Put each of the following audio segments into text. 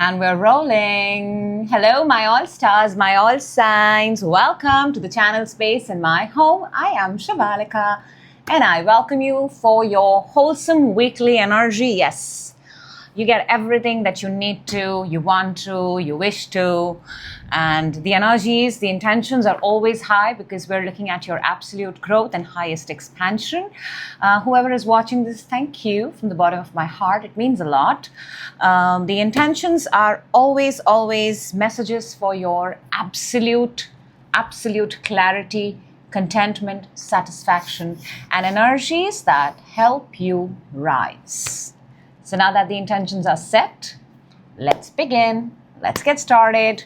And we're rolling. Hello, my all stars, my all signs. Welcome to the channel Space in My Home. I am Shivalika and I welcome you for your wholesome weekly energy. Yes, you get everything that you need to, you want to, you wish to. And the energies, the intentions are always high because we're looking at your absolute growth and highest expansion. Whoever is watching this, thank you from the bottom of my heart. It means a lot. The intentions are always messages for your absolute clarity, contentment, satisfaction, and energies that help you rise. So now that the intentions are set, let's begin. Let's get started.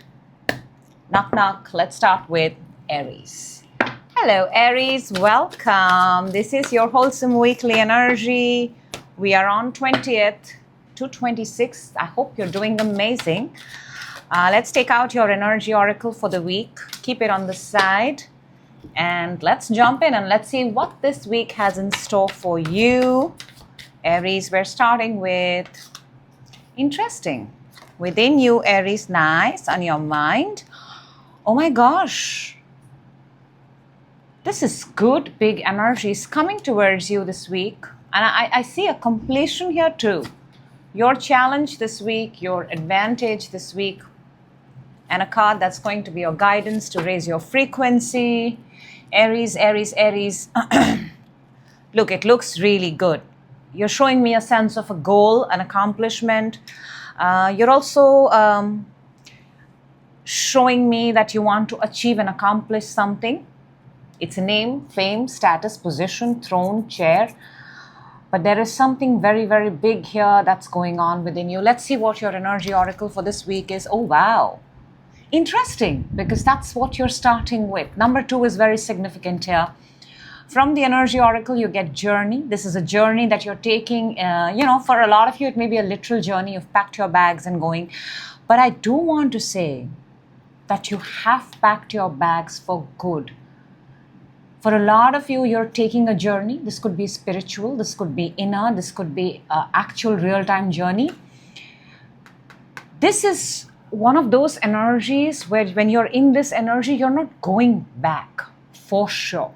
Knock, knock. Let's start with Aries. Hello, Aries. Welcome. This is your wholesome weekly energy. We are on 20th to 26th. I hope you're doing amazing. Let's take out your energy oracle for the week. Keep it on the side. And let's jump in and let's see what this week has in store for you. Aries, we're starting with interesting. Within you, Aries, nice, on your mind. Oh my gosh. This is good, big energies coming towards you this week. And I see a completion here too. Your challenge this week, your advantage this week, and a card that's going to be your guidance to raise your frequency. Aries, Aries, Aries. Look, it looks really good. You're showing me a sense of a goal, an accomplishment. You're also showing me that you want to achieve and accomplish something. It's a name, fame, status, position, throne, chair. But there is something very, very big here that's going on within you. Let's see what your energy oracle for this week is. Oh, wow. Interesting, because that's what you're starting with. Number 2 is very significant here. From the energy oracle, you get journey. This is a journey that you're taking. For a lot of you, it may be a literal journey. You've packed your bags and going. But I do want to say that you have packed your bags for good. For a lot of you, you're taking a journey. This could be spiritual. This could be inner. This could be an actual real-time journey. This is one of those energies where when you're in this energy, you're not going back for sure.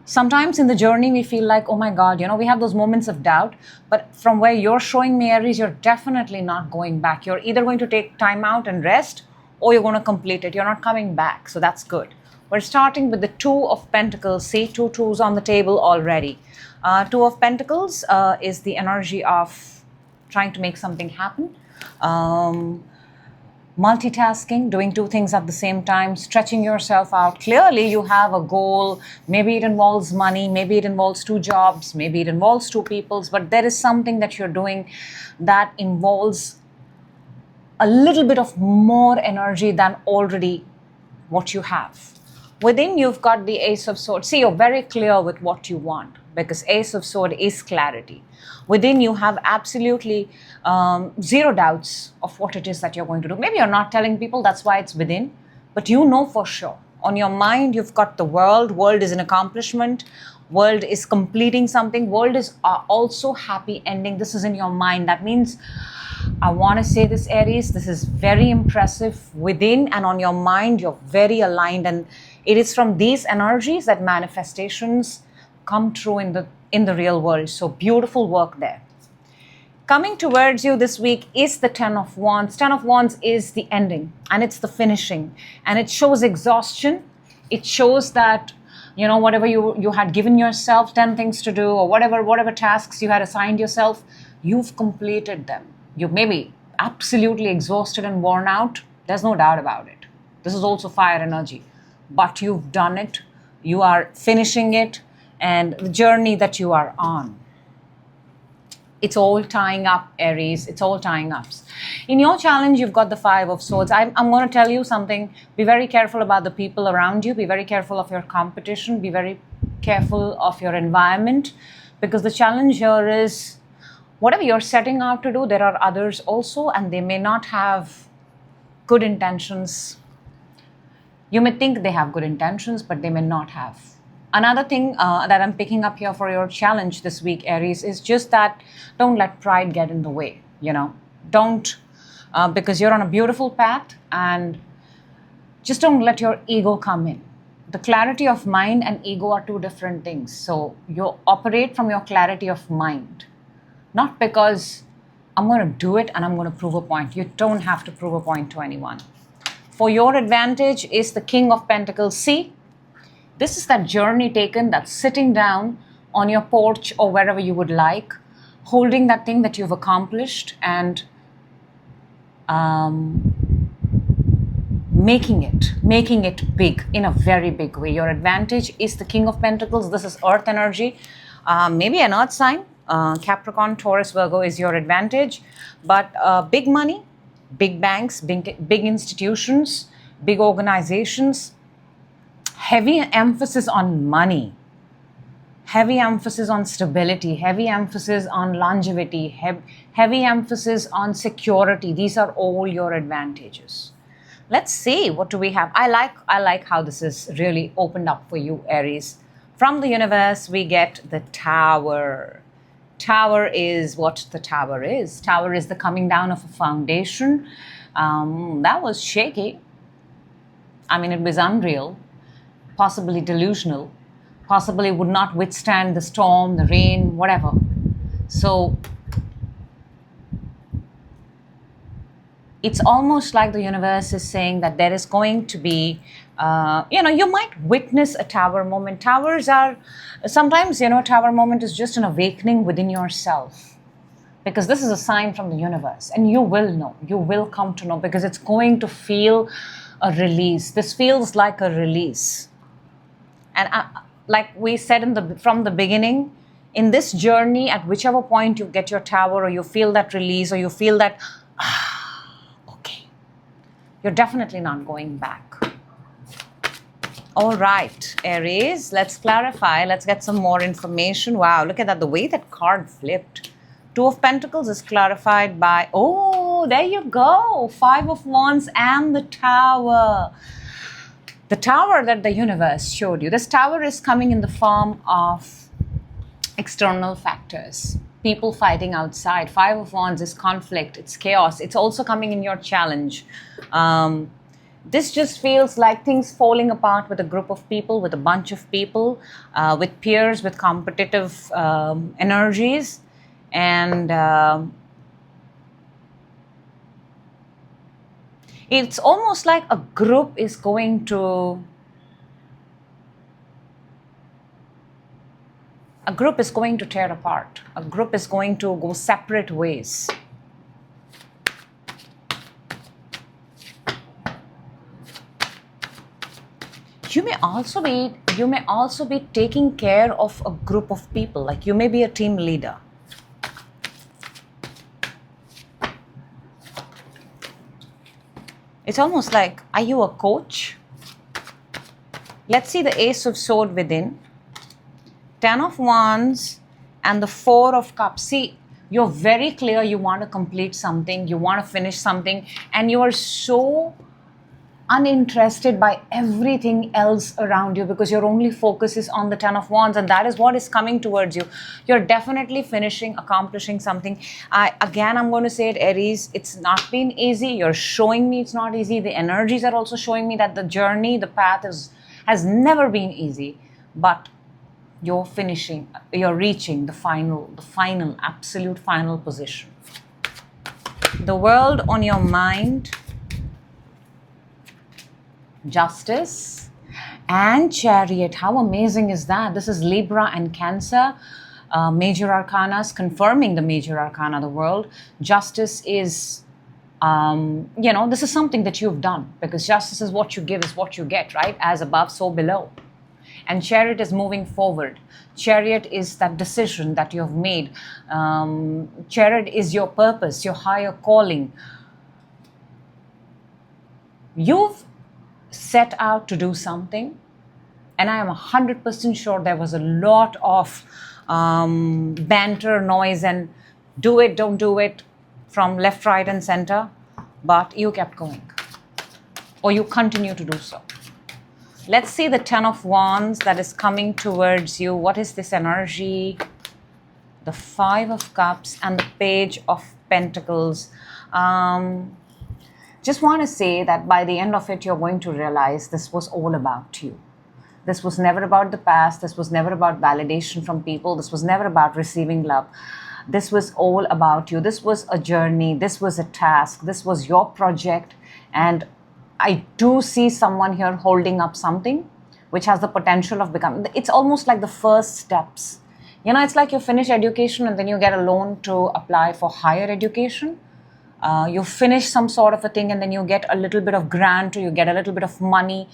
Sometimes in the journey, we feel like, oh my God, we have those moments of doubt. But from where you're showing me, Aries, you're definitely not going back. You're either going to take time out and rest, or you're going to complete it. You're not coming back. So that's good. We're starting with the 2 of Pentacles. See, 2 2s on the table already. 2 of Pentacles is the energy of trying to make something happen. Multitasking, doing 2 things at the same time, stretching yourself out. Clearly, you have a goal. Maybe it involves money. Maybe it involves 2 jobs. Maybe it involves 2 peoples. But there is something that you're doing that involves a little bit of more energy than already what you have. Within you've got the Ace of Swords. See, you're very clear with what you want because Ace of Swords is clarity. Within you have absolutely 0 doubts of what it is that you're going to do. Maybe you're not telling people, that's why it's within, but you know for sure. On your mind, you've got the world. World is an accomplishment. World is completing something. World is also happy ending. This is in your mind. That means, I want to say this, Aries, this is very impressive. Within and on your mind, you're very aligned. And it is from these energies that manifestations come true in the real world. So beautiful work there. Coming towards you this week is the 10 of Wands. 10 of Wands is the ending and it's the finishing. And it shows exhaustion. It shows that, whatever you had given yourself 10 things to do or whatever tasks you had assigned yourself, you've completed them. You may be absolutely exhausted and worn out. There's no doubt about it. This is also fire energy. But you've done it. You are finishing it. And the journey that you are on. It's all tying up, Aries. It's all tying up. In your challenge, you've got the 5 of Swords. I'm going to tell you something. Be very careful about the people around you. Be very careful of your competition. Be very careful of your environment. Because the challenge here is, whatever you're setting out to do, there are others also, and they may not have good intentions. You may think they have good intentions, but they may not have. Another thing that I'm picking up here for your challenge this week, Aries, is just that don't let pride get in the way. you know. Don't, because you're on a beautiful path, and just don't let your ego come in. The clarity of mind and ego are two different things. So you operate from your clarity of mind, not because I'm going to do it and I'm going to prove a point. You don't have to prove a point to anyone. For your advantage is the King of Pentacles. See, this is that journey taken, that's sitting down on your porch or wherever you would like, holding that thing that you've accomplished and making it big in a very big way. Your advantage is the King of Pentacles. This is earth energy, maybe an earth sign. Capricorn, Taurus, Virgo is your advantage. But big money, big banks, big institutions, big organizations, heavy emphasis on money, heavy emphasis on stability, heavy emphasis on longevity, heavy emphasis on security. These are all your advantages. Let's see, what do we have? I like how this is really opened up for you, Aries. From the universe, we get the Tower. Tower is what the Tower is. Tower is the coming down of a foundation. That was shaky. I mean, it was unreal, possibly delusional, possibly would not withstand the storm, the rain, whatever. So it's almost like the universe is saying that there is going to be, you might witness a Tower moment. Towers are, sometimes, Tower moment is just an awakening within yourself. Because this is a sign from the universe. And you will know, you will come to know, because it's going to feel a release. This feels like a release. And like we said from the beginning, in this journey, at whichever point you get your Tower, or you feel that release, or you feel that, okay, you're definitely not going back. All right, Aries, let's clarify. Let's get some more information. Wow, look at that, the way that card flipped. Two of Pentacles is clarified by, oh, there you go, Five of Wands and the Tower. The Tower that the universe showed you. This Tower is coming in the form of external factors. People fighting outside. Five of Wands is conflict. It's chaos. It's also coming in your challenge. This just feels like things falling apart with a group of people, with a bunch of people, with peers, with competitive energies. And it's almost like a group is going to tear apart. A group is going to go separate ways. You may also be taking care of a group of people, like you may be a team leader. It's almost like, are you a coach? Let's see the Ace of Swords within. Ten of Wands and the Four of Cups. See, you're very clear you want to complete something, you want to finish something, and you are so uninterested by everything else around you, because your only focus is on the Ten of Wands, and that is what is coming towards you. You're definitely accomplishing something. I'm going to say it, Aries, it's not been easy. You're showing me it's not easy. The energies are also showing me that the journey, the path has never been easy, but you're reaching the final, absolute final position. The World on your mind, Justice and Chariot. How amazing is that? This is Libra and Cancer. Major arcanas, confirming the major arcana, the World. Justice is, this is something that you've done, because justice is what you give is what you get, right? As above, so below. And Chariot is moving forward. Chariot is that decision that you have made. Chariot is your purpose, your higher calling. You've set out to do something, and I am 100% sure there was a lot of banter, noise, and do it, don't do it from left, right, and center, but you kept going, or you continue to do so. Let's see the Ten of Wands that is coming towards you. What is this energy? The Five of Cups and the Page of Pentacles. Just want to say that by the end of it, you're going to realize this was all about you. This was never about the past. This was never about validation from people. This was never about receiving love. This was all about you. This was a journey. This was a task. This was your project. And I do see someone here holding up something which has the potential of becoming, it's almost like the first steps. You know, it's like you finish education and then you get a loan to apply for higher education. You finish some sort of a thing and then you get a little bit of grant, or you get a little bit of money.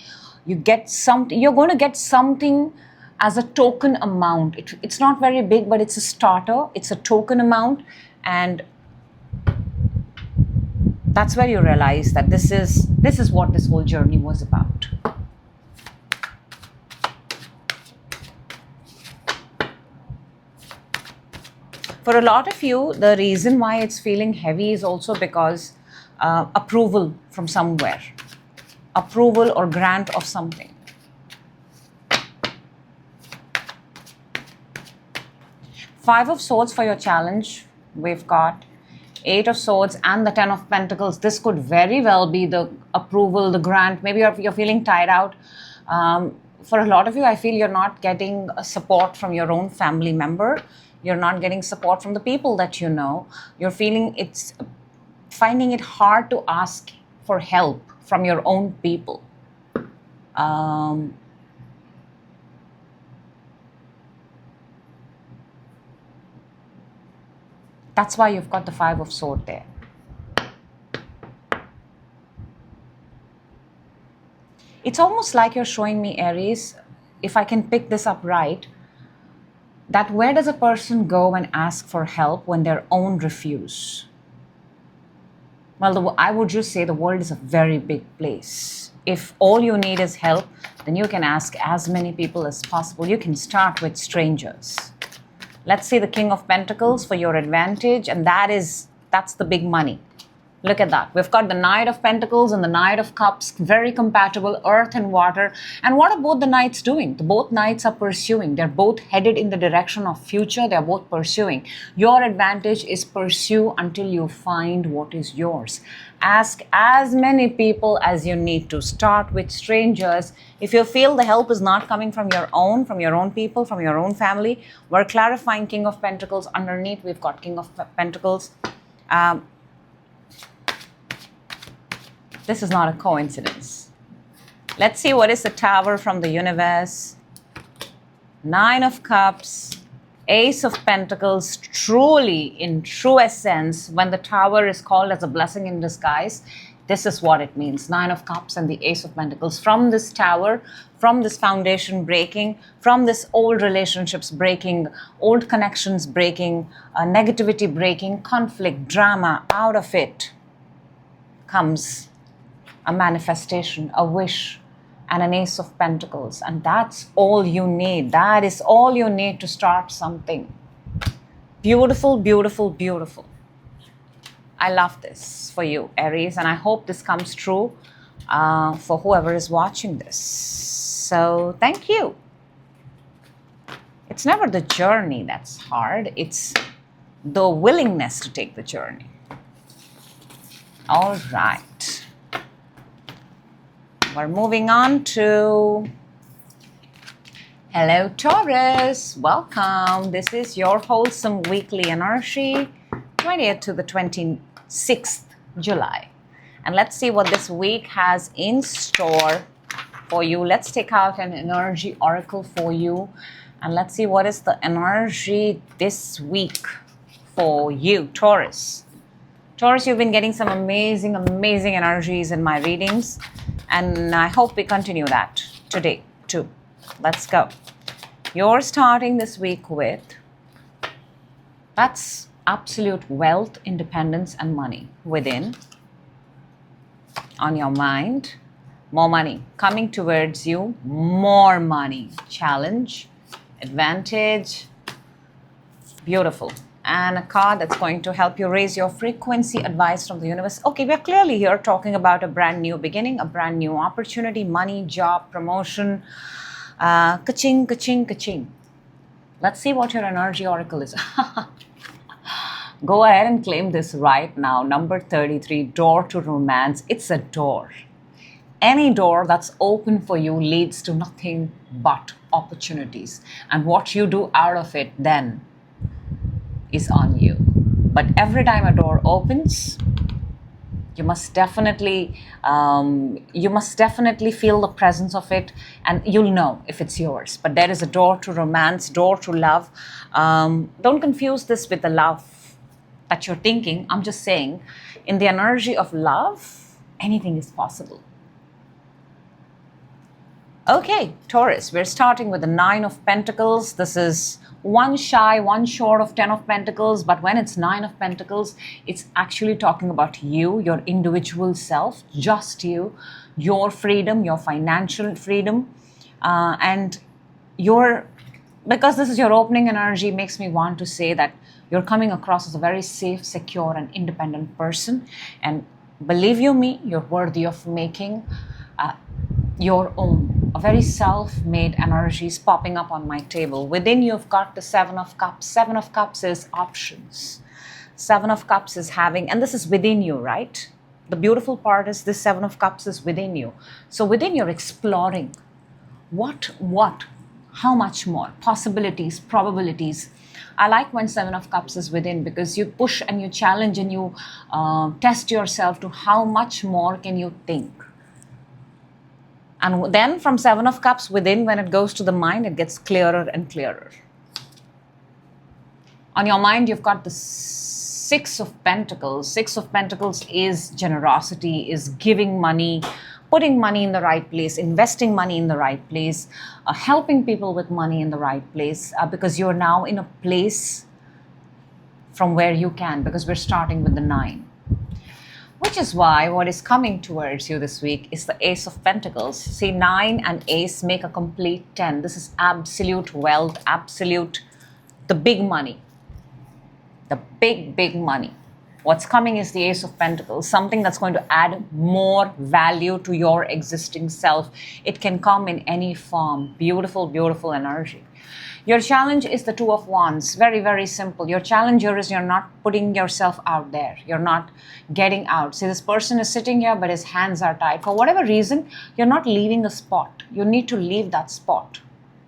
You get something, you're going to get something as a token amount. It's not very big, but it's a starter. It's a token amount. And that's where you realize that this is what this whole journey was about. For a lot of you, the reason why it's feeling heavy is also because approval from somewhere. Approval or grant of something. Five of Swords for your challenge. We've got Eight of Swords and the Ten of Pentacles. This could very well be the approval, the grant. Maybe you're feeling tired out. For a lot of you, I feel you're not getting support from your own family member. You're not getting support from the people that you know. You're finding it hard to ask for help from your own people. That's why you've got the Five of Swords there. It's almost like you're showing me, Aries, if I can pick this up right, that where does a person go and ask for help when their own refuse? Well, I would just say the world is a very big place. If all you need is help, then you can ask as many people as possible. You can start with strangers. Let's see the King of Pentacles for your advantage, and that's the big money. Look at that. We've got the Knight of Pentacles and the Knight of Cups, very compatible, earth and water. And what are both the knights doing? Both knights are pursuing. They're both headed in the direction of future. They're both pursuing. Your advantage is pursue until you find what is yours. Ask as many people as you need to. Start with strangers. If you feel the help is not coming from your own people, from your own family, we're clarifying King of Pentacles. Underneath, we've got King of Pentacles. This is not a coincidence. Let's see what is the Tower from the universe. Nine of Cups, Ace of Pentacles. Truly, in true essence, when the Tower is called as a blessing in disguise, this is what it means. Nine of Cups and the Ace of Pentacles. From this Tower, from this foundation breaking, from this old relationships breaking, old connections breaking, negativity breaking, conflict, drama, out of it comes a manifestation, a wish, and an Ace of Pentacles. And that's all you need. That is all you need to start something. Beautiful, beautiful, beautiful. I love this for you, Aries, and I hope this comes true for whoever is watching this. So thank you. It's never the journey that's hard. It's the willingness to take the journey. All right. We're moving on to, hello Taurus, welcome. This is your wholesome weekly energy, 20th to the 26th July. And let's see what this week has in store for you. Let's take out an energy oracle for you. And let's see what is the energy this week for you, Taurus. Taurus, you've been getting some amazing, amazing energies in my readings. And I hope we continue that today too. Let's go. You're starting this week with, that's absolute wealth, independence, and money within. On your mind, more money coming towards you, more money. Challenge, advantage, beautiful. And a card that's going to help you raise your frequency, advice from the universe. Okay, we're clearly here talking about a brand new beginning, a brand new opportunity, money, job, promotion, ka-ching, ka-ching, ka-ching. Let's see what your energy oracle is. Go ahead and claim this right now. Number 33, door to romance. It's a door. Any door that's open for you leads to nothing but opportunities. And what you do out of it then is on you. But every time a door opens, you must definitely feel the presence of it, and you'll know if it's yours. But there is a door to romance, door to love. Don't confuse this with the love that you're thinking. I'm just saying, in the energy of love, anything is possible. Okay, Taurus, we're starting with the 9 of Pentacles. This is one shy, one short of 10 of Pentacles, but when it's 9 of Pentacles, it's actually talking about you, your individual self, just you, your freedom, your financial freedom, and because this is your opening energy, makes me want to say that you're coming across as a very safe, secure, and independent person. And believe you me, you're worthy of making your own. A very self-made energy is popping up on my table. Within you've got the 7 of Cups. 7 of Cups is options. 7 of Cups is having, and this is within you, right? The beautiful part is this 7 of Cups is within you. So within you're exploring how much more, possibilities, probabilities. I like when 7 of Cups is within, because you push and you challenge and you test yourself to how much more can you think. And then from 7 of Cups within, when it goes to the mind, it gets clearer and clearer. On your mind, you've got the 6 of Pentacles. 6 of Pentacles is generosity, is giving money, putting money in the right place, investing money in the right place, helping people with money in the right place, because you're now in a place from where you can, because we're starting with the 9. Which is why what is coming towards you this week is the Ace of Pentacles. See, 9 and Ace make a complete 10. This is absolute wealth, the big money. The big money. What's coming is the Ace of Pentacles, something that's going to add more value to your existing self. It can come in any form. Beautiful, beautiful energy. Your challenge is the 2 of Wands. Very, very simple. Your challenge here is you're not putting yourself out there. You're not getting out. See, this person is sitting here, but his hands are tied. For whatever reason, you're not leaving the spot. You need to leave that spot.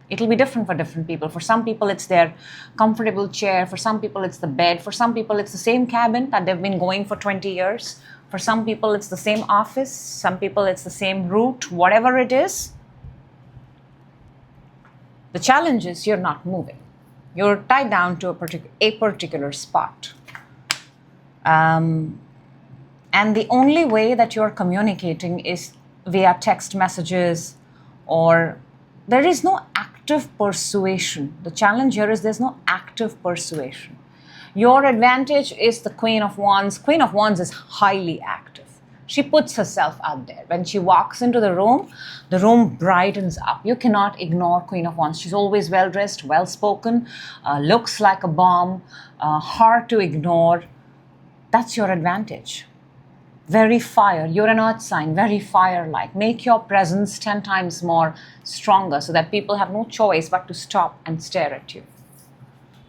It'll be different for different people. For some people, it's their comfortable chair. For some people, it's the bed. For some people, it's the same cabin that they've been going for 20 years. For some people, it's the same office. Some people, it's the same route. Whatever it is, the challenge is you're not moving. You're tied down to a particular spot. And the only way that you're communicating is via text messages, or there is no active persuasion. The challenge here is there's no active persuasion. Your advantage is the Queen of Wands. Queen of Wands is highly active. She puts herself out there. When she walks into the room brightens up. You cannot ignore Queen of Wands. She's always well-dressed, well-spoken, looks like a bomb, hard to ignore. That's your advantage. Very fire. You're an earth sign, very fire-like. Make your presence 10 times more stronger so that people have no choice but to stop and stare at you.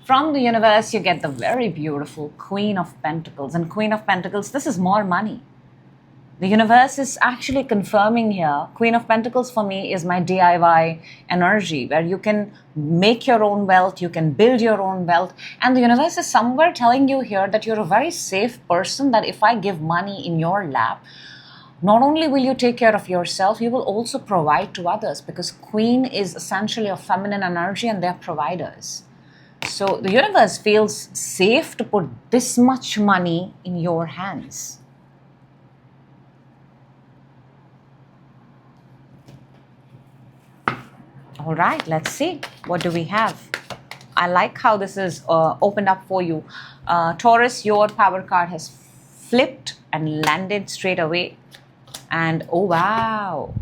From the universe, you get the very beautiful Queen of Pentacles. And Queen of Pentacles, this is more money. The universe is actually confirming here. Queen of Pentacles for me is my DIY energy, where you can make your own wealth, you can build your own wealth. And the universe is somewhere telling you here that you're a very safe person, that if I give money in your lap, not only will you take care of yourself, you will also provide to others, because Queen is essentially a feminine energy and they're providers. So the universe feels safe to put this much money in your hands. All right, let's see. What do we have? I like how this is opened up for you. Taurus, your power card has flipped and landed straight away. And oh, wow.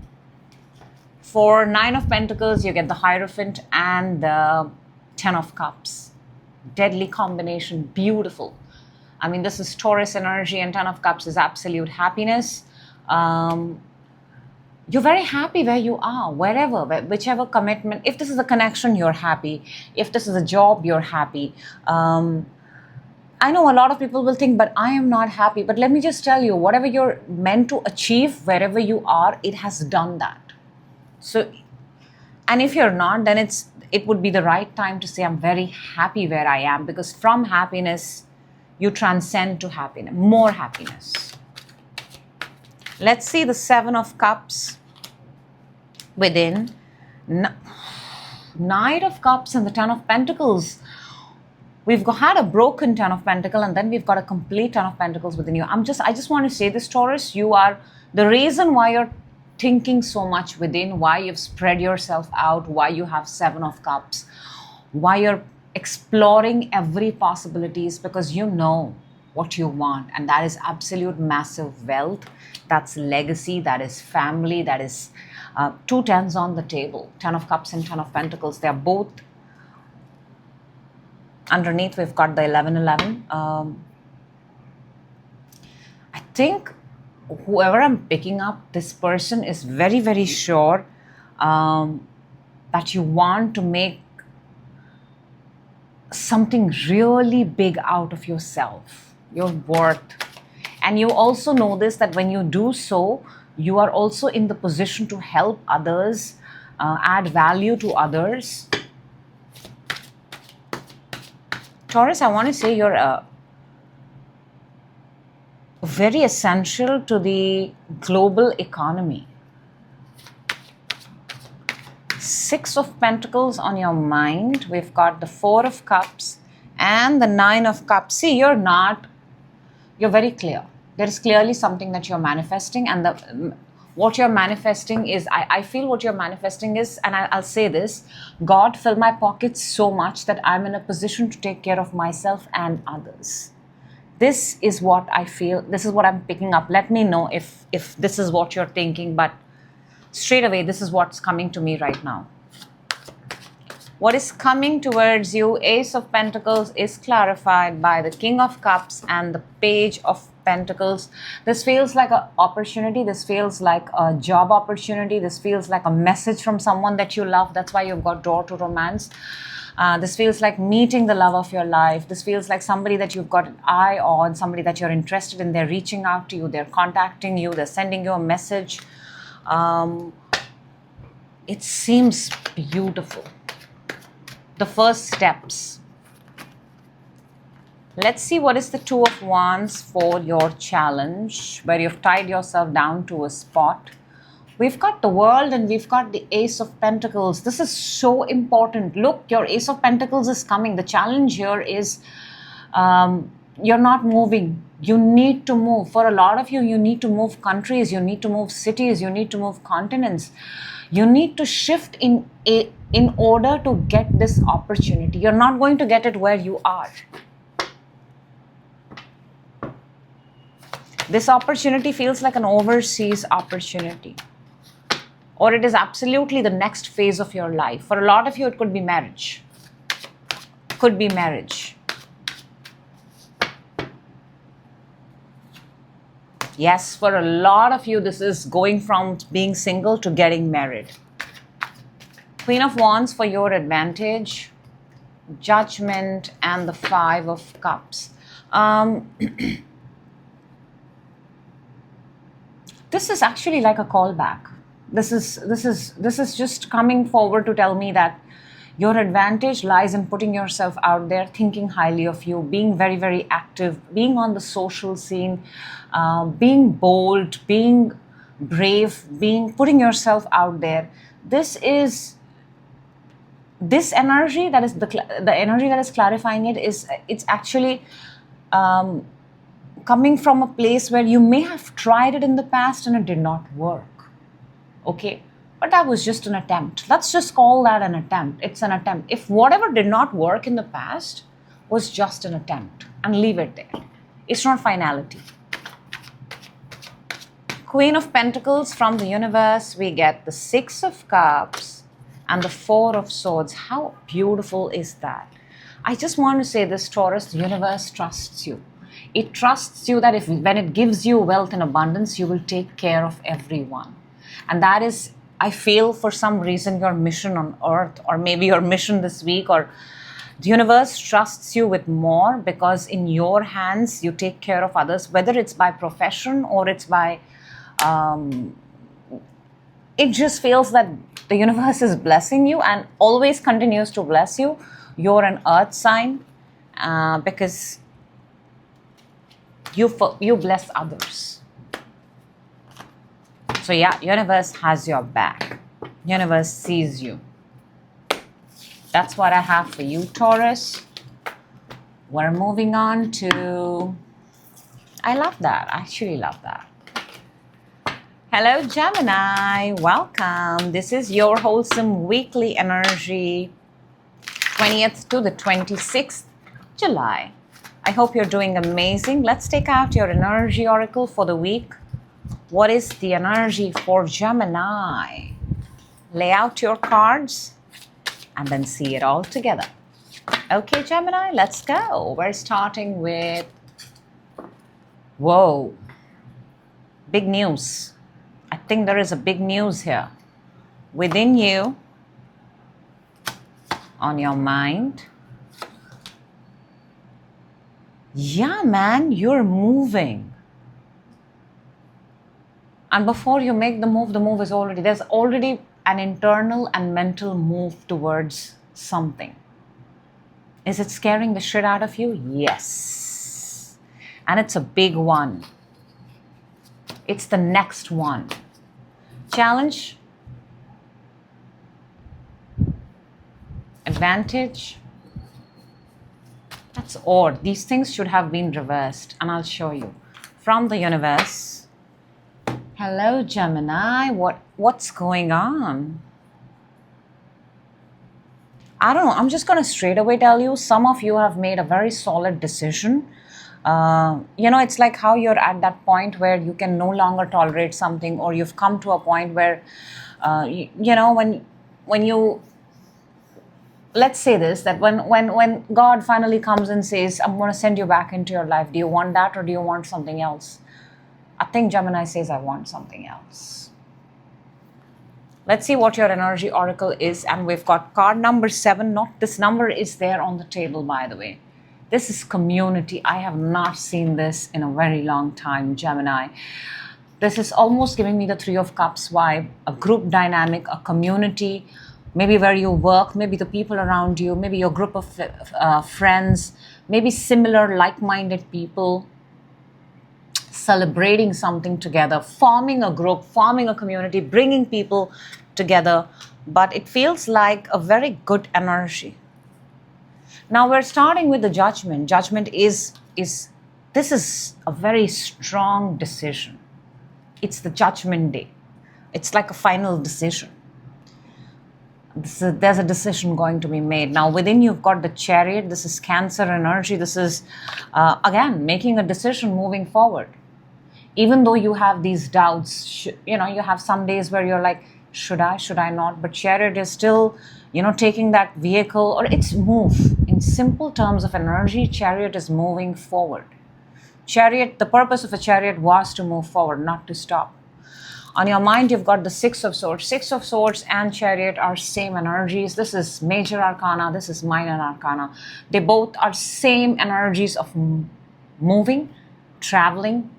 For 9 of Pentacles, you get the Hierophant and the 10 of Cups. Deadly combination, beautiful. I mean, this is Taurus energy, and 10 of Cups is absolute happiness. You're very happy where you are, wherever, whichever commitment. If this is a connection, you're happy. If this is a job, you're happy. And I know a lot of people will think, but I am not happy. But let me just tell you, whatever you're meant to achieve, wherever you are, it has done that. So, and if you're not, then it would be the right time to say, I'm very happy where I am, because from happiness, you transcend to happiness, more happiness. Let's see the Seven of Cups within. Knight of Cups and the Ten of Pentacles. We've had a broken Ten of Pentacles, and then we've got a complete Ten of Pentacles within you. I just want to say this, Taurus, you are the reason why you're thinking so much within, why you've spread yourself out, why you have Seven of Cups, why you're exploring every possibilities, because you know what you want, and that is absolute massive wealth, that's legacy, that is family, that is two tens on the table, Ten of Cups and Ten of Pentacles. They're both underneath. We've got the 1111. I think whoever I'm picking up, this person is very, very sure that you want to make something really big out of yourself, your worth. And you also know this, that when you do so, you are also in the position to help others, add value to others. Taurus, I want to say you're very essential to the global economy. Six of Pentacles on your mind. We've got the Four of Cups and the Nine of Cups. See, you're very clear. There is clearly something that you're manifesting, and what you're manifesting is, I feel what you're manifesting is, and I'll say this, God, fill my pockets so much that I'm in a position to take care of myself and others. This is what I feel. This is what I'm picking up. Let me know if this is what you're thinking, but straight away, this is what's coming to me right now. What is coming towards you? Ace of Pentacles is clarified by the King of Cups and the Page of Pentacles. This feels like an opportunity. This feels like a job opportunity. This feels like a message from someone that you love. That's why you've got door to romance. This feels like meeting the love of your life. This feels like somebody that you've got an eye on, somebody that you're interested in. They're reaching out to you. They're contacting you. They're sending you a message. It seems beautiful. The first steps. Let's see what is the Two of Wands for your challenge, where you've tied yourself down to a spot. We've got the World and we've got the Ace of Pentacles. This is so important. Look, your Ace of Pentacles is coming. The challenge here is you're not moving. You need to move. For a lot of you, you need to move countries. You need to move cities. You need to move continents. You need to shift in order to get this opportunity. You're not going to get it where you are. This opportunity feels like an overseas opportunity, or it is absolutely the next phase of your life. For a lot of you, it could be marriage. Could be marriage. Yes, for a lot of you, this is going from being single to getting married. Queen of Wands for your advantage. Judgment and the Five of Cups. This is actually like a callback. This is just coming forward to tell me that your advantage lies in putting yourself out there, thinking highly of you, being very, very active, being on the social scene, being bold, being brave, putting yourself out there. This energy that is the energy that is clarifying it is, it's actually coming from a place where you may have tried it in the past and it did not work. Okay, but that was just an attempt. Let's just call that an attempt. It's an attempt. If whatever did not work in the past was just an attempt, and leave it there. It's not finality. Queen of Pentacles from the universe, we get the Six of Cups and the Four of Swords. How beautiful is that? I just want to say this, Taurus, the universe trusts you. It trusts you that when it gives you wealth and abundance, you will take care of everyone. And that is, I feel, for some reason, your mission on earth, or maybe your mission this week, or The universe trusts you with more because in your hands you take care of others, whether it's by profession or it's by, it just feels that the universe is blessing you and always continues to bless you. You're an earth sign because you bless others. So yeah, universe has your back. Universe sees you. That's what I have for you, Taurus. We're moving on to... I love that. I actually love that. Hello, Gemini. Welcome. This is your wholesome weekly energy, 20th to the 26th July. I hope you're doing amazing. Let's take out your energy oracle for the week. What is the energy for Gemini? Lay out your cards and then see it all together. Okay, Gemini, let's go. We're starting with, whoa, big news. I think there is a big news here. Within you, on your mind. Yeah, man, you're moving. And before you make the move is already, there's already an internal and mental move towards something. Is it scaring the shit out of you? Yes. And it's a big one. It's the next one. Challenge. Advantage. That's odd. These things should have been reversed. And I'll show you. From the universe. Hello, Gemini. What's going on? I don't know. I'm just going to straight away tell you, some of you have made a very solid decision. It's like how you're at that point where you can no longer tolerate something, or you've come to a point where, when you, let's say this, that when God finally comes and says, I'm going to send you back into your life, do you want that or do you want something else? I think Gemini says, I want something else. Let's see what your energy oracle is. And we've got card number 7. Not this number is there on the table, by the way. This is community. I have not seen this in a very long time, Gemini. This is almost giving me the 3 of Cups vibe, a group dynamic, a community, maybe where you work, maybe the people around you, maybe your group of friends, maybe similar like-minded people, celebrating something together, forming a group, forming a community, bringing people together. But it feels like a very good energy. Now we're starting with the judgment. Judgment is this is a very strong decision. It's the judgment day. It's like a final decision. There's a decision going to be made. Now within you've got the Chariot. This is Cancer energy. This is, again, making a decision moving forward. Even though you have these doubts, you have some days where you're like, should I not? But Chariot is still, taking that vehicle, or it's move. In simple terms of energy, Chariot is moving forward. Chariot, the purpose of a Chariot was to move forward, not to stop. On your mind, you've got the 6 of Swords. 6 of Swords and Chariot are same energies. This is Major Arcana. This is Minor Arcana. They both are same energies of moving, traveling,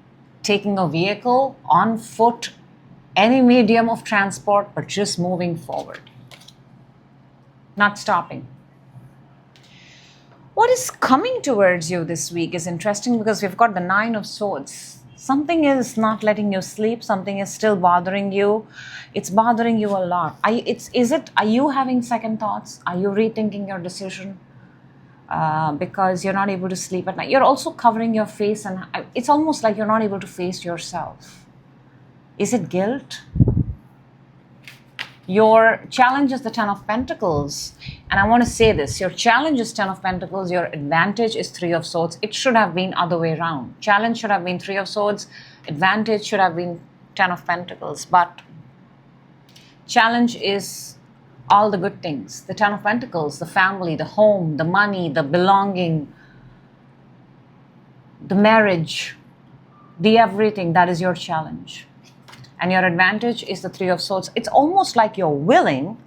taking a vehicle, on foot, any medium of transport, but just moving forward. Not stopping. What is coming towards you this week is interesting because we've got the 9 of Swords. Something is not letting you sleep. Something is still bothering you. It's bothering you a lot. Are you having second thoughts? Are you rethinking your decision? Because you're not able to sleep at night. You're also covering your face, and it's almost like you're not able to face yourself. Is it guilt? Your challenge is the 10 of Pentacles. And I want to say this. Your challenge is 10 of Pentacles. Your advantage is 3 of Swords. It should have been other way around. Challenge should have been 3 of Swords. Advantage should have been 10 of Pentacles. But challenge is all the good things. The 10 of Pentacles, the family, the home, the money, the belonging, the marriage, the everything. That is your challenge. And your advantage is the 3 of Swords. It's almost like you're willing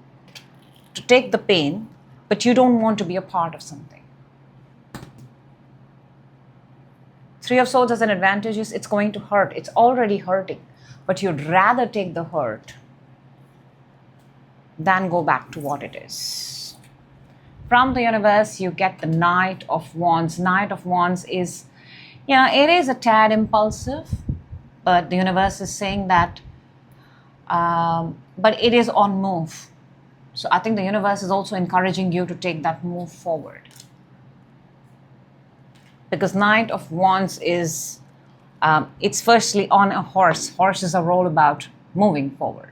to take the pain, but you don't want to be a part of something. Three of Swords as an advantage is it's going to hurt. It's already hurting, but you'd rather take the hurt than go back to what it is. From the universe, you get the Knight of Wands. Knight of Wands is, it is a tad impulsive, but the universe is saying that, but it is on move. So I think the universe is also encouraging you to take that move forward. Because Knight of Wands is, it's firstly on a horse. Horses are all about moving forward.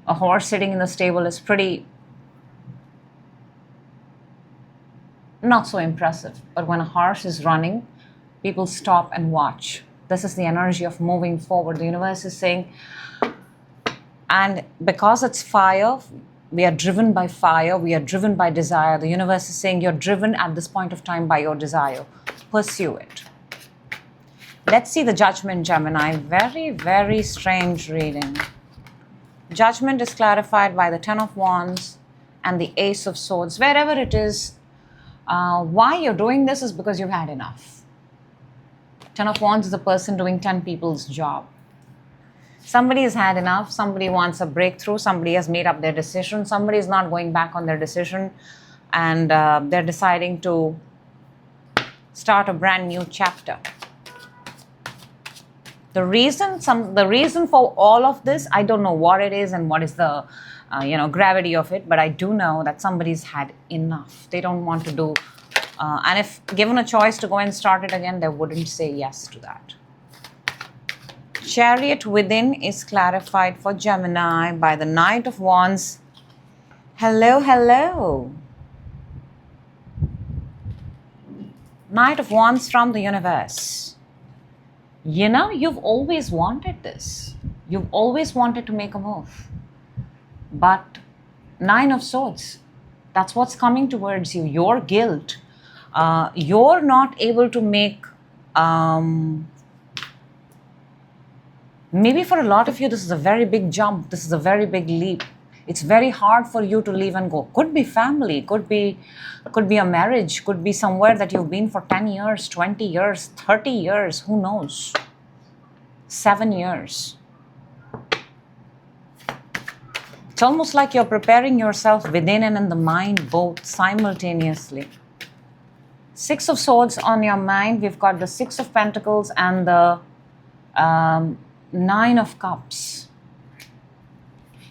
A horse sitting in the stable is pretty not so impressive. But when a horse is running, people stop and watch. This is the energy of moving forward. The universe is saying, and because it's fire, we are driven by fire, we are driven by desire. The universe is saying you're driven at this point of time by your desire. Pursue it. Let's see the Judgment, Gemini. Very, very strange reading. Judgment is clarified by the Ten of Wands and the Ace of Swords. Wherever it is, why you're doing this is because you've had enough. Ten of Wands is a person doing 10 people's job. Somebody has had enough. Somebody wants a breakthrough. Somebody has made up their decision. Somebody is not going back on their decision, and they're deciding to start a brand new chapter. The reason for all of this, I don't know what it is and what is the gravity of it, but I do know that somebody's had enough. They don't want to do, and if given a choice to go and start it again, they wouldn't say yes to that. Chariot within is clarified for Gemini by the Knight of Wands. Hello, hello. Knight of Wands from the universe. You've always wanted this. You've always wanted to make a move. But Nine of Swords, that's what's coming towards you. Your guilt. You're not able to make... maybe for a lot of you, this is a very big jump. This is a very big leap. It's very hard for you to leave and go. Could be family, could be a marriage, could be somewhere that you've been for 10 years, 20 years, 30 years, who knows? 7 years. It's almost like you're preparing yourself within and in the mind, both simultaneously. Six of Swords on your mind. We've got the Six of Pentacles and the Nine of Cups.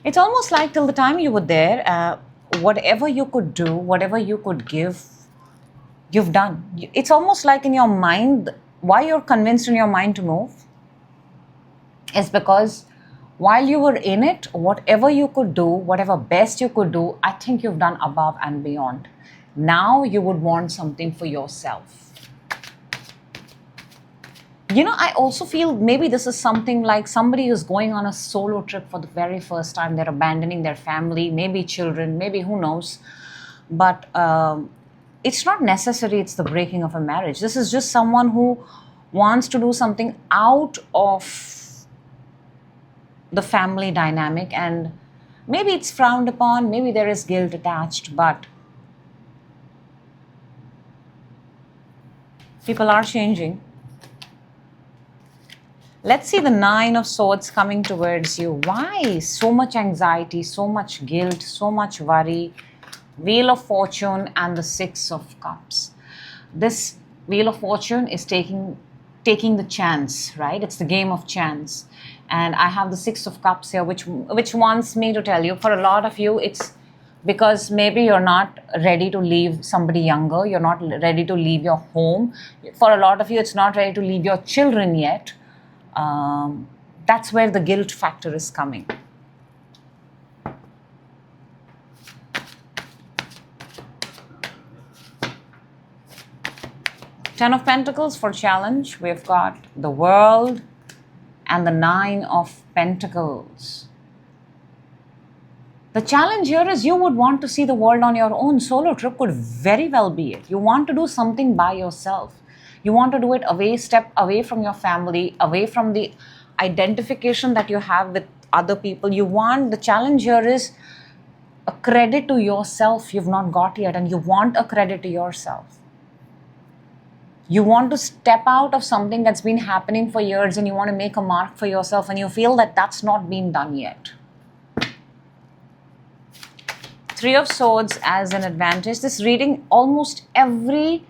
It's almost like till the time you were there, whatever you could do, whatever you could give, you've done. It's almost like in your mind, why you're convinced in your mind to move is because while you were in it, whatever you could do, whatever best you could do, I think you've done above and beyond. Now you would want something for yourself. I also feel maybe this is something like somebody who's going on a solo trip for the very first time. They're abandoning their family, maybe children, maybe who knows. But it's not necessary it's the breaking of a marriage. This is just someone who wants to do something out of the family dynamic. And maybe it's frowned upon, maybe there is guilt attached, but people are changing. Let's see the Nine of Swords coming towards you. Why? So much anxiety, so much guilt, so much worry. Wheel of Fortune and the Six of Cups. This Wheel of Fortune is taking the chance, right? It's the game of chance. And I have the Six of Cups here, which wants me to tell you, for a lot of you, it's because maybe you're not ready to leave somebody younger. You're not ready to leave your home. For a lot of you, it's not ready to leave your children yet. That's where the guilt factor is coming. Ten of Pentacles for challenge. We've got the World and the Nine of Pentacles. The challenge here is you would want to see the world on your own. Solo trip could very well be it. You want to do something by yourself. You want to do it step away from your family, away from the identification that you have with other people. The challenge here is a credit to yourself you've not got yet, and you want a credit to yourself. You want to step out of something that's been happening for years and you want to make a mark for yourself, and you feel that that's not been done yet. Three of Swords as an advantage. This reading, almost every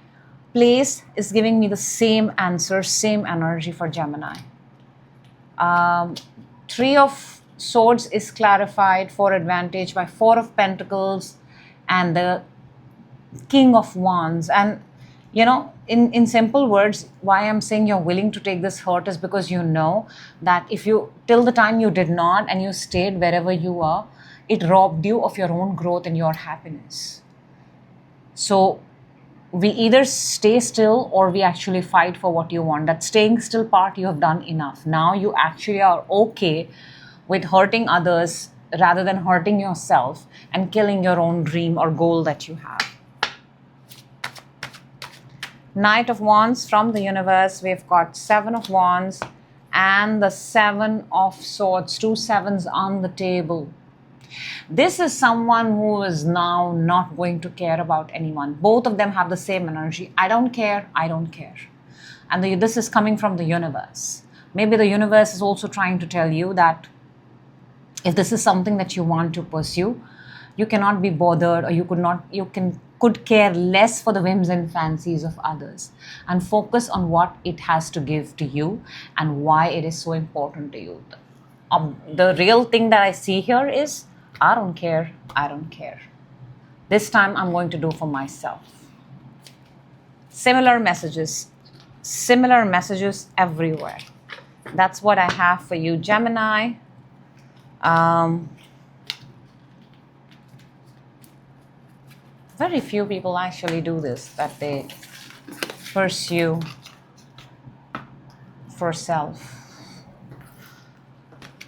place is giving me the same answer, same energy for Gemini. Three of Swords is clarified for advantage by Four of Pentacles and the King of Wands. And you know, in simple words, why I'm saying you're willing to take this hurt is because you know that if you, till the time you did not and you stayed wherever you are, it robbed you of your own growth and your happiness. So we either stay still or we actually fight for what you want. That staying still part, you have done enough. Now you actually are okay with hurting others rather than hurting yourself and killing your own dream or goal that you have. Knight of Wands from the universe. We've got Seven of Wands and the Seven of Swords. Two sevens on the table. This is someone who is now not going to care about anyone. Both of them have the same energy. I don't care, I don't care. And this is coming from the universe. Maybe the universe is also trying to tell you that if this is something that you want to pursue, you cannot be bothered, or could care less for the whims and fancies of others and focus on what it has to give to you and why it is so important to you. The real thing that I see here is, I don't care, I don't care. This time I'm going to do for myself. Similar messages everywhere. That's what I have for you, Gemini. Very few people actually do this, that they pursue for self.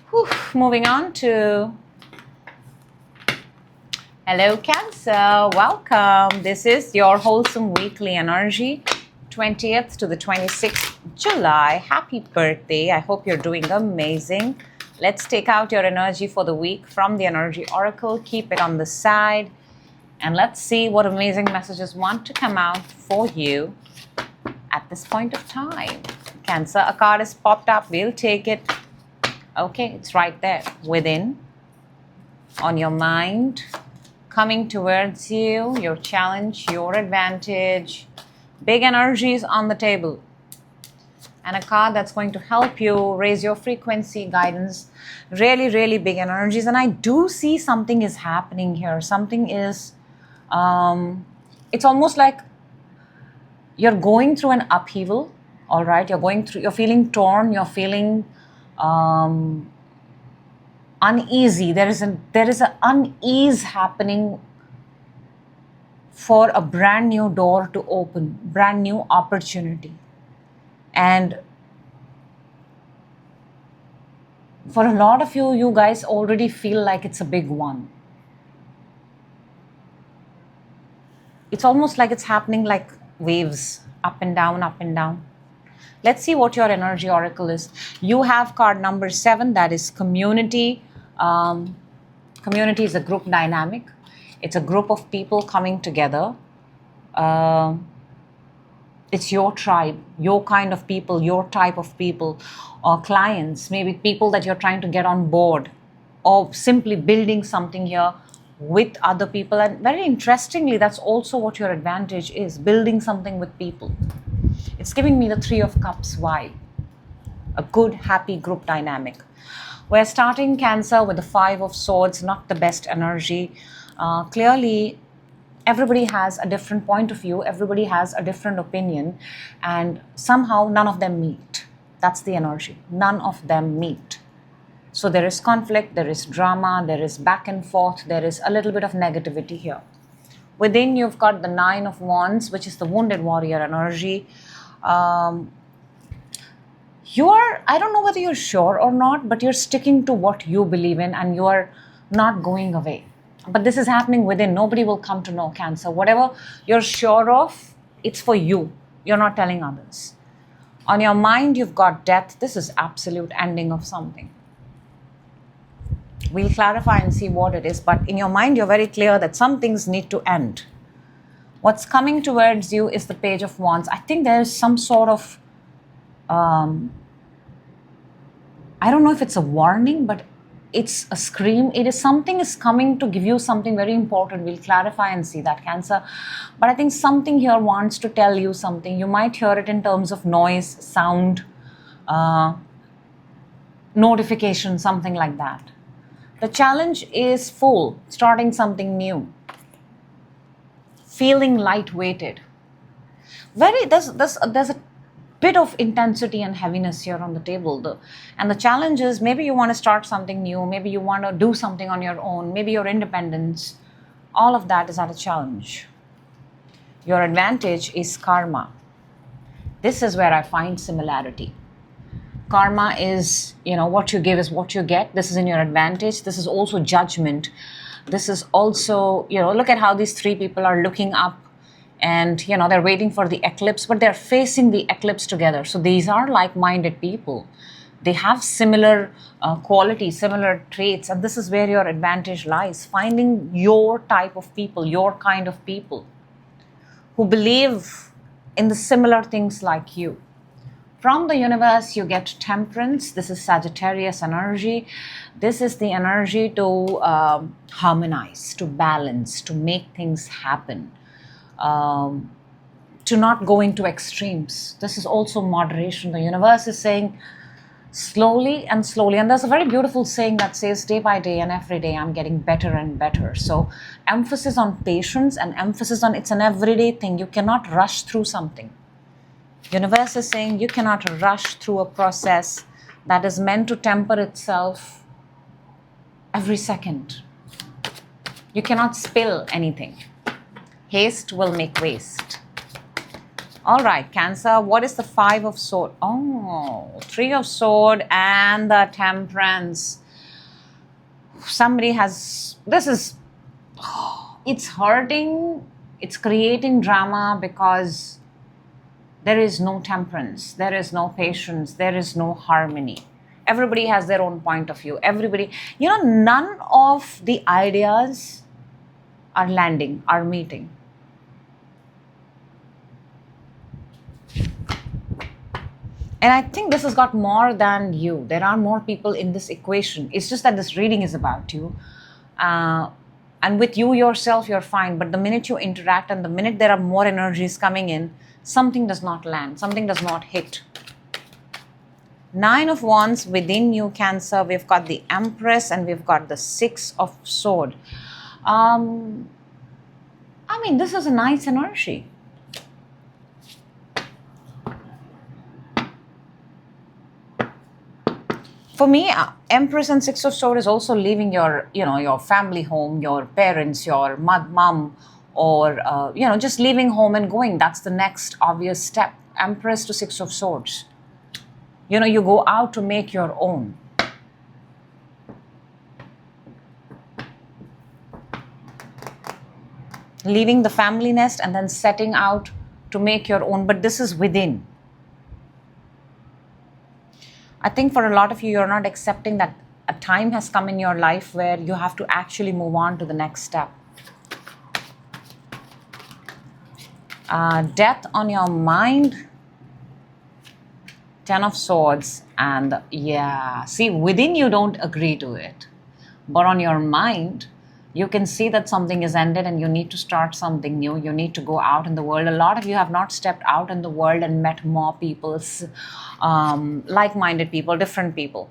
Whew. Moving on to hello Cancer, welcome. This is your wholesome weekly energy, 20th to the 26th July. Happy birthday. I hope you're doing amazing. Let's take out your energy for the week from the energy oracle. Keep it on the side. And let's see what amazing messages want to come out for you at this point of time. Cancer, a card has popped up. We'll take it. Okay, it's right there. Within, on your mind, coming towards you, your challenge, your advantage. Big energies on the table. And a card that's going to help you raise your frequency, guidance. Really, really big energies. And I do see something is happening here. Something is... it's almost like you're going through an upheaval, all right? You're feeling torn, you're feeling uneasy. There is an unease happening for a brand new door to open, brand new opportunity. And for a lot of you, you guys already feel like it's a big one. It's almost like it's happening like waves, up and down, up and down. Let's see what your energy oracle is. You have card number 7, that is community. Community is a group dynamic. It's a group of people coming together. It's your tribe, your kind of people, your type of people, or clients, maybe people that you're trying to get on board, or simply building something here with other people. And very interestingly, that's also what your advantage is, building something with people. It's giving me the 3 of Cups vibe, a good, happy group dynamic. We're starting Cancer with the 5 of Swords, not the best energy. Clearly, everybody has a different point of view, everybody has a different opinion, and somehow none of them meet. That's the energy. None of them meet. So there is conflict, there is drama, there is back and forth, there is a little bit of negativity here. Within, you've got the 9 of Wands, which is the wounded warrior energy. I don't know whether you're sure or not, but you're sticking to what you believe in and you're not going away. But this is happening within. Nobody will come to know, Cancer. Whatever you're sure of, it's for you. You're not telling others. On your mind, you've got death. This is absolute ending of something. We'll clarify and see what it is. But in your mind, you're very clear that some things need to end. What's coming towards you is the Page of Wands. I think there's some sort of, I don't know if it's a warning, but it's a scream. It is something is coming to give you something very important. We'll clarify and see that, Cancer. But I think something here wants to tell you something. You might hear it in terms of noise, sound, notification, something like that. The challenge is full, starting something new, feeling light-weighted. There's a bit of intensity and heaviness here on the table. And the challenge is maybe you want to start something new, maybe you want to do something on your own, maybe your independence. All of that is at a challenge. Your advantage is karma. This is where I find similarity. Karma is, what you give is what you get. This is in your advantage. This is also judgment. This is also, look at how these three people are looking up and, they're waiting for the eclipse, but they're facing the eclipse together. So these are like-minded people. They have similar qualities, similar traits, and this is where your advantage lies. Finding your type of people, your kind of people who believe in the similar things like you. From the universe, you get Temperance. This is Sagittarius energy. This is the energy to harmonize, to balance, to make things happen, to not go into extremes. This is also moderation. The universe is saying slowly and slowly. And there's a very beautiful saying that says day by day and every day I'm getting better and better. So emphasis on patience and emphasis on it's an everyday thing. You cannot rush through something. Universe is saying you cannot rush through a process that is meant to temper itself every second. You cannot spill anything. Haste will make waste. All right, Cancer, what is the Five of Swords? Oh, Three of Swords and the Temperance. Somebody has, it's hurting, it's creating drama because there is no temperance, there is no patience, there is no harmony. Everybody has their own point of view. Everybody, none of the ideas are landing, are meeting. And I think this has got more than you. There are more people in this equation. It's just that this reading is about you. And with you yourself, you're fine. But the minute you interact and the minute there are more energies coming in, something does not land, something does not hit. Nine of Wands within you, Cancer. We've got the Empress and we've got the Six of Swords. This is a nice energy. For me, Empress and Six of Swords is also leaving your family home, your parents, your mom, or, just leaving home and going. That's the next obvious step. Empress to Six of Swords. You go out to make your own. Leaving the family nest and then setting out to make your own. But this is within. I think for a lot of you, you're not accepting that a time has come in your life where you have to actually move on to the next step. Death on your mind, Ten of Swords, and see, within you don't agree to it, but on your mind, you can see that something is ended and you need to start something new. You need to go out in the world. A lot of you have not stepped out in the world and met more people, like-minded people, different people.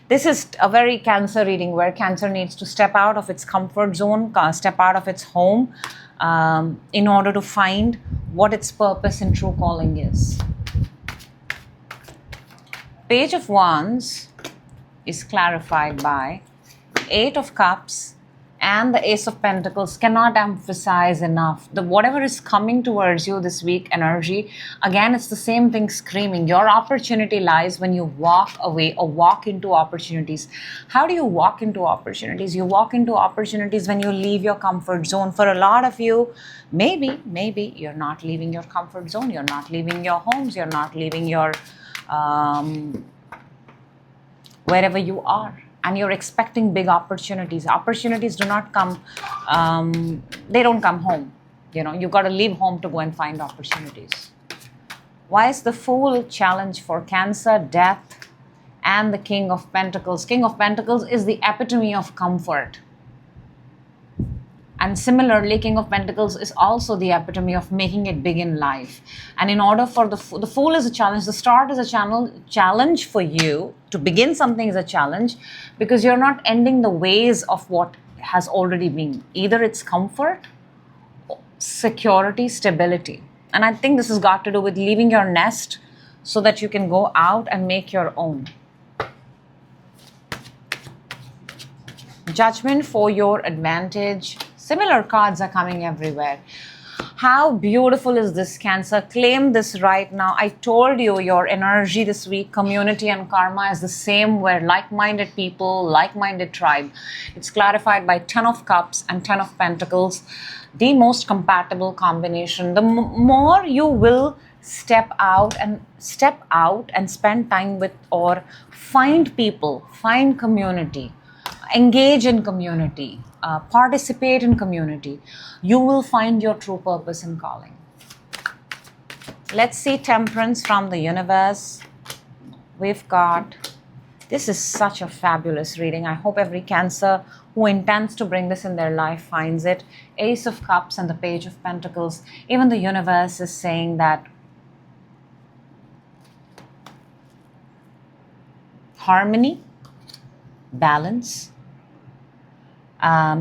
This is a very Cancer reading where Cancer needs to step out of its comfort zone, step out of its home in order to find what its purpose and true calling is. Page of Wands is clarified by Eight of Cups and the Ace of Pentacles. Cannot emphasize enough. Whatever is coming towards you this week, energy, again, it's the same thing screaming. Your opportunity lies when you walk away or walk into opportunities. How do you walk into opportunities? You walk into opportunities when you leave your comfort zone. For a lot of you, maybe you're not leaving your comfort zone. You're not leaving your homes. You're not leaving your wherever you are. And you're expecting big opportunities. Opportunities do not come, they don't come home. You know, you got to leave home to go and find opportunities. Why is the Fool challenge for Cancer? Death and the King of Pentacles. King of Pentacles is the epitome of comfort. And similarly, King of Pentacles is also the epitome of making it big in life. And in order for the Fool is a challenge, the start is a challenge for you. To begin something is a challenge because you're not ending the ways of what has already been. Either it's comfort, security, stability. And I think this has got to do with leaving your nest so that you can go out and make your own. Judgment for your advantage. Similar cards are coming everywhere. How beautiful is this, Cancer? Claim this right now. I told you your energy this week, community and karma is the same, where like-minded people, like-minded tribe. It's clarified by 10 of Cups and 10 of Pentacles. The most compatible combination. The more you will step out and spend time with or find people, find community, engage in community, participate in community, you will find your true purpose and calling. Let's see Temperance from the universe. We've got, this is such a fabulous reading. I hope every Cancer who intends to bring this in their life finds it. Ace of Cups and the Page of Pentacles. Even the universe is saying that harmony, balance.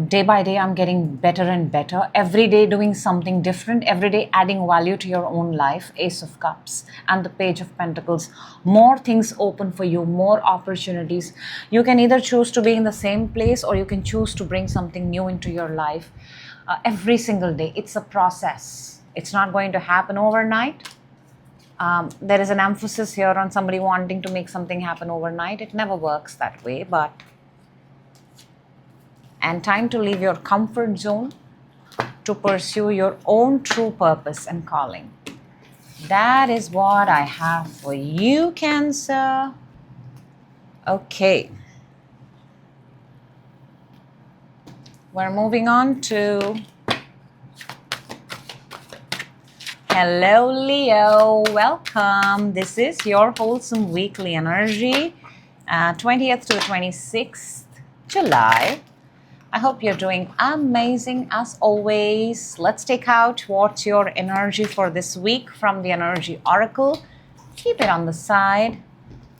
Day by day, I'm getting better and better. Every day doing something different. Every day adding value to your own life. Ace of Cups and the Page of Pentacles. More things open for you. More opportunities. You can either choose to be in the same place or you can choose to bring something new into your life. Every single day. It's a process. It's not going to happen overnight. There is an emphasis here on somebody wanting to make something happen overnight. It never works that way, but and time to leave your comfort zone to pursue your own true purpose and calling. That is what I have for you, Cancer. Okay. We're moving on to hello, Leo. Welcome. This is your wholesome weekly energy, 20th to the 26th July. I hope you're doing amazing as always. Let's take out what's your energy for this week from the Energy Oracle. Keep it on the side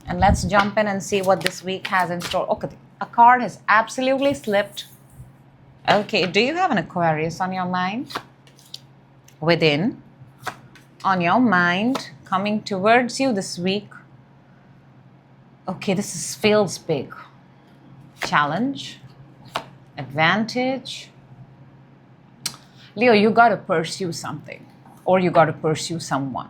and let's jump in and see what this week has in store. Okay, a card has absolutely slipped. Okay, do you have an Aquarius on your mind? Within, on your mind, coming towards you this week. Okay, feels big. Challenge. Advantage. Leo, you got to pursue something or you got to pursue someone.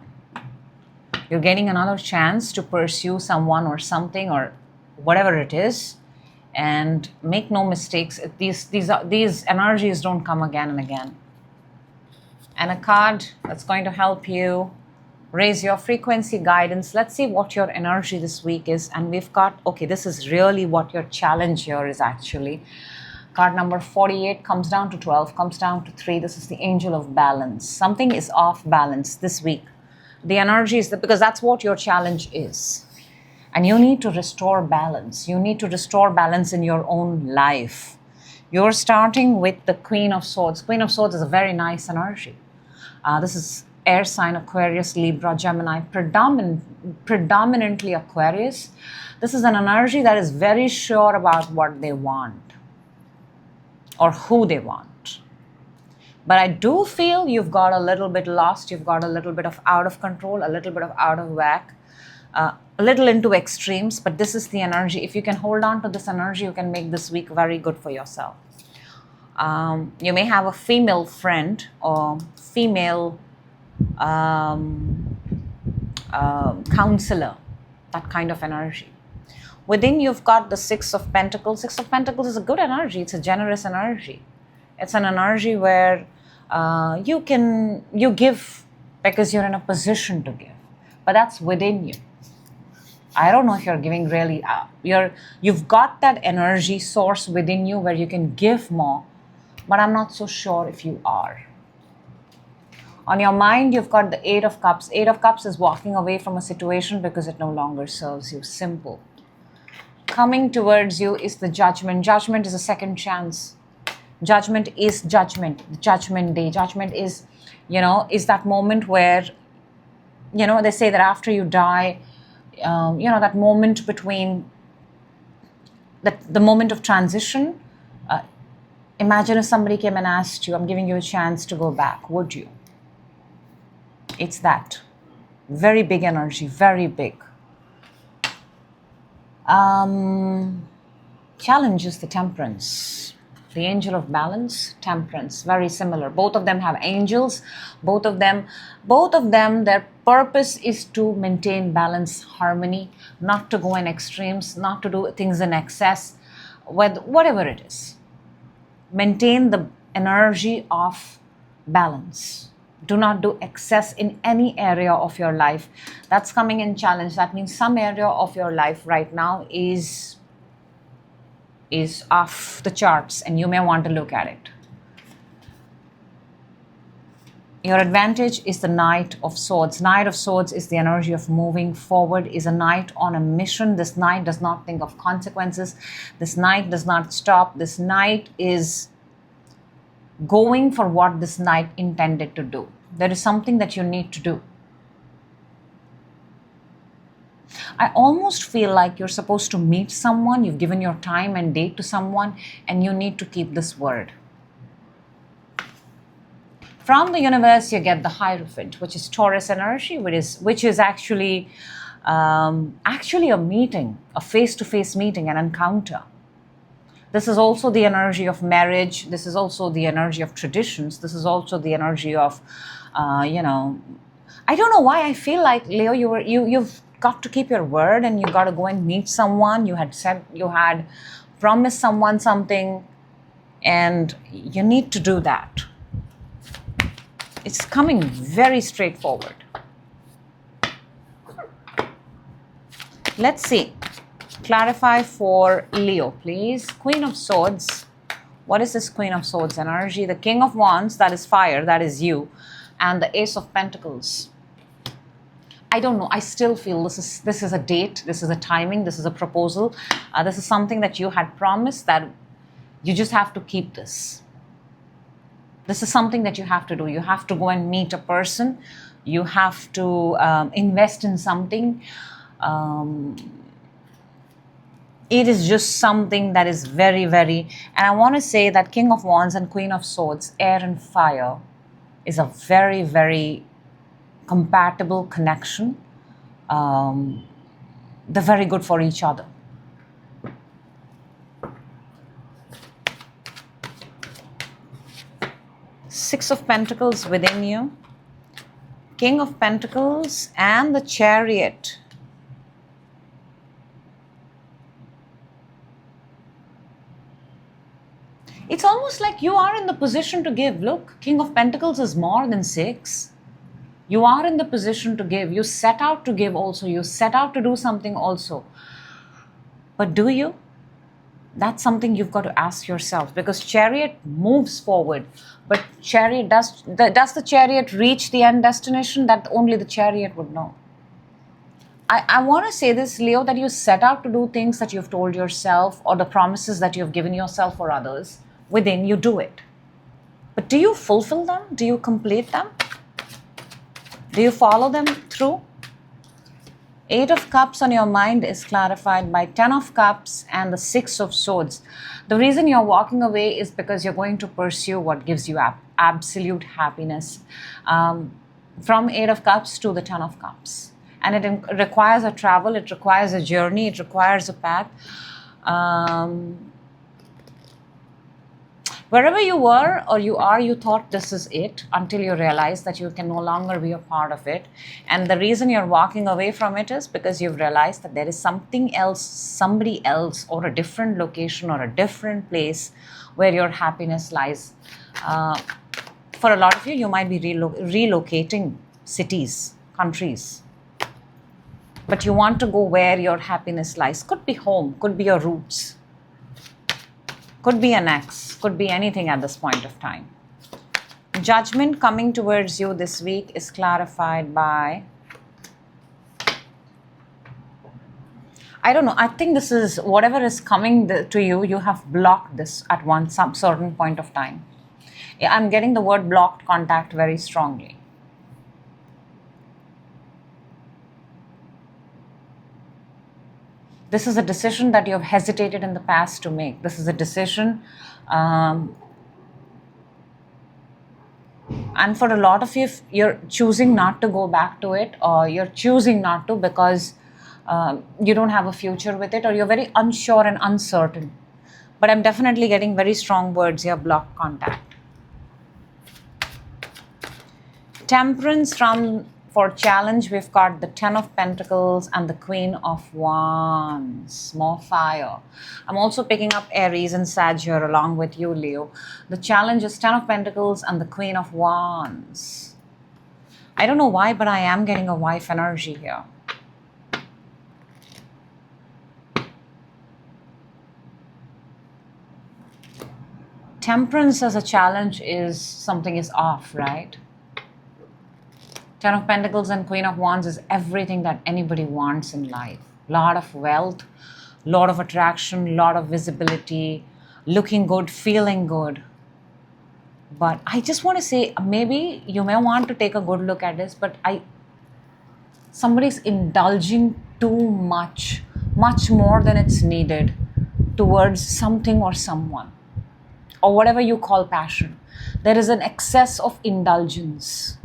You're getting another chance to pursue someone or something or whatever it is, and make no mistakes. These energies don't come again and again. And a card that's going to help you raise your frequency, guidance. Let's see what your energy this week is. And we've got, okay, this is really what your challenge here is actually. Card number 48 comes down to 12, comes down to 3. This is the Angel of Balance. Something is off balance this week. The energy is because that's what your challenge is. And you need to restore balance. You need to restore balance in your own life. You're starting with the Queen of Swords. Queen of Swords is a very nice energy. This is air sign Aquarius, Libra, Gemini, predominantly Aquarius. This is an energy that is very sure about what they want or who they want. But I do feel you've got a little bit lost, you've got a little bit of out of control, a little bit of out of whack, a little into extremes, but this is the energy. If you can hold on to this energy, you can make this week very good for yourself. You may have a female friend or female counselor, that kind of energy. Within, you've got the Six of Pentacles. Six of Pentacles is a good energy. It's a generous energy. It's an energy where you give because you're in a position to give. But that's within you. I don't know if you're giving really, you've got that energy source within you where you can give more, but I'm not so sure if you are. On your mind, you've got the Eight of Cups. Eight of Cups is walking away from a situation because it no longer serves you. Simple. Coming towards you is the Judgment. Judgment is a second chance. Judgment is judgment. Judgment day. Judgment is, is that moment where, they say that after you die, that moment between, the moment of transition. Imagine if somebody came and asked you, I'm giving you a chance to go back. Would you? It's that. Very big energy, very big. Challenge is the Temperance. The angel of balance, Temperance, very similar. Both of them have angels. Both of them, their purpose is to maintain balance, harmony, not to go in extremes, not to do things in excess, whatever it is. Maintain the energy of balance. Do not do excess in any area of your life. That's coming in challenge. That means some area of your life right now is off the charts and you may want to look at it. Your advantage is the Knight of Swords. Knight of Swords is the energy of moving forward, is a knight on a mission. This knight does not think of consequences. This knight does not stop. This knight is going for what this knight intended to do. There is something that you need to do. I almost feel like you're supposed to meet someone, you've given your time and date to someone, and you need to keep this word. From the universe, you get the Hierophant, which is Taurus energy, which is actually a meeting, a face-to-face meeting, an encounter. This is also the energy of marriage. This is also the energy of traditions. This is also the energy of, I don't know why I feel like, Leo, you've got to keep your word and you got to go and meet someone. You had promised someone something and you need to do that. It's coming very straightforward. Let's see. Clarify for Leo, please. Queen of Swords. What is this Queen of Swords energy? The King of Wands, that is fire, that is you. And the Ace of Pentacles. I don't know. I still feel this is a date. This is a timing. This is a proposal. This is something that you had promised that you just have to keep this. This is something that you have to do. You have to go and meet a person. You have to invest in something. It is just something that is very, very... And I want to say that King of Wands and Queen of Swords, air and fire, is a very, very compatible connection. They're very good for each other. Six of Pentacles within you. King of Pentacles and the Chariot. It's almost like you are in the position to give. Look, King of Pentacles is more than 6. You are in the position to give. You set out to give also. You set out to do something also. But do you? That's something you've got to ask yourself, because Chariot moves forward. But Chariot does the Chariot reach the end destination? That only the Chariot would know. I want to say this, Leo, that you set out to do things that you've told yourself, or the promises that you've given yourself or others. Within, you do it. But do you fulfill them? Do you complete them? Do you follow them through? 8 of Cups on your mind is clarified by 10 of Cups and the 6 of Swords. The reason you're walking away is because you're going to pursue what gives you absolute happiness. From 8 of Cups to the 10 of Cups. And it requires a travel, it requires a journey, it requires a path. Wherever you were or you are, you thought this is it until you realize that you can no longer be a part of it. And the reason you're walking away from it is because you've realized that there is something else, somebody else, or a different location or a different place where your happiness lies. For a lot of you, you might be relocating cities, countries. but you want to go where your happiness lies. Could be home, could be your roots, could be an ex, could be anything at this point of time. Judgment coming towards you this week is clarified by, I don't know, I think this is whatever is coming to you, you have blocked this at some certain point of time. Yeah, I'm getting the word blocked contact very strongly. This is a decision that you have hesitated in the past to make. This is a decision, and for a lot of you, you're choosing not to go back to it, or you're choosing not to because you don't have a future with it, or you're very unsure and uncertain. But I'm definitely getting very strong words here, blocked contact. Temperance for challenge, we've got the 10 of Pentacles and the Queen of Wands. More fire. I'm also picking up Aries and Sag here along with you, Leo. The challenge is 10 of Pentacles and the Queen of Wands. I don't know why, but I am getting a wife energy here. Temperance as a challenge is something is off, right? 10 of Pentacles and Queen of Wands is everything that anybody wants in life. Lot of wealth, lot of attraction, lot of visibility, looking good, feeling good. But I just want to say, maybe you may want to take a good look at this, but somebody's indulging too much more than it's needed towards something or someone, or whatever you call passion. There is an excess of indulgence.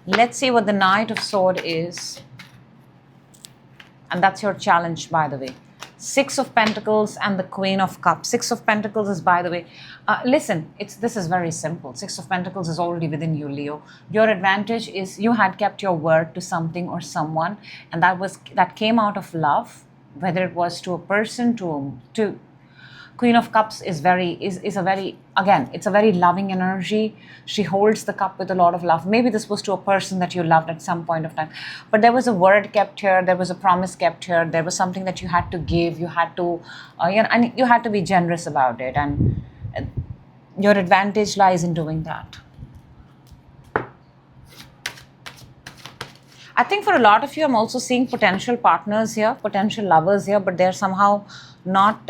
Let's see what the Knight of Swords is. And that's your challenge, by the way. 6 of Pentacles and the Queen of Cups. 6 of Pentacles is, by the way, listen, this is very simple. 6 of Pentacles is already within you, Leo. Your advantage is you had kept your word to something or someone, and that came out of love, whether it was to a person, to Queen of Cups is a very, again, it's a very loving energy. She holds the cup with a lot of love. Maybe this was to a person that you loved at some point of time. But there was a word kept here. There was a promise kept here. There was something that you had to give. You had to, and you had to be generous about it. And your advantage lies in doing that. I think for a lot of you, I'm also seeing potential partners here, potential lovers here, but they're somehow not...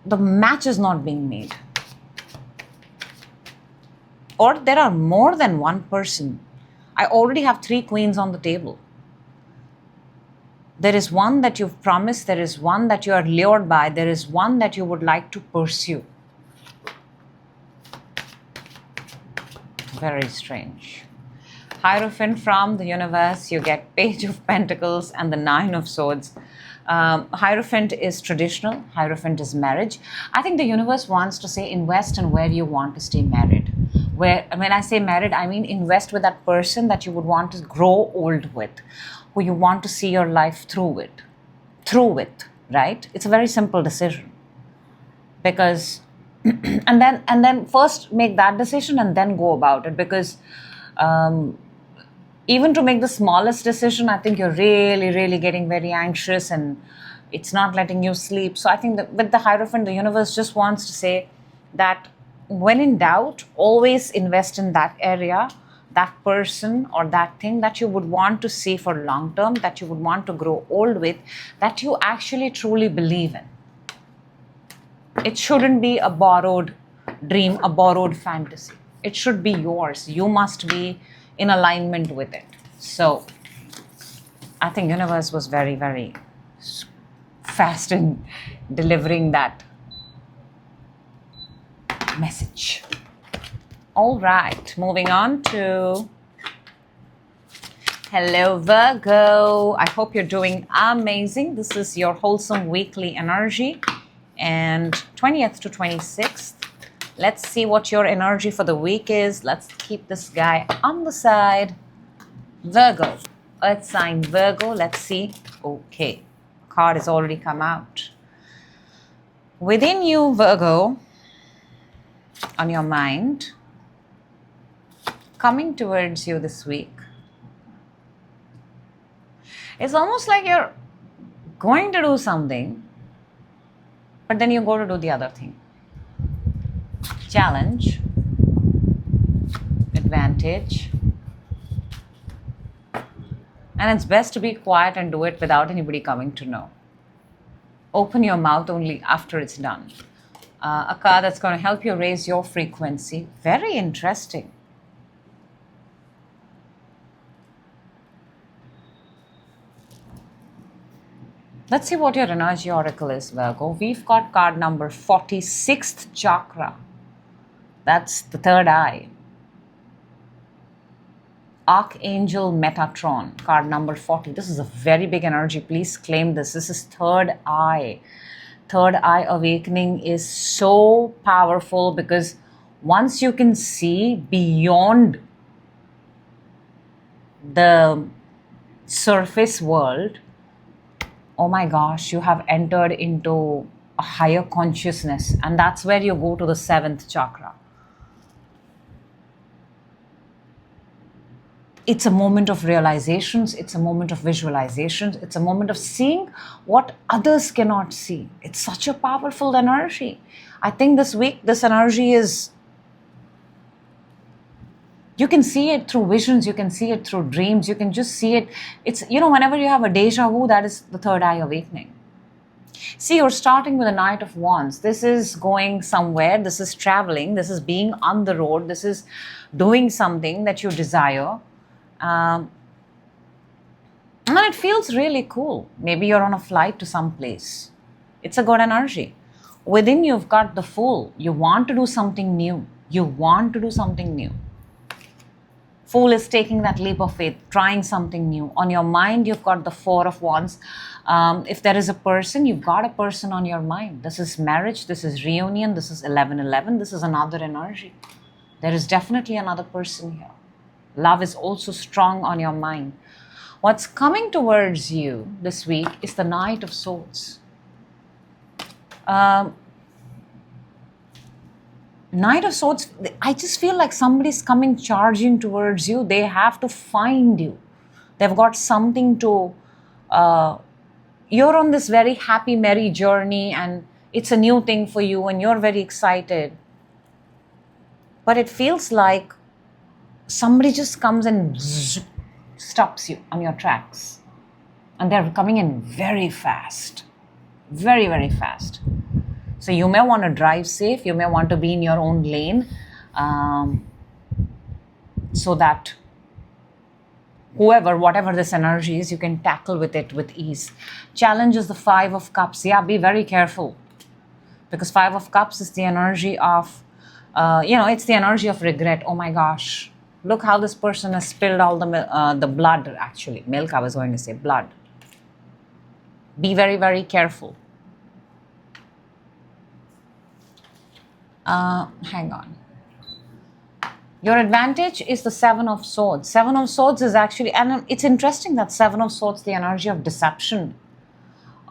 the match is not being made. Or there are more than one person. I already have 3 queens on the table. There is one that you've promised. There is one that you are lured by. There is one that you would like to pursue. Very strange. Hierophant from the universe. You get Page of Pentacles and the 9 of Swords. Hierophant is traditional. Hierophant is marriage. I think the universe wants to say invest in where you want to stay married. When I say married, I mean invest with that person that you would want to grow old with, who you want to see your life through with, right? It's a very simple decision. Because and then first make that decision and then go about it, because even to make the smallest decision, I think you're really getting very anxious and it's not letting you sleep. So I think that with the Hierophant, the universe just wants to say that when in doubt, always invest in that area, that person or that thing that you would want to see for long term, that you would want to grow old with, that you actually truly believe in. It shouldn't be a borrowed dream, a borrowed fantasy. It should be yours. You must be in alignment with it. So I think universe was very fast in delivering that message. All right, moving on to hello Virgo. I hope you're doing amazing. This is your wholesome weekly energy, and 20th to 26th. Let's see what your energy for the week is. Let's keep this guy on the side. Virgo, earth sign Virgo. Let's see. Okay, card has already come out. Within you, Virgo, on your mind, coming towards you this week, it's almost like you're going to do something, but then you go to do the other thing. Challenge, advantage, and it's best to be quiet and do it without anybody coming to know. Open your mouth only after it's done. A card that's going to help you raise your frequency. Very interesting. Let's see what your energy oracle is, Virgo. We've got card number 46th chakra. That's the third eye. Archangel Metatron, card number 40. This is a very big energy. Please claim this. This is third eye. Third eye awakening is so powerful because once you can see beyond the surface world, oh my gosh, you have entered into a higher consciousness, and that's where you go to the 7th chakra. It's a moment of realizations, it's a moment of visualizations, it's a moment of seeing what others cannot see. It's such a powerful energy. I think this week, this energy is, you can see it through visions, you can see it through dreams, you can just see it. It's, whenever you have a deja vu, that is the third eye awakening. See, you're starting with a Knight of Wands. This is going somewhere, this is traveling, this is being on the road, this is doing something that you desire. And it feels really cool. Maybe you're on a flight to some place. It's a good energy. Within you've got the Fool. You want to do something new. You want to do something new. Fool is taking that leap of faith, trying something new. On your mind, you've got the Four of Wands. If there is a person, you've got a person on your mind. This is marriage, this is reunion, this is 11-11, this is another energy. There is definitely another person here. Love is also strong on your mind. What's coming towards you this week is the Knight of Swords. Knight of Swords, I just feel like somebody's coming charging towards you. They have to find you. They've got something to... you're on this very happy, merry journey and it's a new thing for you and you're very excited. But it feels like somebody just comes and stops you on your tracks. And they're coming in very fast. Very, very fast. So you may want to drive safe. You may want to be in your own lane. So that whatever this energy is, you can tackle with it with ease. Challenge is the Five of Cups. Yeah, be very careful. Because Five of Cups is the energy of, it's the energy of regret. Oh my gosh. Look how this person has spilled all the blood, actually. Milk, I was going to say blood. Be very, very careful. Hang on. Your advantage is the Seven of Swords. Seven of Swords is actually, and it's interesting that Seven of Swords, the energy of deception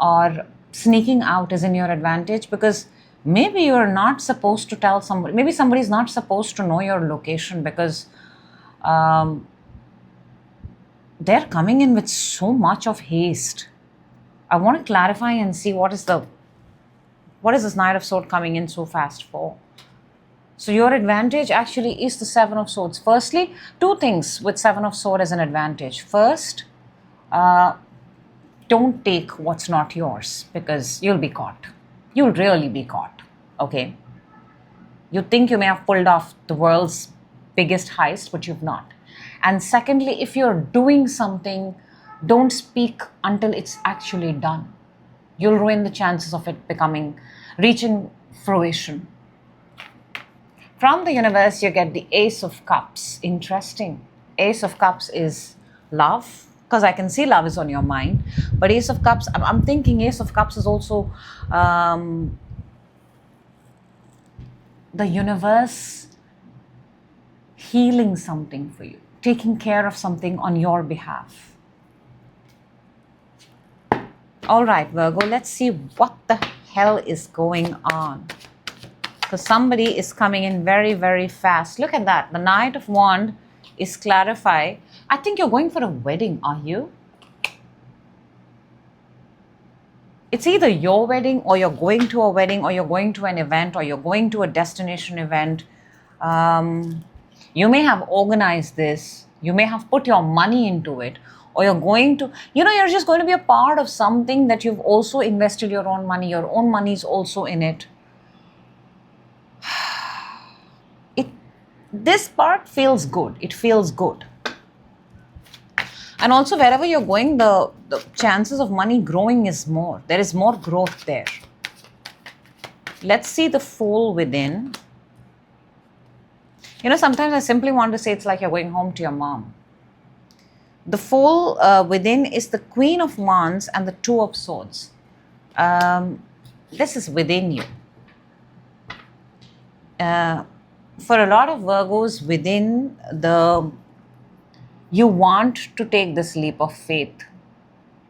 or sneaking out is in your advantage because maybe you're not supposed to tell somebody, maybe somebody's not supposed to know your location because they're coming in with so much of haste. I want to clarify and see what is this Knight of Swords coming in so fast for. So your advantage actually is the Seven of Swords. Firstly, two things with Seven of Swords as an advantage. First, don't take what's not yours because you'll be caught. You'll really be caught, okay? You think you may have pulled off the world's biggest heist, but you've not. And secondly, if you're doing something, don't speak until it's actually done. You'll ruin the chances of it reaching fruition. From the universe, you get the Ace of Cups. Interesting. Ace of Cups is love, because I can see love is on your mind. But Ace of Cups, I'm thinking Ace of Cups is also the universe healing something for you, taking care of something on your behalf. All right, Virgo, let's see what the hell is going on? Because somebody is coming in very, very fast. Look at that. The Knight of Wands is clarify. I think you're going for a wedding, are you? It's either your wedding, or you're going to a wedding, or you're going to an event, or you're going to a destination event. You may have organized this. You may have put your money into it, or you're going to, you're just going to be a part of something that you've also invested your own money. Your own money is also in it. This part feels good. It feels good. And also, wherever you're going, the chances of money growing is more. There is more growth there. Let's see the Fool within. Sometimes I simply want to say it's like you're going home to your mom. The Fool within is the Queen of Wands and the Two of Swords. This is within you. For a lot of Virgos, within you want to take this leap of faith.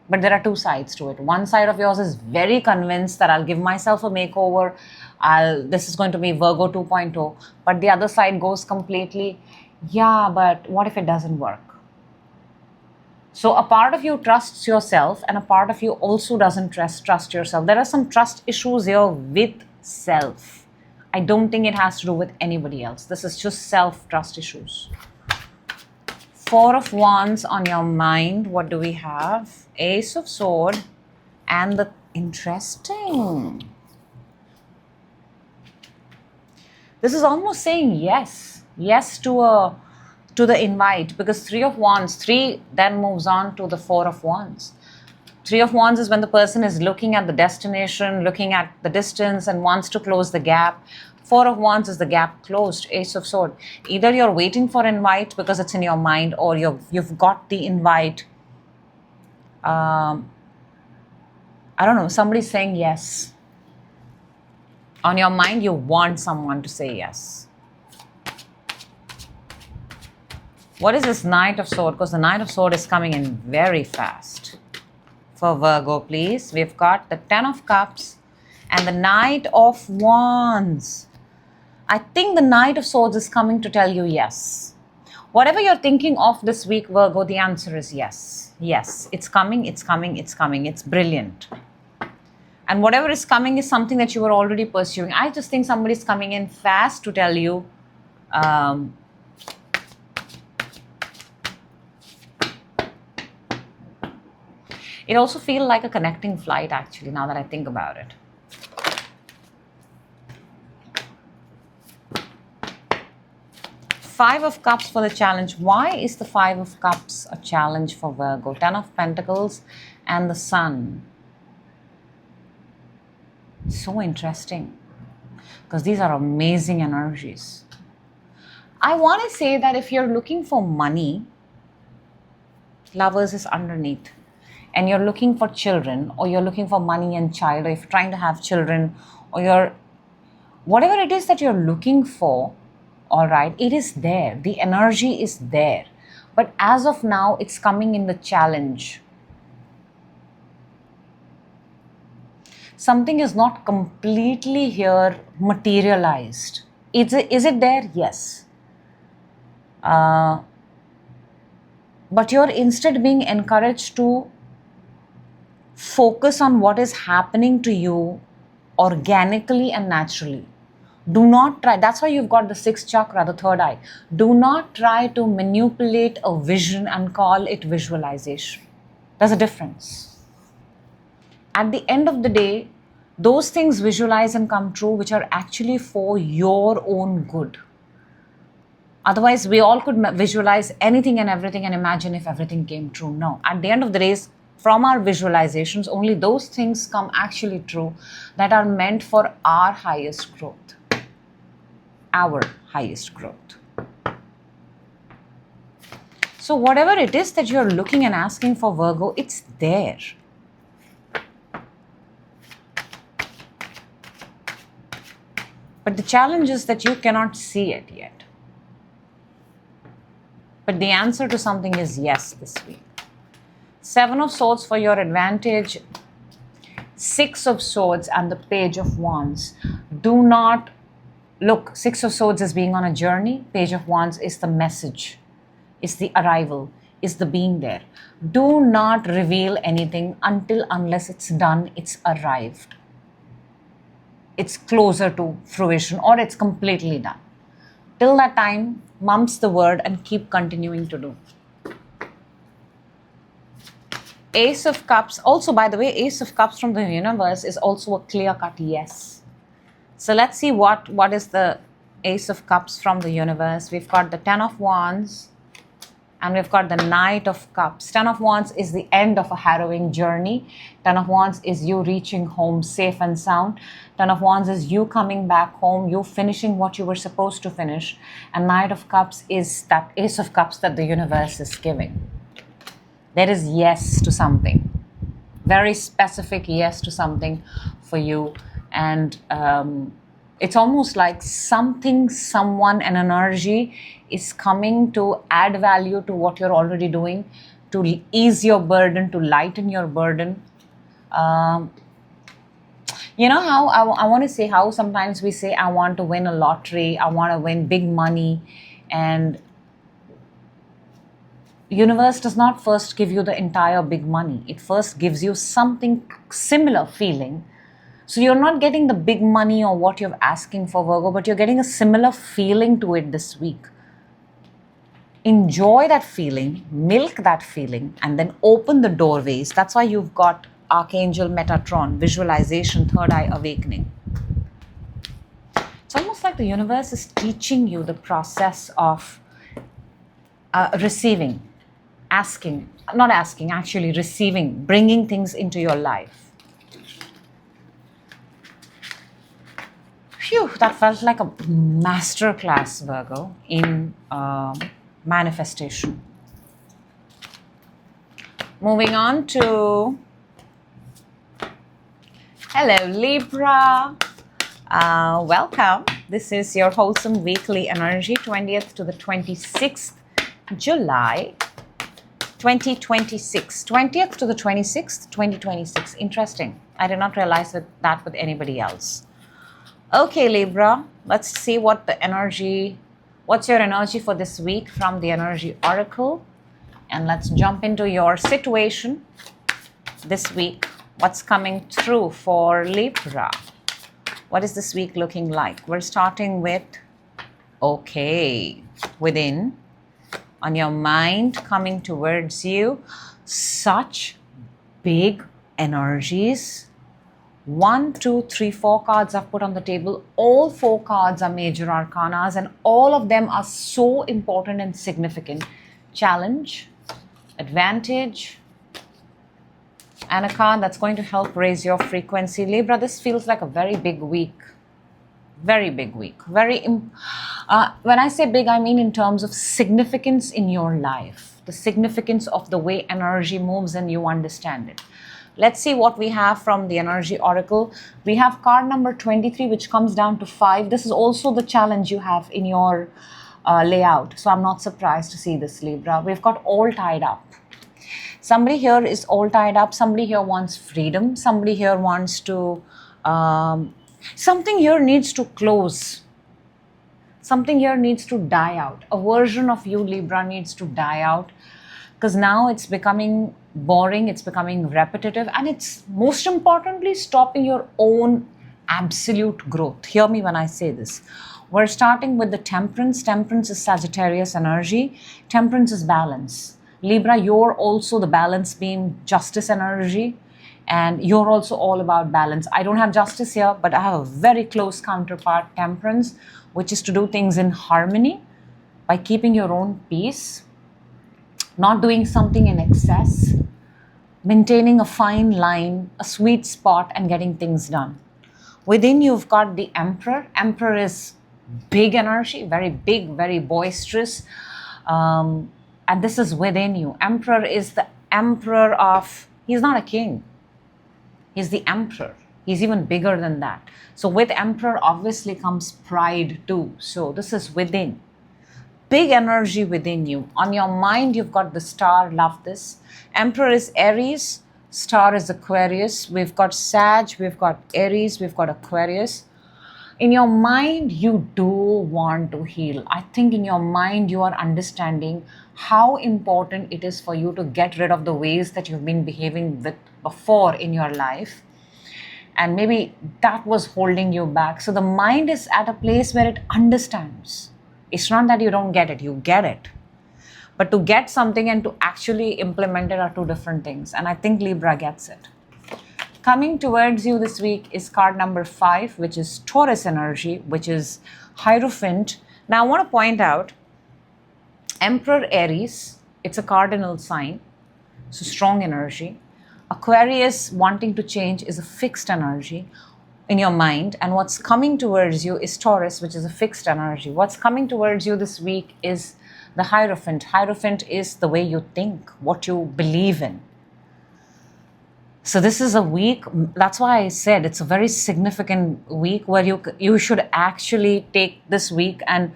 But there are two sides to it. One side of yours is very convinced that I'll give myself a makeover. This is going to be Virgo 2.0. But the other side goes completely, yeah, but what if it doesn't work? So a part of you trusts yourself, and a part of you also doesn't trust yourself. There are some trust issues here with self. I don't think it has to do with anybody else. This is just self-trust issues. Four of Wands on your mind. What do we have? Ace of Swords and the interesting. This is almost saying yes. Yes to the invite, because Three of Wands, 3 then moves on to the Four of Wands. Three of Wands is when the person is looking at the destination, looking at the distance and wants to close the gap. Four of Wands is the gap closed. Ace of Swords. Either you're waiting for invite because it's in your mind, or you've got the invite. I don't know. Somebody's saying yes. On your mind, you want someone to say yes. What is this Knight of Swords? Because the Knight of Swords is coming in very fast. For Virgo, please. We've got the Ten of Cups and the Knight of Wands. I think the Knight of Swords is coming to tell you yes. Whatever you're thinking of this week, Virgo, the answer is yes. Yes, it's coming, it's coming, it's coming. It's brilliant. And whatever is coming is something that you were already pursuing. I just think somebody's coming in fast to tell you it also feels like a connecting flight, actually, now that I think about it. Five of Cups for the challenge. Why is the Five of Cups a challenge for Virgo? Ten of Pentacles and the Sun. So interesting, because these are amazing energies. I want to say that if you're looking for money, Lovers is underneath. And you're looking for children, or you're looking for money and child, or if you're trying to have children, or whatever it is that you're looking for, all right, it is there. The energy is there. But as of now, it's coming in the challenge. Something is not completely here materialized. Is it there? Yes. But you're instead being encouraged to focus on what is happening to you organically and naturally. Do not try. That's why you've got the sixth chakra, the third eye. Do not try to manipulate a vision and call it visualization. There's a difference. At the end of the day, those things visualize and come true which are actually for your own good. Otherwise, we all could visualize anything and everything and imagine if everything came true. No. At the end of the day, from our visualizations, only those things come actually true that are meant for our highest growth. Our highest growth. So whatever it is that you're looking and asking for, Virgo, it's there. But the challenge is that you cannot see it yet. But the answer to something is yes this week. Seven of Swords for your advantage. Six of Swords and the Page of Wands. Do not look, Six of Swords is being on a journey. Page of Wands is the message, is the arrival, is the being there. Do not reveal anything unless it's done, it's arrived. It's closer to fruition or it's completely done. Till that time, mum's the word and keep continuing to do. Ace of Cups. Also, by the way, Ace of Cups from the universe is also a clear-cut yes. So let's see what is the Ace of Cups from the universe. We've got the Ten of Wands and we've got the Knight of Cups. Ten of Wands is the end of a harrowing journey. Ten of Wands is you reaching home safe and sound. Ten of Wands is you coming back home, you finishing what you were supposed to finish. And Knight of Cups is that Ace of Cups that the universe is giving. There is yes to something. Very specific yes to something for you. And it's almost like something, someone, an energy is coming to add value to what you're already doing, to ease your burden, to lighten your burden. You know how I want to say how sometimes we say, I want to win a lottery, I want to win big money, and universe does not first give you the entire big money. It first gives you something similar feeling. So you're not getting the big money or what you're asking for, Virgo, but you're getting a similar feeling to it this week. Enjoy that feeling, milk that feeling, and then open the doorways. That's why you've got Archangel Metatron, visualization, third eye awakening. It's almost like the universe is teaching you the process of receiving, receiving, bringing things into your life. Phew, that felt like a master class, Virgo, in manifestation. Moving on to, hello Libra, welcome. This is your wholesome weekly energy, 20th to the 26th July 2026. 20th to the 26th, 2026. Interesting. I did not realize that with anybody else. Okay, Libra, let's see what's your energy for this week from the Energy Oracle. And let's jump into your situation this week. What's coming through for Libra? What is this week looking like? We're starting with, okay, within, on your mind, coming towards you. Such big energies. 1, 2, 3, 4 cards I've put on the table. All 4 cards are major arcanas and all of them are so important and significant. Challenge, advantage, and a card that's going to help raise your frequency. Libra, this feels like a very big week. Very big week. When I say big, I mean in terms of significance in your life. The significance of the way energy moves and you understand it. Let's see what we have from the Energy Oracle. We have card number 23, which comes down to 5. This is also the challenge you have in your layout. So I'm not surprised to see this, Libra. We've got all tied up. Somebody here is all tied up. Somebody here wants freedom. Somebody here wants to... something here needs to close. Something here needs to die out. A version of you, Libra, needs to die out. Because now it's becoming boring, it's becoming repetitive, and it's most importantly stopping your own absolute growth. Hear me when I say this. We're starting with the Temperance. Temperance is Sagittarius energy. Temperance is balance. Libra, you're also the balance beam, justice energy, and you're also all about balance. I don't have justice here, but I have a very close counterpart, Temperance, which is to do things in harmony by keeping your own peace, not doing something in excess, maintaining a fine line, a sweet spot, and getting things done. Within you've got the Emperor. Emperor is big energy, very big, very boisterous. And this is within you. Emperor is the emperor of, he's not a king. He's the emperor. He's even bigger than that. So with Emperor obviously comes pride too. So this is within. Big energy within you. On your mind, you've got the Star. Love this. Emperor is Aries. Star is Aquarius. We've got Sag, we've got Aries, we've got Aquarius. In your mind, you do want to heal. I think in your mind, you are understanding how important it is for you to get rid of the ways that you've been behaving with before in your life. And maybe that was holding you back. So the mind is at a place where it understands. It's not that you don't get it, you get it. But to get something and to actually implement it are two different things. And I think Libra gets it. Coming towards you this week is card number 5, which is Taurus energy, which is Hierophant. Now I want to point out, Emperor Aries, it's a cardinal sign, so strong energy. Aquarius, wanting to change, is a fixed energy in your mind. And what's coming towards you is Taurus, which is a fixed energy. What's coming towards you this week is the Hierophant. Hierophant is the way you think, what you believe in. So this is a week, that's why I said it's a very significant week where you should actually take this week and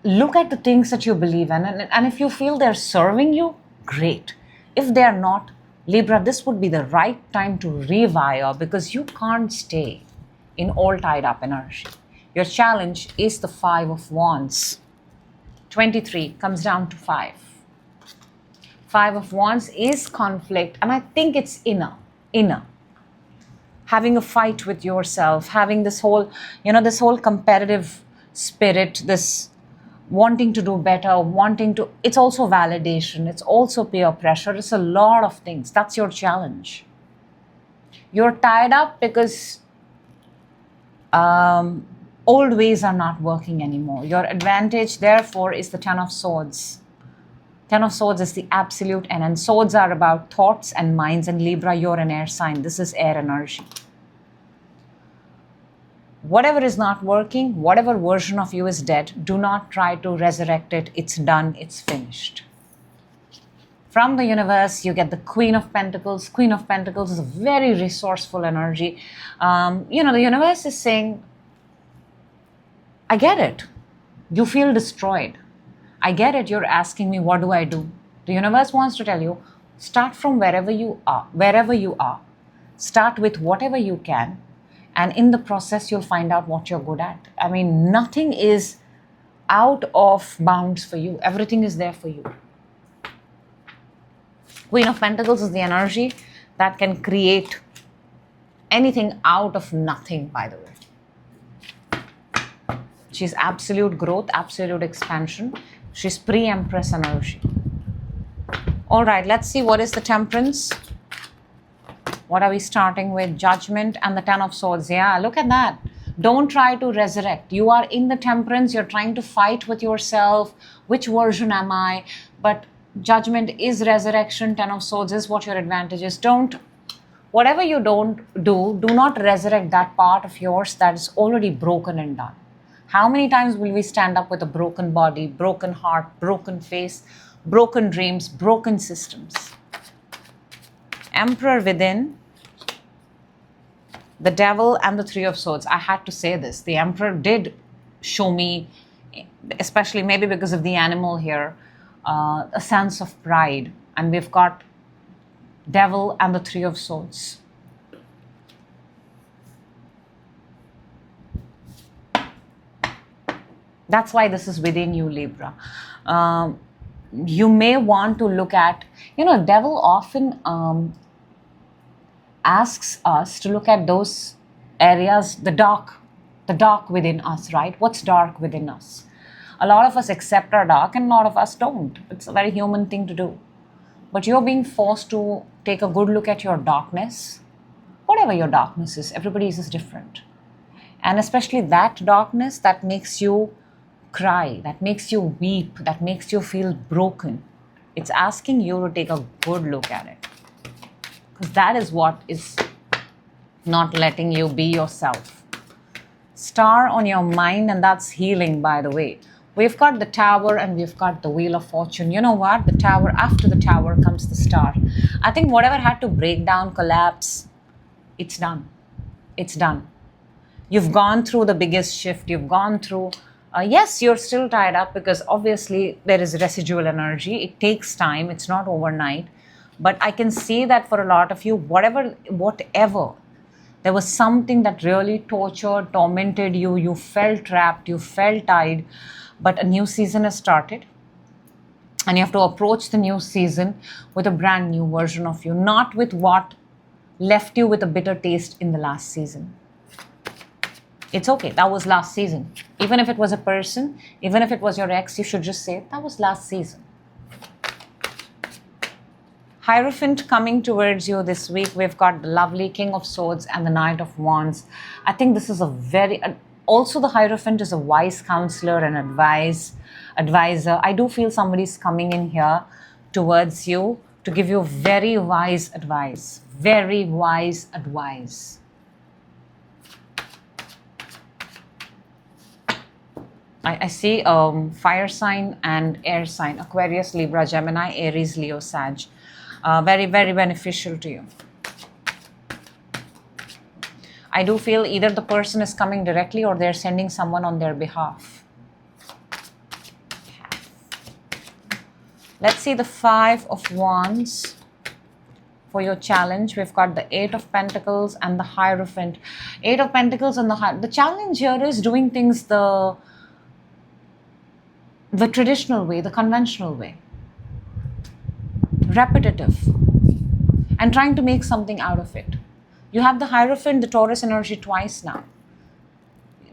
look at the things that you believe in. And if you feel they're serving you, great. If they're not, Libra, this would be the right time to rewire, because you can't stay in all tied up energy. Your challenge is the 5 of Wands. 23 comes down to 5. 5 of Wands is conflict, and I think it's inner. Having a fight with yourself, having this whole competitive spirit, this wanting to do better, it's also validation, it's also peer pressure, it's a lot of things. That's your challenge. You're tied up because old ways are not working anymore. Your advantage, therefore, is the 10 of Swords. 10 of Swords is the absolute end, and swords are about thoughts and minds, and Libra, you're an air sign. This is air energy. Whatever is not working, whatever version of you is dead, do not try to resurrect it. It's done, it's finished. From the universe, you get the Queen of Pentacles. Queen of Pentacles is a very resourceful energy. The universe is saying, I get it. You feel destroyed. I get it. You're asking me, what do I do? The universe wants to tell you, start from wherever you are. Start with whatever you can. And in the process, you'll find out what you're good at. I mean, nothing is out of bounds for you. Everything is there for you. Queen of Pentacles is the energy that can create anything out of nothing, by the way. She's absolute growth, absolute expansion. She's pre-Empress energy. All right, let's see what is the Temperance. What are we starting with? Judgment and the 10 of Swords. Yeah, look at that. Don't try to resurrect. You are in the Temperance. You're trying to fight with yourself. Which version am I? But Judgment is resurrection. 10 of Swords is what your advantage is. Whatever you don't do not resurrect that part of yours that is already broken and done. How many times will we stand up with a broken body, broken heart, broken face, broken dreams, broken systems? Emperor within, the Devil, and the 3 of Swords. I had to say this. The Emperor did show me, especially maybe because of the animal here, a sense of pride. And we've got Devil and the 3 of Swords. That's why this is within you, Libra. You may want to look at, Devil often asks us to look at those areas, the dark within us, right? What's dark within us? A lot of us accept our dark and a lot of us don't. It's a very human thing to do. But you're being forced to take a good look at your darkness. Whatever your darkness is, everybody's is different. And especially that darkness that makes you cry, that makes you weep, that makes you feel broken. It's asking you to take a good look at it. Because that is what is not letting you be yourself. Star on your mind, and that's healing, by the way. We've got the Tower and we've got the Wheel of Fortune. You know what? The Tower, after the Tower comes the Star. I think whatever had to break down, collapse, it's done. It's done. You've gone through the biggest shift. You've gone through, yes, you're still tied up because obviously there is residual energy. It takes time. It's not overnight. But I can see that for a lot of you, whatever, there was something that really tortured, tormented you. You felt trapped, you felt tied, but a new season has started. And you have to approach the new season with a brand new version of you, not with what left you with a bitter taste in the last season. It's okay, that was last season. Even if it was a person, even if it was your ex, you should just say, that was last season. Hierophant coming towards you this week. We've got the lovely King of Swords and the Knight of Wands. I think this is a very... Also, the Hierophant is a wise counselor and advisor. I do feel somebody's coming in here towards you to give you very wise advice. Very wise advice. I see fire sign and air sign. Aquarius, Libra, Gemini, Aries, Leo, Sag. Very, very beneficial to you. I do feel either the person is coming directly or they're sending someone on their behalf. Let's see the Five of Wands for your challenge. We've got the Eight of Pentacles and the Hierophant. Eight of Pentacles and the challenge here is doing things the traditional way, the conventional way. Repetitive. And trying to make something out of it. You have the Hierophant, the Taurus energy twice now.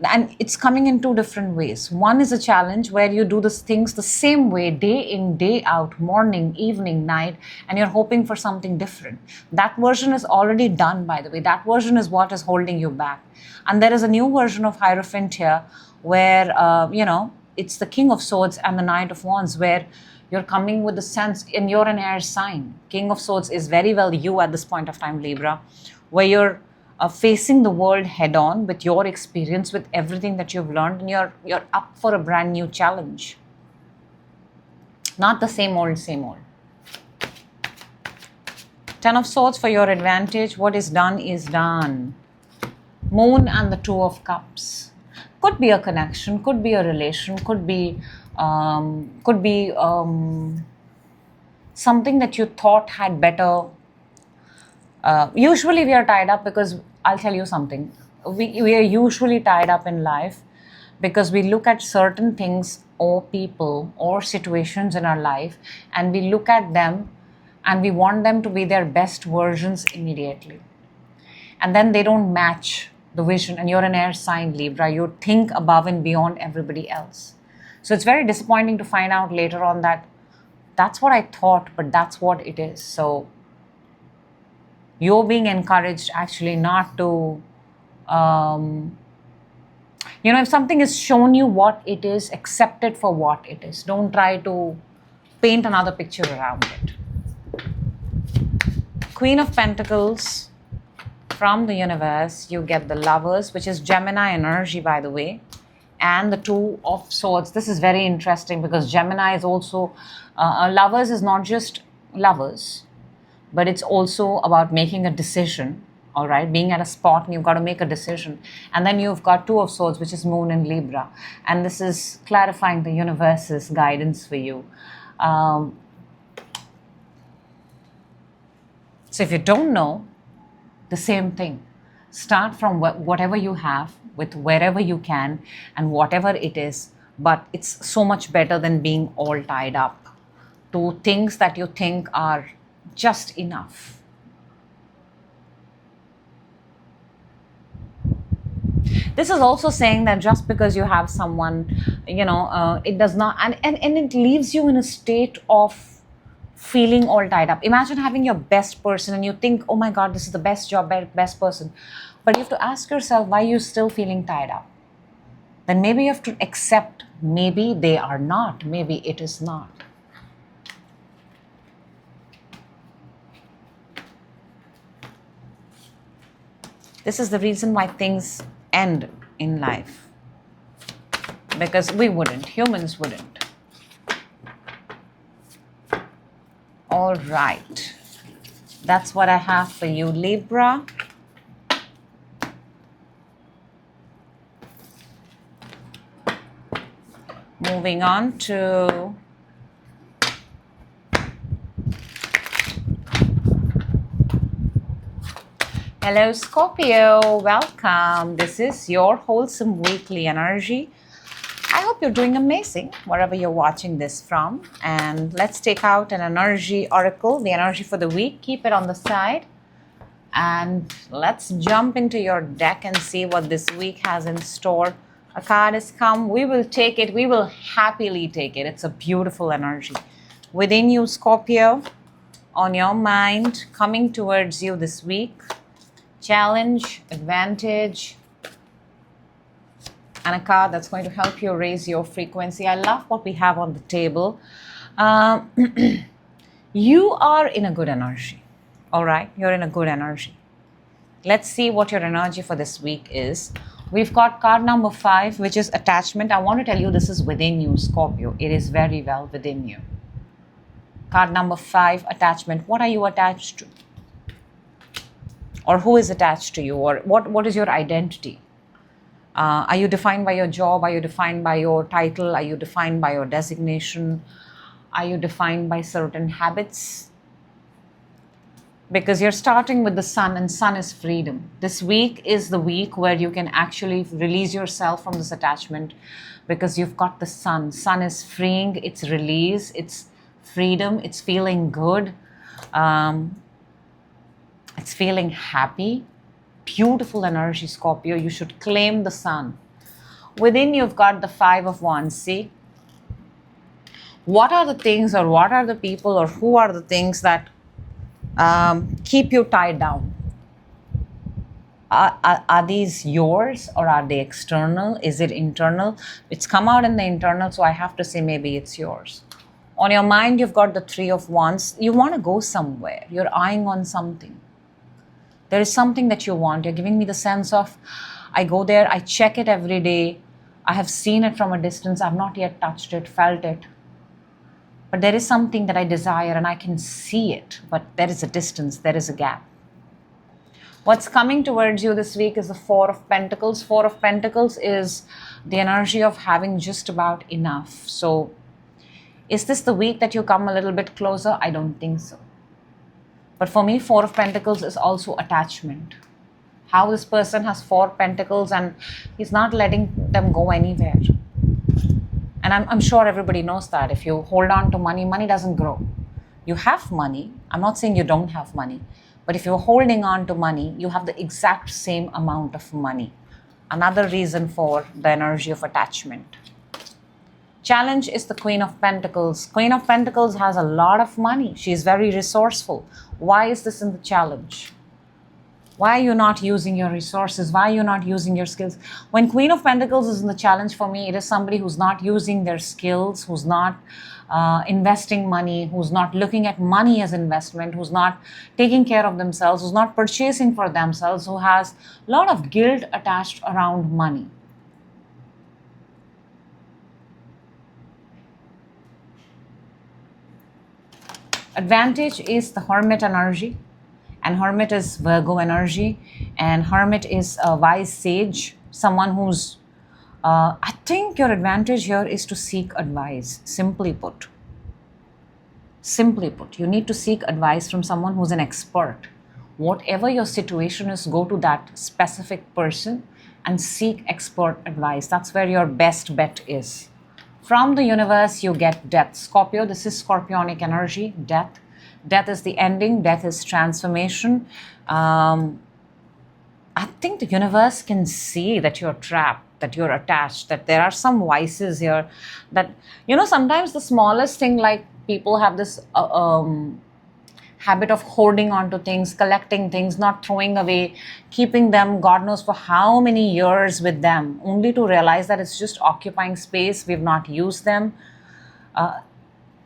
And it's coming in two different ways. One is a challenge where you do these things the same way, day in, day out, morning, evening, night, and you're hoping for something different. That version is already done, by the way. That version is what is holding you back. And there is a new version of Hierophant here where, it's the King of Swords and the Knight of Wands, where you're coming with the sense, and you're an air sign. King of Swords is very well you at this point of time, Libra, where you're facing the world head on with your experience, with everything that you've learned, and you're up for a brand new challenge. Not the same old, same old. Ten of Swords for your advantage. What is done is done. Moon and the Two of Cups. Could be a connection, could be a relation, could be something that you thought had better. Usually we are tied up because, I'll tell you something, we are usually tied up in life because we look at certain things or people or situations in our life, and we look at them and we want them to be their best versions immediately. And then they don't match the vision, and you're an air sign, Libra. You think above and beyond everybody else. So it's very disappointing to find out later on that that's what I thought, but that's what it is. So you're being encouraged actually not to, if something is shown you what it is, accept it for what it is. Don't try to paint another picture around it. Queen of Pentacles. From the universe, you get the Lovers, which is Gemini energy, by the way, and the Two of Swords. This is very interesting because Gemini is also, Lovers is not just lovers, but it's also about making a decision, all right, being at a spot and you've got to make a decision. And then you've got Two of Swords, which is Moon in Libra. And this is clarifying the universe's guidance for you. So if you don't know, the same thing. Start from whatever you have, with wherever you can, and whatever it is. But it's so much better than being all tied up to things that you think are just enough. This is also saying that just because you have someone, it does not, and it leaves you in a state of feeling all tied up. Imagine having your best person and you think, oh my God, this is the best job, best person. But you have to ask yourself, why are you still feeling tied up? Then maybe you have to accept, maybe they are not, maybe it is not. This is the reason why things end in life. Because we wouldn't, humans wouldn't. All right, that's what I have for you, Libra. Moving on to Hello, Scorpio. Welcome. This is your wholesome weekly energy. I hope you're doing amazing wherever you're watching this from. And let's take out an energy oracle, the energy for the week. Keep it on the side. And let's jump into your deck and see what this week has in store. A card has come. We will take it. We will happily take it. It's a beautiful energy. Within you, Scorpio, on your mind, coming towards you this week. Challenge, advantage, and a card that's going to help you raise your frequency. I love what we have on the table. You are in a good energy. All right, you're in a good energy. Let's see what your energy for this week is. We've got card number 5, which is attachment. I want to tell you this is within you, Scorpio. It is very well within you. Card number 5, attachment. What are you attached to? Or who is attached to you? Or what is your identity? Are you defined by your job? Are you defined by your title? Are you defined by your designation? Are you defined by certain habits? Because you're starting with the sun, and sun is freedom. This week is the week where you can actually release yourself from this attachment, because you've got the sun. Sun is freeing, it's release, it's freedom, it's feeling good. It's feeling happy. Beautiful energy, Scorpio. You should claim the sun. Within you've got the 5 of Wands. See? What are the things, or what are the people, or who are the things that keep you tied down? Are these yours, or are they external? Is it internal? It's come out in the internal, so I have to say maybe it's yours. On your mind, you've got the 3 of Wands. You want to go somewhere. You're eyeing on something. There is something that you want. You're giving me the sense of, I go there, I check it every day. I have seen it from a distance. I've not yet touched it, felt it. But there is something that I desire and I can see it. But there is a distance, there is a gap. What's coming towards you this week is the 4 of Pentacles. 4 of Pentacles is the energy of having just about enough. So, is this the week that you come a little bit closer? I don't think so. But for me, 4 of Pentacles is also attachment. How this person has 4 pentacles and he's not letting them go anywhere. And I'm sure everybody knows that. If you hold on to money, money doesn't grow. You have money. I'm not saying you don't have money. But if you're holding on to money, you have the exact same amount of money. Another reason for the energy of attachment. Challenge is the Queen of Pentacles. Queen of Pentacles has a lot of money. She is very resourceful. Why is this in the challenge? Why are you not using your resources? Why are you not using your skills? When Queen of Pentacles is in the challenge for me, it is somebody who's not using their skills, who's not investing money, who's not looking at money as investment, who's not taking care of themselves, who's not purchasing for themselves, who has a lot of guilt attached around money. Advantage is the Hermit energy, and Hermit is Virgo energy, and Hermit is a wise sage, someone who's, I think your advantage here is to seek advice, simply put. Simply put, you need to seek advice from someone who's an expert. Whatever your situation is, go to that specific person and seek expert advice. That's where your best bet is. From the universe, you get death. Scorpio, this is scorpionic energy, death. Death is the ending. Death is transformation. I think the universe can see that you're trapped, that you're attached, that there are some vices here. That, sometimes the smallest thing, like people have this habit of holding on to things, collecting things, not throwing away, keeping them, God knows for how many years with them, only to realize that it's just occupying space, we've not used them.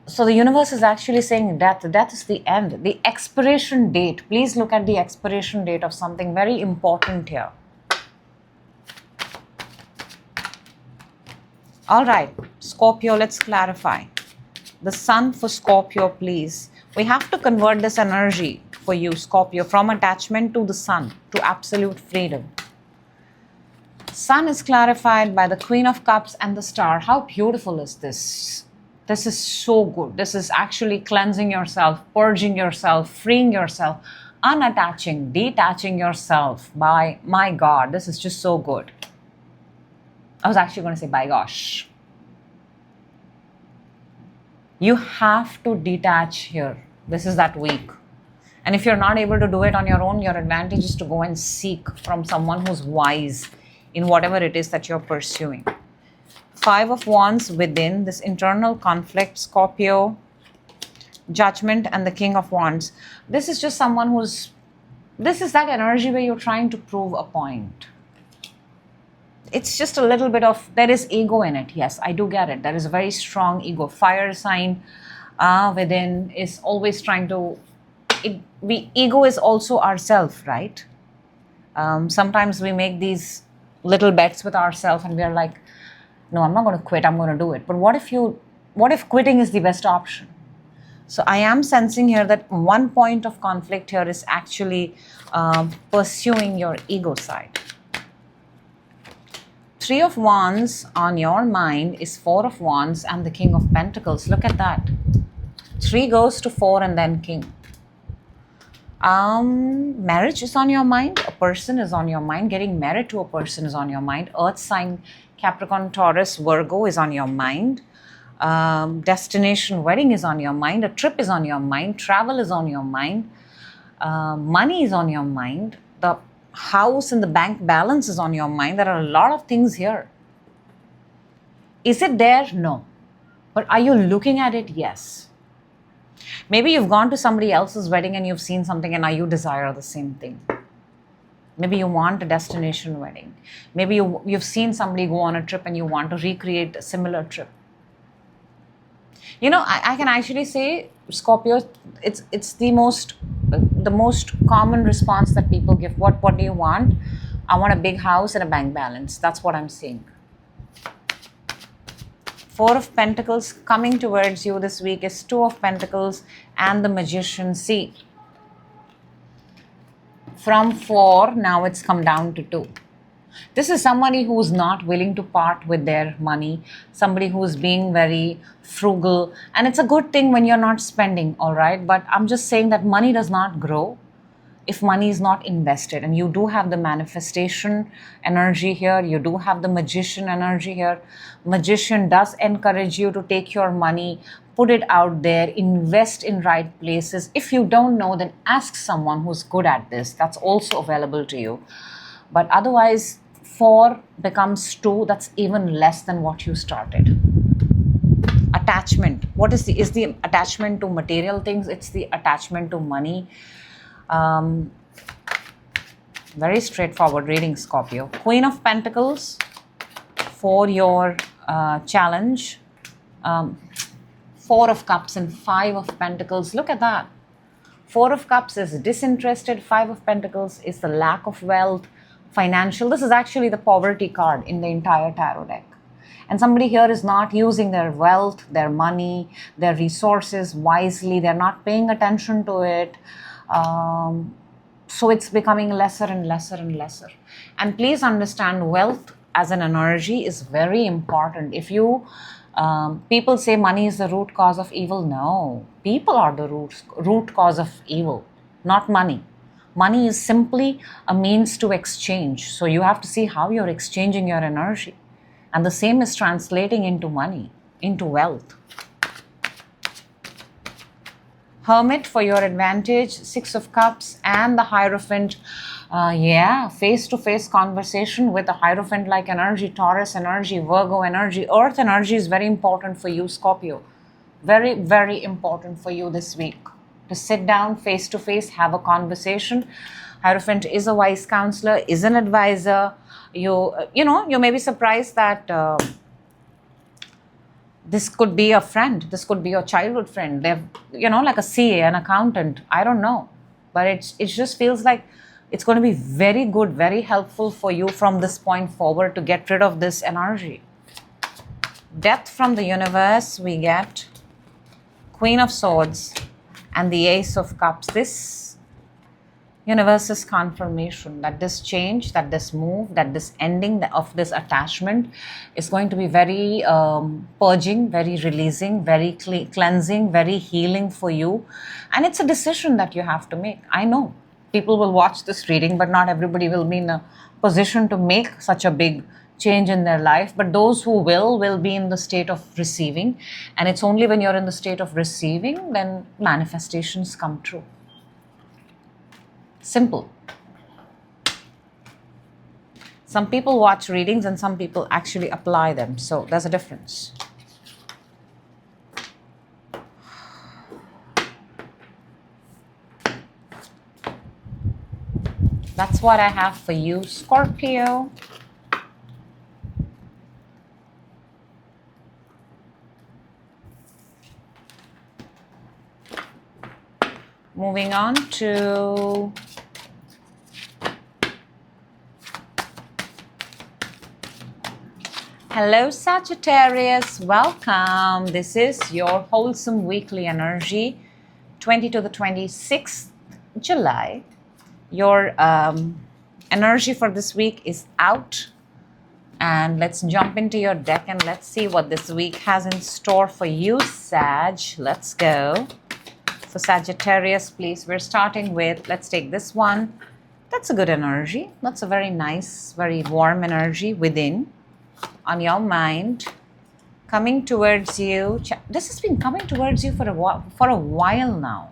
So the universe is actually saying death. Death is the end, the expiration date. Please look at the expiration date of something very important here. All right, Scorpio, let's clarify. The sun for Scorpio, please. We have to convert this energy for you, Scorpio, from attachment to the sun, to absolute freedom. Sun is clarified by the Queen of Cups and the Star. How beautiful is this? This is so good. This is actually cleansing yourself, purging yourself, freeing yourself. Unattaching, detaching yourself. By my God, this is just so good. I was actually going to say, by gosh. You have to detach here. This is that week. And if you're not able to do it on your own, your advantage is to go and seek from someone who's wise in whatever it is that you're pursuing. 5 of Wands within this internal conflict, Scorpio, Judgment, and the King of Wands. This is just someone who's, this is that energy where you're trying to prove a point. It's just a little bit of, there is ego in it. Yes, I do get it. There is a very strong ego. Fire sign within is always trying to, ego is also ourself, right? Sometimes we make these little bets with ourselves and we are like, no, I'm not going to quit, I'm going to do it. But what if quitting is the best option? So I am sensing here that one point of conflict here is actually pursuing your ego side. 3 of Wands on your mind is 4 of Wands and the King of Pentacles. Look at that. 3 goes to 4 and then King. Marriage is on your mind. A person is on your mind. Getting married to a person is on your mind. Earth sign, Capricorn, Taurus, Virgo is on your mind. Destination wedding is on your mind. A trip is on your mind. Travel is on your mind. Money is on your mind. The house and the bank balance is on your mind. There are a lot of things here. Is it there? No. But are you looking at it? Yes. Maybe you've gone to somebody else's wedding and you've seen something and now you desire the same thing. Maybe you want a destination wedding. Maybe you've seen somebody go on a trip and you want to recreate a similar trip. You know, I can actually say, Scorpio, it's the most common response that people give. What do you want? I want a big house and a bank balance. That's what I'm seeing. 4 of Pentacles coming towards you this week is 2 of Pentacles and the Magician. See, from 4, now it's come down to 2. This is somebody who's not willing to part with their money, somebody who's being very frugal. And it's a good thing when you're not spending, all right? But I'm just saying that money does not grow if money is not invested. And you do have the manifestation energy here. You do have the Magician energy here. Magician does encourage you to take your money, put it out there, invest in right places. If you don't know, then ask someone who's good at this. That's also available to you. But otherwise, 4 becomes 2. That's even less than what you started. Attachment. What is the attachment to material things? It's the attachment to money. Very straightforward reading, Scorpio. Queen of Pentacles for your challenge. 4 of Cups and 5 of Pentacles. Look at that. 4 of Cups is disinterested. 5 of Pentacles is the lack of wealth, financial. This is actually the poverty card in the entire tarot deck. And somebody here is not using their wealth, their money, their resources wisely. They're not paying attention to it. So it's becoming lesser and lesser and lesser. And please understand, wealth as an energy is very important. If you, people say money is the root cause of evil. No, people are the root cause of evil, not money. Money is simply a means to exchange. So you have to see how you're exchanging your energy. And the same is translating into money, into wealth. Hermit for your advantage, 6 of Cups and the Hierophant. Face-to-face conversation with a Hierophant-like energy, Taurus energy, Virgo energy. Earth energy is very important for you, Scorpio. Very, very important for you this week. To sit down face-to-face, have a conversation. Hierophant is a wise counselor, is an advisor. You may be surprised that this could be a friend. This could be your childhood friend. They're, like a CA, an accountant. I don't know. But it just feels like it's going to be very good, very helpful for you from this point forward to get rid of this energy. Death from the universe, we get Queen of Swords and the Ace of Cups. This universe's confirmation that this change, that this move, that this ending of this attachment is going to be very purging, very releasing, very cleansing, very healing for you. And it's a decision that you have to make. I know People will watch this reading, but not everybody will be in a position to make such a big change in their life. But those who will be in the state of receiving. And it's only when you're in the state of receiving, then manifestations come true. Simple. Some people watch readings and some people actually apply them. So there's a difference. That's what I have for you, Scorpio. Moving on to hello, Sagittarius. Welcome. This is your wholesome weekly energy, 20 to the 26th July. Your energy for this week is out. And let's jump into your deck and let's see what this week has in store for you, Sag. Let's go. For Sagittarius, please, we're starting with, let's take this one. That's a good energy. That's a very nice, very warm energy within, on your mind, coming towards you. This has been coming towards you for a while now.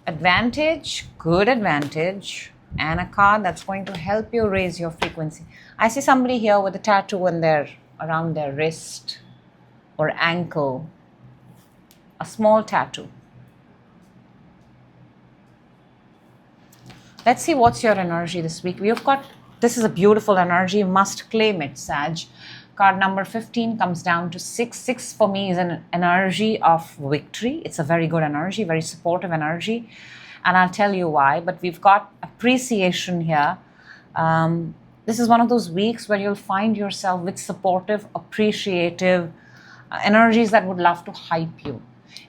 Advantage, good advantage, and a card that's going to help you raise your frequency. I see somebody here with a tattoo around their wrist or ankle. A small tattoo. Let's see what's your energy this week. This is a beautiful energy. You must claim it, Sag. Card number 15 comes down to 6. 6 for me is an energy of victory. It's a very good energy, very supportive energy. And I'll tell you why. But we've got appreciation here. This is one of those weeks where you'll find yourself with supportive, appreciative energies that would love to hype you.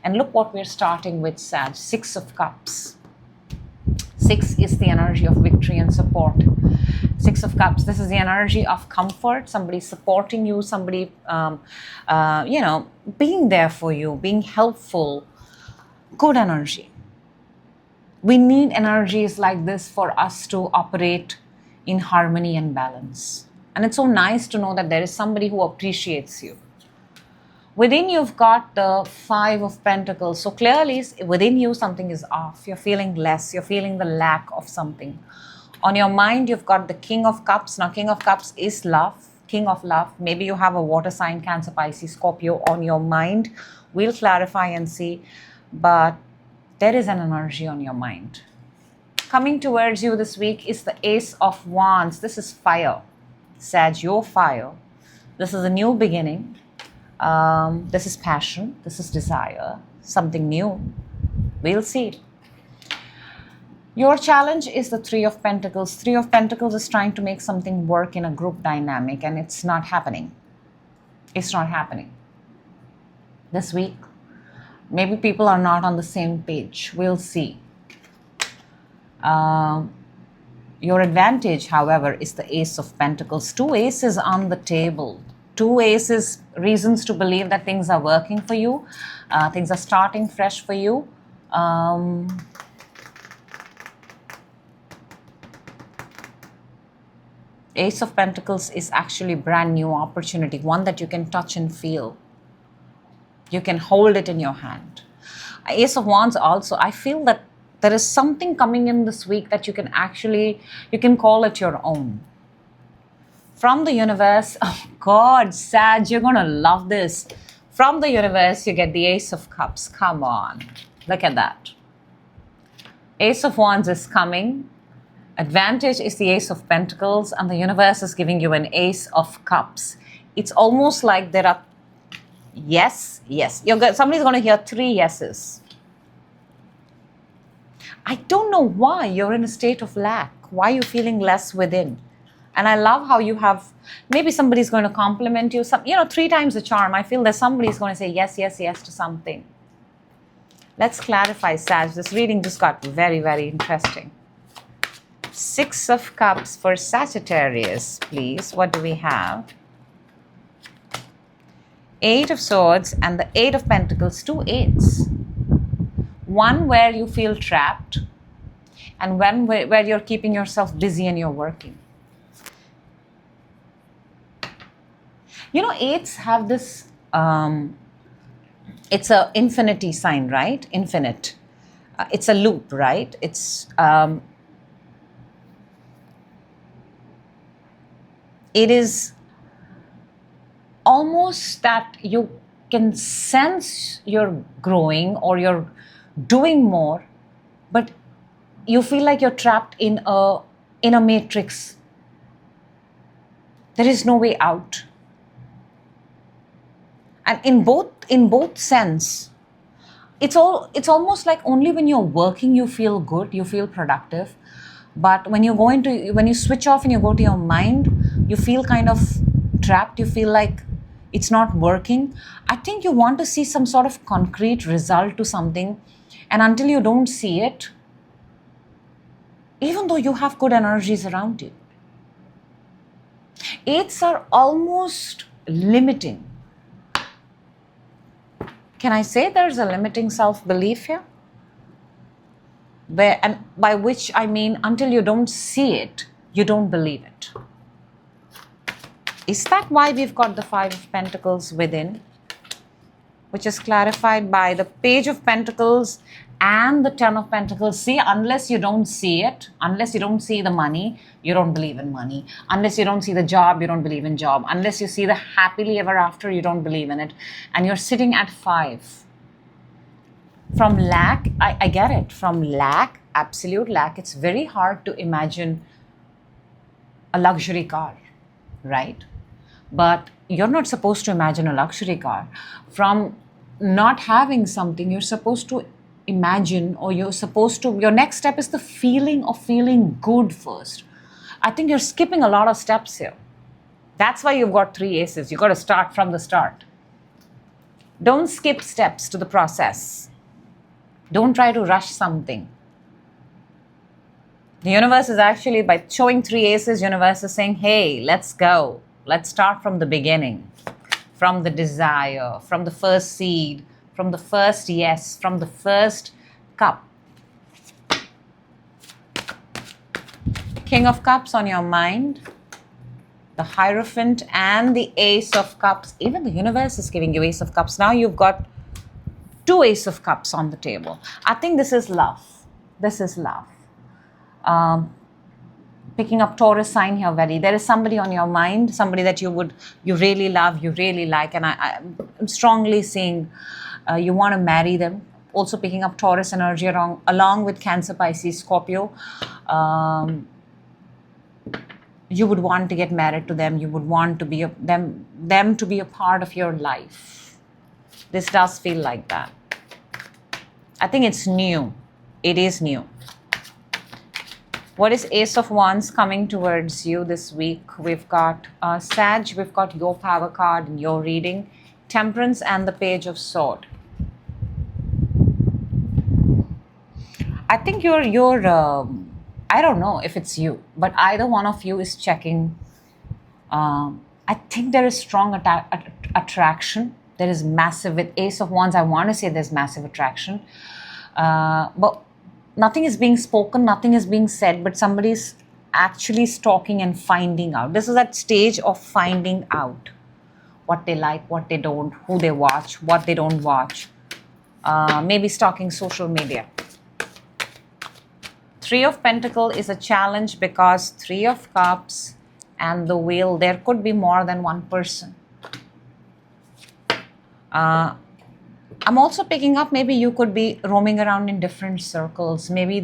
And look what we're starting with, Sag. 6 of Cups. 6 is the energy of victory and support. 6 of Cups. This is the energy of comfort. Somebody supporting you. Somebody, being there for you. Being helpful. Good energy. We need energies like this for us to operate in harmony and balance. And it's so nice to know that there is somebody who appreciates you. Within you've got the 5 of Pentacles. So clearly within you something is off. You're feeling less. You're feeling the lack of something. On your mind you've got the King of Cups. Now King of Cups is love. King of love. Maybe you have a water sign, Cancer, Pisces, Scorpio on your mind. We'll clarify and see. But there is an energy on your mind. Coming towards you this week is the Ace of Wands. This is fire. Sag, your fire. This is a new beginning. This is passion, this is desire, something new. We'll see. Your challenge is the 3 of Pentacles. 3 of Pentacles is trying to make something work in a group dynamic and it's not happening. It's not happening. This week, maybe people are not on the same page. We'll see. Your advantage, however, is the Ace of Pentacles. 2 aces on the table. 2 aces, reasons to believe that things are working for you. Things are starting fresh for you. Ace of Pentacles is actually brand new opportunity. One that you can touch and feel. You can hold it in your hand. Ace of Wands also, I feel that there is something coming in this week that you can call it your own. From the universe, oh God, Sag, you're going to love this. From the universe, you get the Ace of Cups. Come on. Look at that. Ace of Wands is coming. Advantage is the Ace of Pentacles. And the universe is giving you an Ace of Cups. It's almost like there are yes. Somebody's going to hear 3 yeses. I don't know why you're in a state of lack. Why you're feeling less within. And I love how you have, maybe somebody's going to compliment you. 3 times the charm. I feel that somebody's going to say yes to something. Let's clarify, Sag. This reading just got very, very interesting. 6 of Cups for Sagittarius, please. What do we have? 8 of Swords and the 8 of Pentacles. 2 8s. One where you feel trapped. and when where you're keeping yourself busy and you're working. You know, eights have this, it's a infinity sign, right? Infinite. It's a loop, right? It is almost that you can sense you're growing or you're doing more, but you feel like you're trapped in a matrix. There is no way out. And in both sense, it's almost like only when you're working you feel good, you feel productive. But when you switch off and you go to your mind, you feel kind of trapped. You feel like it's not working. I think you want to see some sort of concrete result to something, and until you don't see it, even though you have good energies around you, eights are almost limiting. Can I say there's a limiting self-belief here? And by which I mean, until you don't see it, you don't believe it. Is that why we've got the Five of Pentacles within, which is clarified by the Page of Pentacles and the Ten of Pentacles? See, unless you don't see it, unless you don't see the money, you don't believe in money. Unless you don't see the job, you don't believe in job. Unless you see the happily ever after, you don't believe in it. And you're sitting at 5. From lack, I get it. From lack, absolute lack, it's very hard to imagine a luxury car, right? But you're not supposed to imagine a luxury car. From not having something, you're supposed to imagine, or your next step is the feeling of feeling good first. I think you're skipping a lot of steps here. That's why you've got 3 aces. You've got to start from the start. Don't skip steps to the process. Don't try to rush something. The universe is actually, by showing 3 aces, universe is saying, hey, let's go. Let's start from the beginning, from the desire, from the first seed, from the first yes, from the first cup. King of Cups on your mind, the Hierophant and the Ace of Cups. Even the universe is giving you Ace of Cups. Now you've got 2 Ace of Cups on the table. I think this is love. This is love. Picking up Taurus sign here, there is somebody on your mind, somebody that you really love, you really like, and I'm strongly seeing you want to marry them. Also picking up Taurus energy along with Cancer, Pisces, Scorpio. You would want to get married to them. You would want to be them to be a part of your life. This does feel like that. I think it's new. It is new. What is Ace of Wands coming towards you this week? We've got Sag, we've got your power card in your reading, Temperance and the Page of Sword. I think you're I don't know if it's you, but either one of you is checking. I think there is strong attraction. There is massive, with Ace of Wands, I want to say there's massive attraction. But nothing is being spoken, nothing is being said, but somebody's actually stalking and finding out. This is that stage of finding out what they like, what they don't, who they watch, what they don't watch. Maybe stalking social media. 3 of Pentacles is a challenge because 3 of Cups and the Wheel, there could be more than one person. I'm also picking up, maybe you could be roaming around in different circles. Maybe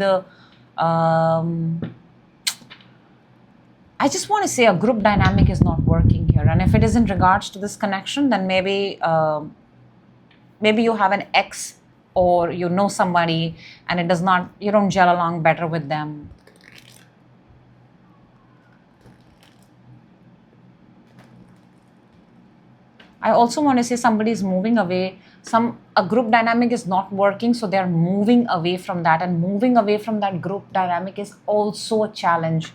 I just want to say a group dynamic is not working here. And if it is in regards to this connection, then maybe you have an ex, or you know somebody and you don't gel along better with them. I also want to say somebody is moving away. A group dynamic is not working, so they're moving away from that. And moving away from that group dynamic is also a challenge.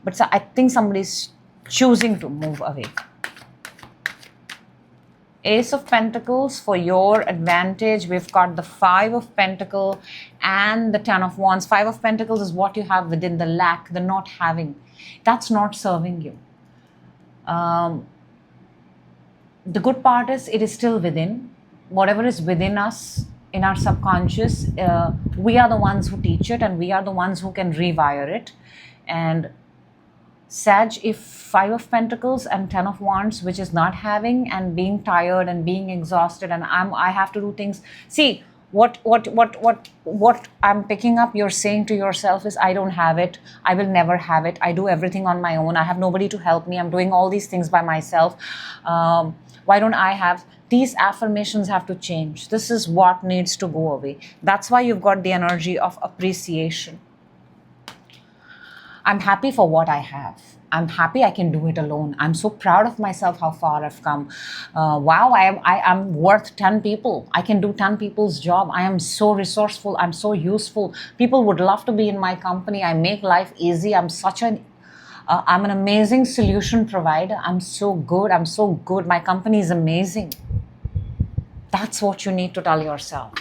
But I think somebody's choosing to move away. Ace of Pentacles for your advantage. We've got the 5 of Pentacles and the Ten of Wands. Five of Pentacles is what you have within, the lack, the not having. That's not serving you. The good part is it is still within. Whatever is within us, in our subconscious, we are the ones who teach it, and we are the ones who can rewire it. And Sag, if Five of Pentacles and Ten of Wands, which is not having and being tired and being exhausted, and I have to do things. See, what I'm picking up, you're saying to yourself is, I don't have it, I will never have it, I do everything on my own, I have nobody to help me, I'm doing all these things by myself. Why don't I have? These affirmations have to change. This is what needs to go away. That's why you've got the energy of appreciation. I'm happy for what I have. I'm happy I can do it alone. I'm so proud of myself, how far I've come. Wow, I am worth 10 people. I can do 10 people's job. I am so resourceful. I'm so useful. People would love to be in my company. I make life easy. I'm an amazing solution provider. I'm so good. I'm so good. My company is amazing. That's what you need to tell yourself.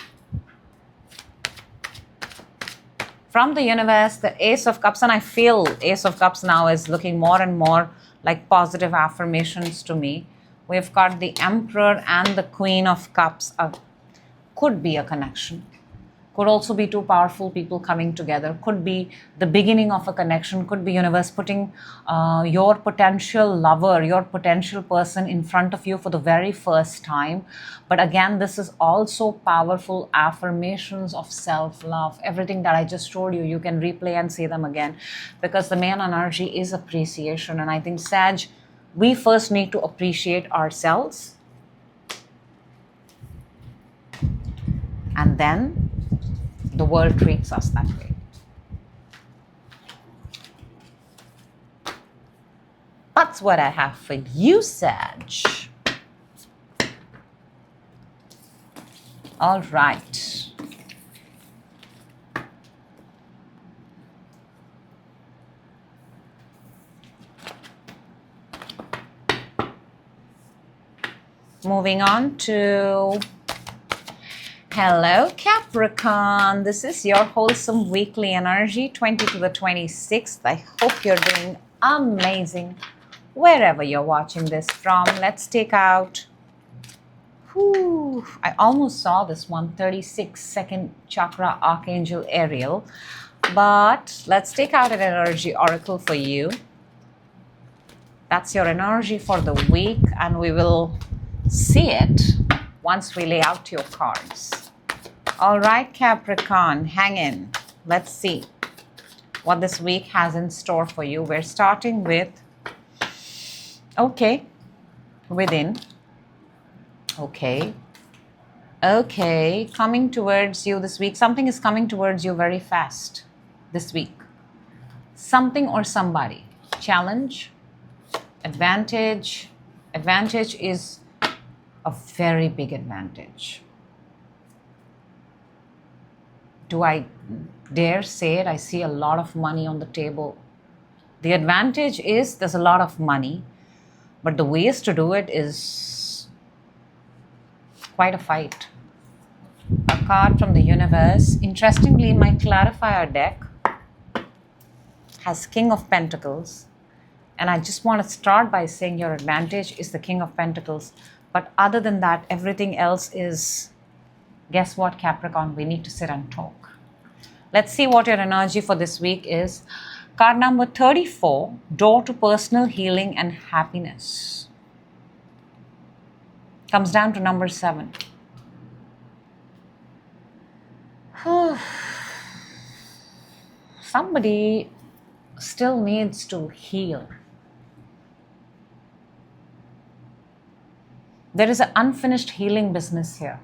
From the universe, the Ace of Cups, and I feel Ace of Cups now is looking more and more like positive affirmations to me. We've got the Emperor and the Queen of Cups. Could be a connection. Could also be two powerful people coming together. Could be the beginning of a connection. Could be universe putting your potential lover, your potential person in front of you for the very first time. But again, this is also powerful affirmations of self-love. Everything that I just told you, you can replay and say them again, because the main energy is appreciation. And I think, Sag, we first need to appreciate ourselves. And then the world treats us that way. That's what I have for you, Sag. All right. Moving on to hello, Capricorn. This is your wholesome weekly energy, 20 to the 26th. I hope you're doing amazing wherever you're watching this from. Let's take out, I almost saw this one, 36-second chakra Archangel Ariel. But let's take out an energy oracle for you. That's your energy for the week, and we will see it once we lay out your cards. All right, Capricorn, hang in. Let's see what this week has in store for you. We're starting with, within. Okay, coming towards you this week. Something is coming towards you very fast this week. Something or somebody. Challenge, advantage. Advantage is a very big advantage. Do I dare say it? I see a lot of money on the table. The advantage is there's a lot of money, but the ways to do it is quite a fight. A card from the universe. Interestingly, my clarifier deck has King of Pentacles, and I just want to start by saying your advantage is the King of Pentacles. But other than that, everything else is, guess what, Capricorn? We need to sit and talk. Let's see what your energy for this week is. Card number 34, door to personal healing and happiness. Comes down to number 7. Somebody still needs to heal. There is an unfinished healing business here.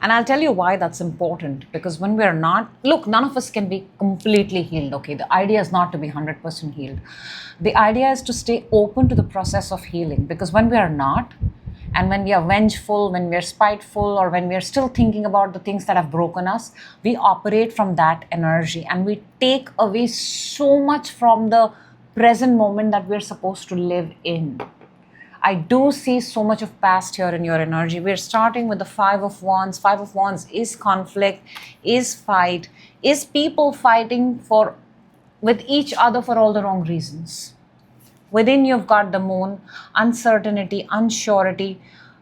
And I'll tell you why that's important. Because when we're not, look, none of us can be completely healed, okay? The idea is not to be 100% healed. The idea is to stay open to the process of healing. Because when we are not, and when we are vengeful, when we are spiteful, or when we are still thinking about the things that have broken us, we operate from that energy. And we take away so much from the present moment that we're supposed to live in. I do see so much of past here in your energy. We're starting with the Five of Wands. Five of Wands is conflict, is fight, is people fighting with each other for all the wrong reasons. Within you've got the Moon, uncertainty, unsurety,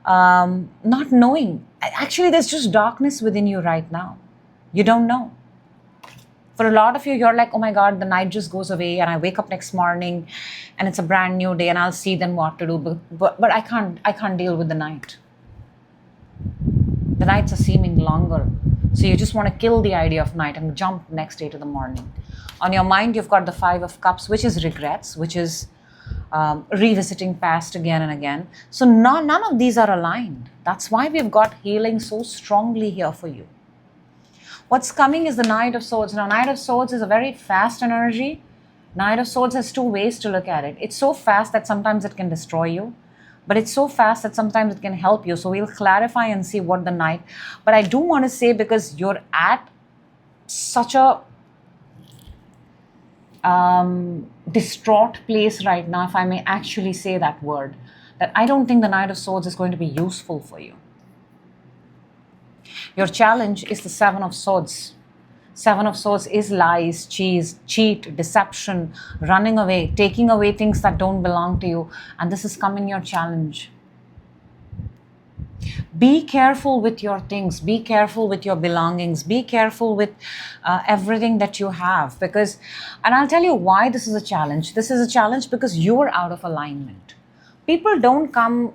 not knowing. Actually, there's just darkness within you right now. You don't know. For a lot of you, you're like, oh my God, the night just goes away and I wake up next morning and it's a brand new day and I'll see then what to do. But I can't deal with the night. The nights are seeming longer. So you just want to kill the idea of night and jump next day to the morning. On your mind, you've got the Five of Cups, which is regrets, which is revisiting past again and again. So none of these are aligned. That's why we've got healing so strongly here for you. What's coming is the Knight of Swords. Now, Knight of Swords is a very fast energy. Knight of Swords has two ways to look at it. It's so fast that sometimes it can destroy you, but it's so fast that sometimes it can help you. So we'll clarify and see what the Knight. But I do want to say, because you're at such a distraught place right now, if I may actually say that word, that I don't think the Knight of Swords is going to be useful for you. Your challenge is the Seven of Swords. Seven of Swords is lies, cheat, deception, running away, taking away things that don't belong to you. And this is coming your challenge. Be careful with your things. Be careful with your belongings. Be careful with everything that you have. And I'll tell you why this is a challenge. This is a challenge because you're out of alignment. People don't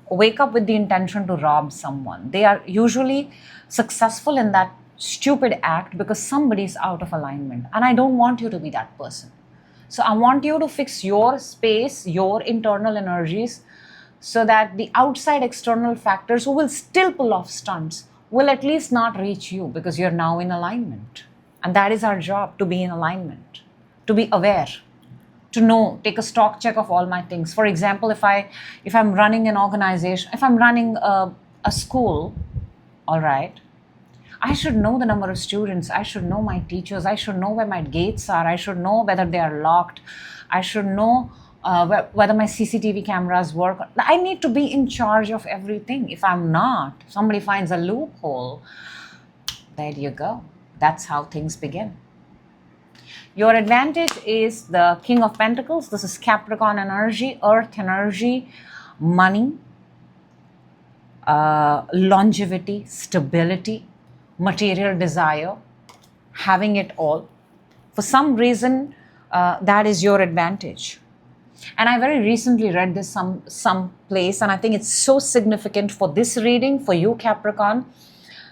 wake up with the intention to rob someone. They are usually successful in that stupid act because somebody is out of alignment. And I don't want you to be that person. So I want you to fix your space, your internal energies, so that the outside external factors who will still pull off stunts will at least not reach you, because you're now in alignment. And that is our job, to be in alignment, to be aware, to know, take a stock check of all my things. For example, if I'm running an organization, if I'm running a school, all right, I should know the number of students. I should know my teachers. I should know where my gates are. I should know whether they are locked. I should know whether my CCTV cameras work. I need to be in charge of everything. If I'm not, if somebody finds a loophole, there you go. That's how things begin. Your advantage is the King of Pentacles. This is Capricorn energy, earth energy, money, longevity, stability, material desire, having it all. For some reason, that is your advantage. And I very recently read this some place, and I think it's so significant for this reading, for you, Capricorn,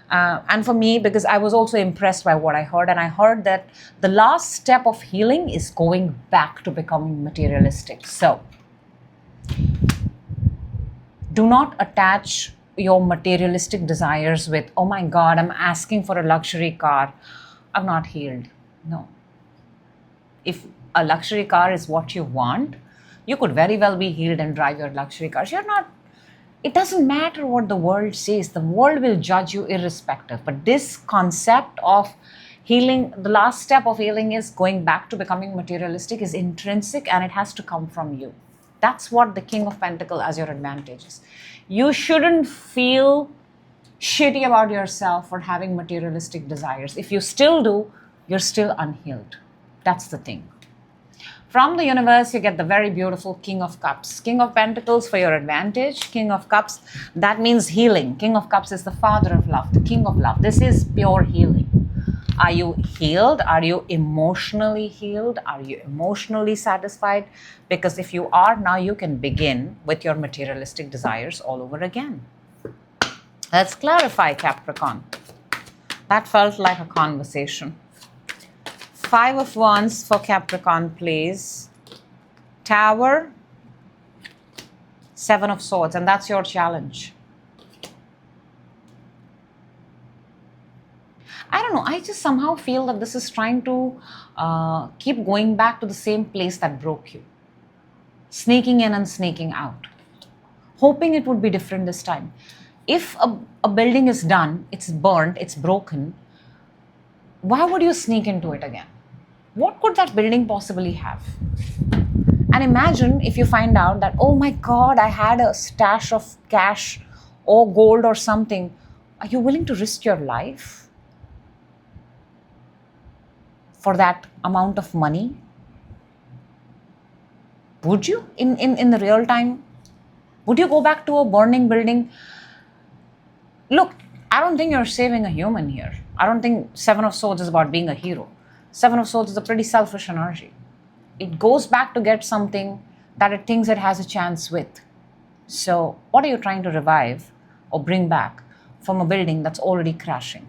and for me, because I was also impressed by what I heard. And I heard that the last step of healing is going back to becoming materialistic. So do not attach your materialistic desires with, oh my God, I'm asking for a luxury car. I'm not healed. No. If a luxury car is what you want, you could very well be healed and drive your luxury cars. You're not. It doesn't matter what the world says. The world will judge you irrespective. But this concept of healing, the last step of healing is going back to becoming materialistic, is intrinsic, and it has to come from you. That's what the King of Pentacles as your advantage is. You shouldn't feel shitty about yourself for having materialistic desires. If you still do, you're still unhealed. That's the thing. From the universe, you get the very beautiful King of Cups. King of Pentacles for your advantage. King of Cups, that means healing. King of Cups is the father of love, the king of love. This is pure healing. Are you healed? Are you emotionally healed? Are you emotionally satisfied? Because if you are, now you can begin with your materialistic desires all over again. Let's clarify, Capricorn. That felt like a conversation. Five of Wands for Capricorn, please. Tower, Seven of Swords, and that's your challenge. I don't know, I just somehow feel that this is trying to keep going back to the same place that broke you. Sneaking in and sneaking out. Hoping it would be different this time. If a building is done, it's burnt, it's broken, why would you sneak into it again? What could that building possibly have? And imagine if you find out that, oh my God, I had a stash of cash or gold or something. Are you willing to risk your life for that amount of money? Would you, in the real time? Would you go back to a burning building? Look, I don't think you're saving a human here. I don't think Seven of Swords is about being a hero. Seven of Swords is a pretty selfish energy. It goes back to get something that it thinks it has a chance with. So what are you trying to revive or bring back from a building that's already crashing?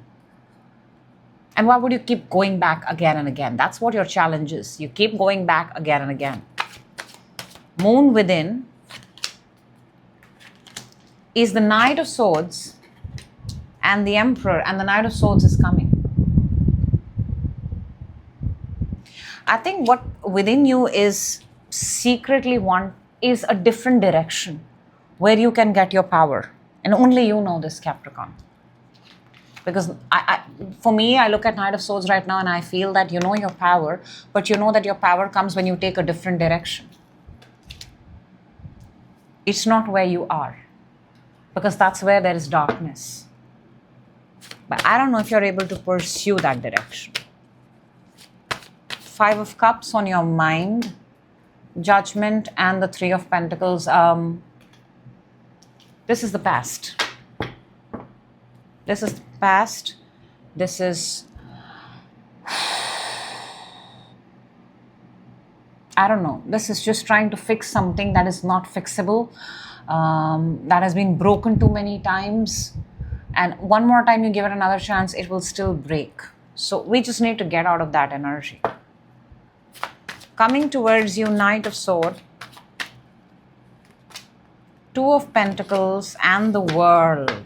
And why would you keep going back again and again? That's what your challenge is. You keep going back again and again. Moon within is the Knight of Swords and the Emperor, and the Knight of Swords is coming. I think what within you is secretly is a different direction where you can get your power. And only you know this, Capricorn. Because for me, I look at Knight of Swords right now and I feel that you know your power, but you know that your power comes when you take a different direction. It's not where you are, because that's where there is darkness. But I don't know if you're able to pursue that direction. Five of Cups on your mind, Judgment, and the Three of Pentacles. This is the past. This is the past. This is, I don't know. This is just trying to fix something that is not fixable, that has been broken too many times. And one more time you give it another chance, it will still break. So we just need to get out of that energy. Coming towards you, Knight of Swords, Two of Pentacles, and the World.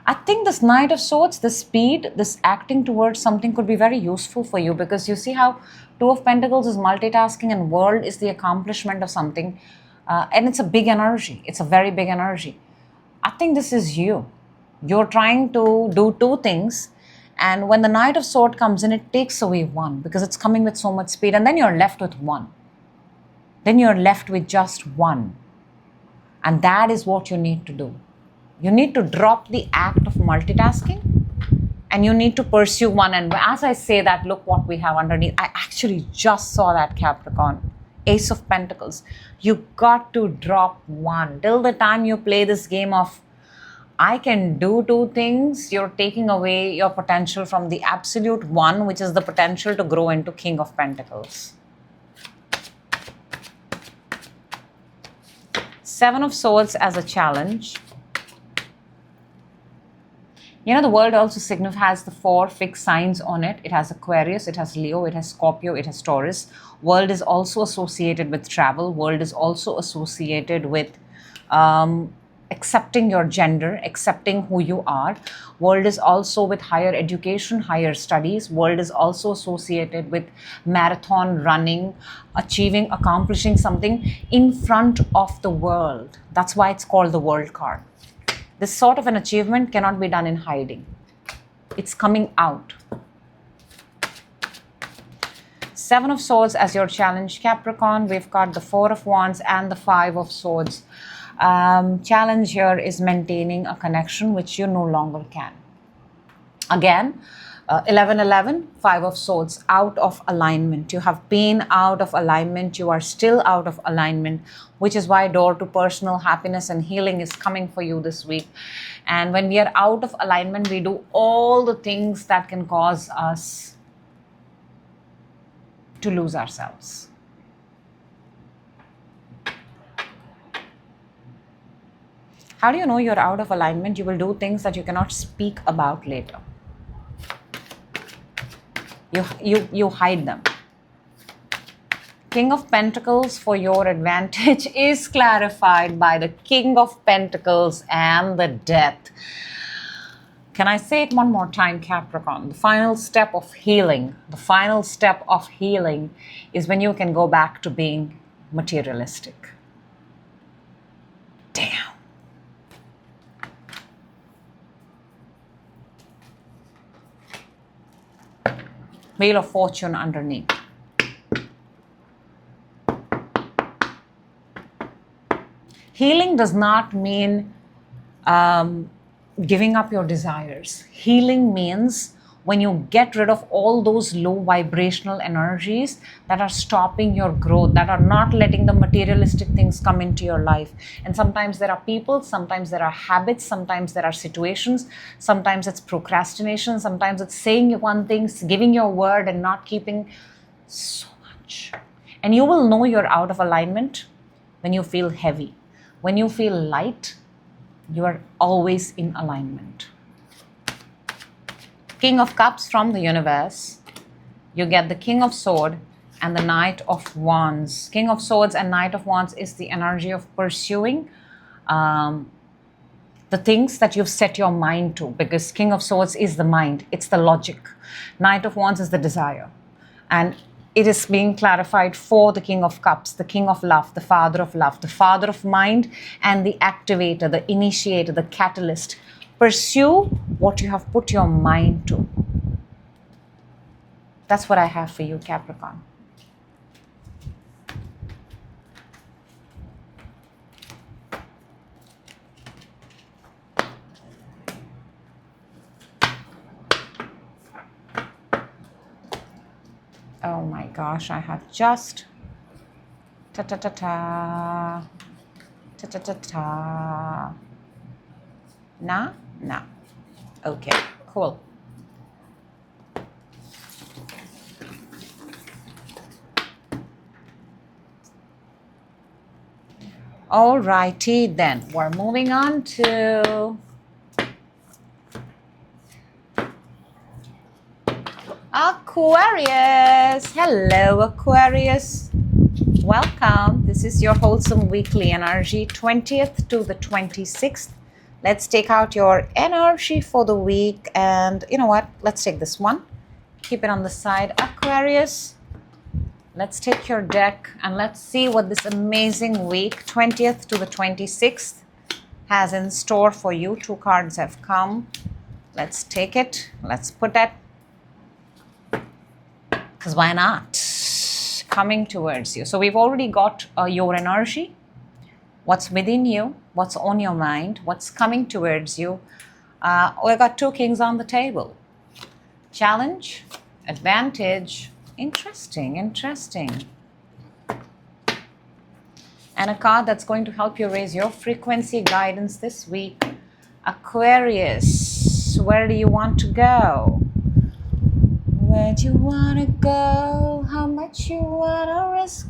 I think this Knight of Swords, this speed, this acting towards something could be very useful for you, because you see how Two of Pentacles is multitasking and World is the accomplishment of something. And it's a big energy. It's a very big energy. I think this is you. You're trying to do two things. And when the Knight of Swords comes in, it takes away one, because it's coming with so much speed. And then you're left with one. Then you're left with just one. And that is what you need to do. You need to drop the act of multitasking and you need to pursue one. And as I say that, look what we have underneath. I actually just saw that, Capricorn. Ace of Pentacles. You got to drop one. Till the time you play this game of, I can do two things, you're taking away your potential from the absolute one, which is the potential to grow into King of Pentacles. Seven of Swords as a challenge. You know, the world also has the 4 fixed signs on it. It has Aquarius, it has Leo, it has Scorpio, it has Taurus. World is also associated with travel. World is also associated with accepting your gender, accepting who you are. World is also with higher education, higher studies. World is also associated with marathon running, achieving, accomplishing something in front of the world. That's why it's called the World card. This sort of an achievement cannot be done in hiding. It's coming out. Seven of Swords as your challenge, Capricorn. We've got the 4 of Wands and the 5 of Swords. Challenge here is maintaining a connection which you no longer can. Again, 11-11, 5 of Swords, out of alignment. You have been out of alignment. You are still out of alignment, which is why door to personal happiness and healing is coming for you this week. And when we are out of alignment, we do all the things that can cause us to lose ourselves. How do you know you're out of alignment? You will do things that you cannot speak about later. You hide them. King of Pentacles for your advantage is clarified by the King of Pentacles and the Death. Can I say it one more time, Capricorn? The final step of healing, the final step of healing is when you can go back to being materialistic. Damn. Wheel of Fortune underneath. Healing does not mean giving up your desires. Healing means when you get rid of all those low vibrational energies that are stopping your growth, that are not letting the materialistic things come into your life. And sometimes there are people, sometimes there are habits, sometimes there are situations, sometimes it's procrastination, sometimes it's saying one thing, giving your word and not keeping so much. And you will know you're out of alignment when you feel heavy. When you feel light, you are always in alignment. King of Cups from the universe. You get the King of Swords and the Knight of Wands. King of Swords and Knight of Wands is the energy of pursuing the things that you've set your mind to, because King of Swords is the mind, it's the logic. Knight of Wands is the desire. And it is being clarified for the King of Cups, the King of Love, the Father of mind, and the activator, the initiator, the catalyst. Pursue what you have put your mind to. That's what I have for you, Capricorn. Oh my gosh, I have just ta-ta-ta-ta, ta-ta-ta-ta. Nah? Nah. Okay, cool. Alrighty then, we're moving on to Aquarius. Hello, Aquarius. Welcome. This is your wholesome weekly energy, 20th to the 26th. Let's take out your energy for the week. And you know what? Let's take this one. Keep it on the side. Aquarius, let's take your deck and let's see what this amazing week, 20th to the 26th, has in store for you. 2 cards have come. Let's take it. Let's put that, because why not? Coming towards you. So we've already got your energy, what's within you, what's on your mind, what's coming towards you. We've got 2 kings on the table. Challenge, advantage, interesting. And a card that's going to help you raise your frequency, guidance this week. Aquarius, where do you want to go? Where do you want to go? How much you want to risk?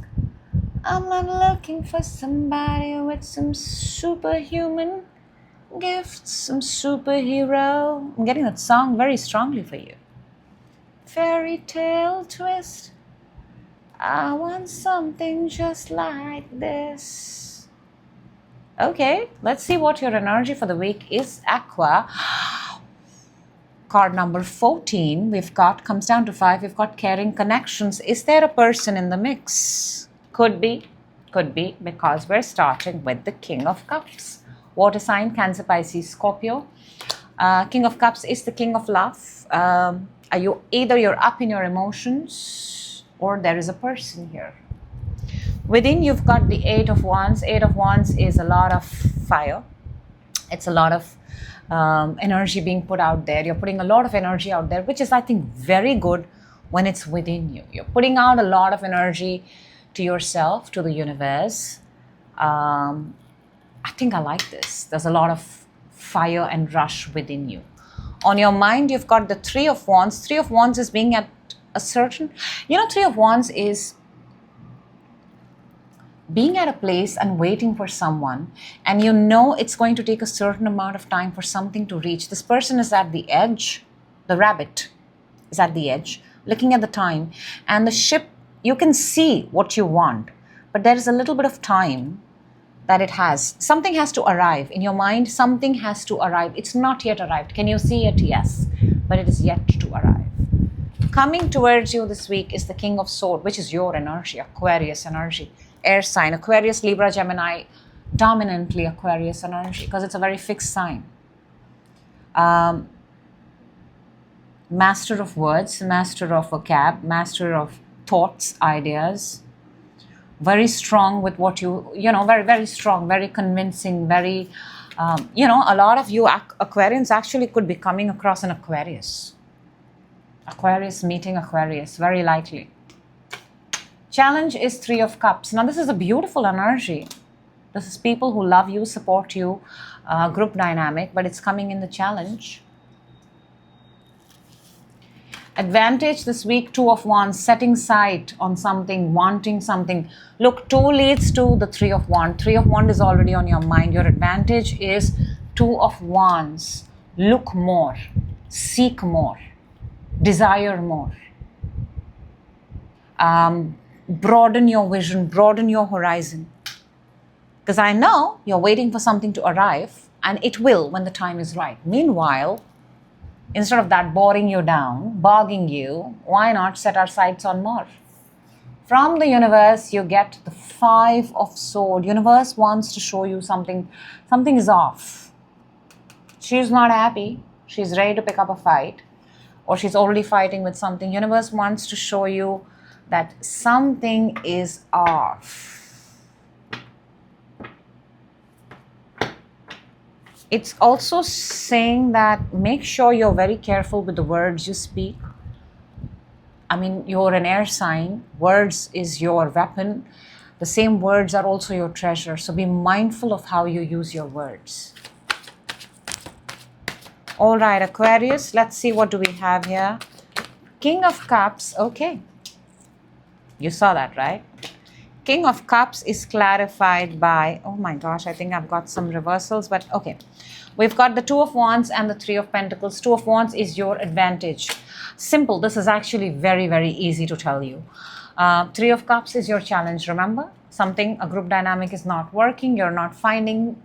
I'm not looking for somebody with some superhuman gifts, some superhero. I'm getting that song very strongly for you. Fairy tale twist. I want something just like this. Okay, let's see what your energy for the week is, Aqua. Card number 14, we've got, comes down to 5, we've got caring connections. Is there a person in the mix? Could be, because we're starting with the King of Cups. Water sign, Cancer, Pisces, Scorpio. King of Cups is the King of Love. You're up in your emotions, or there is a person here. Within, you've got the 8 of Wands. 8 of Wands is a lot of fire. It's a lot of energy being put out there. You're putting a lot of energy out there, which is, I think, very good when it's within you. You're putting out a lot of energy to yourself, to the universe. I think I like this. There's a lot of fire and rush within you. On your mind, you've got the 3 of Wands. 3 of Wands is being at a certain, 3 of Wands is being at a place and waiting for someone, and it's going to take a certain amount of time for something to reach. This person is at the edge. The rabbit is at the edge, looking at the time, and the ship, you can see what you want, but there is a little bit of time that it has. Something has to arrive. In your mind, something has to arrive. It's not yet arrived. Can you see it? Yes, but it is yet to arrive. Coming towards you this week is the King of Swords, which is your energy, Aquarius energy. Air sign, Aquarius, Libra, Gemini, dominantly Aquarius energy, because it's a very fixed sign. Master of words, master of vocab, master of thoughts, ideas. very strong with what very, very strong, very convincing, very, a lot of you Aquarians actually could be coming across an Aquarius. Aquarius meeting Aquarius, very likely. Challenge is Three of Cups. Now, this is a beautiful energy. This is people who love you, support you, group dynamic, but it's coming in the challenge. Advantage this week, Two of Wands, setting sight on something, wanting something. Look, 2 leads to the 3 of Wands. 3 of Wands is already on your mind. Your advantage is 2 of Wands. Look more, seek more, desire more. Broaden your vision, broaden your horizon. Because I know you're waiting for something to arrive, and it will when the time is right. Meanwhile, instead of that boring you down, bogging you, why not set our sights on more? From the universe, you get the 5 of Swords. Universe wants to show you something. Something is off. She's not happy. She's ready to pick up a fight, or she's already fighting with something. Universe wants to show you that something is off. It's also saying that make sure you're very careful with the words you speak. I mean, you're an air sign. Words is your weapon. The same words are also your treasure. So be mindful of how you use your words. All right, Aquarius, let's see what do we have here. King of Cups, okay. You saw that, right? King of Cups is clarified by, oh my gosh, I think I've got some reversals, but okay. We've got the 2 of Wands and the 3 of Pentacles. 2 of Wands is your advantage. Simple. This is actually very, very easy to tell you. 3 of Cups is your challenge. Remember, a group dynamic is not working. You're not finding.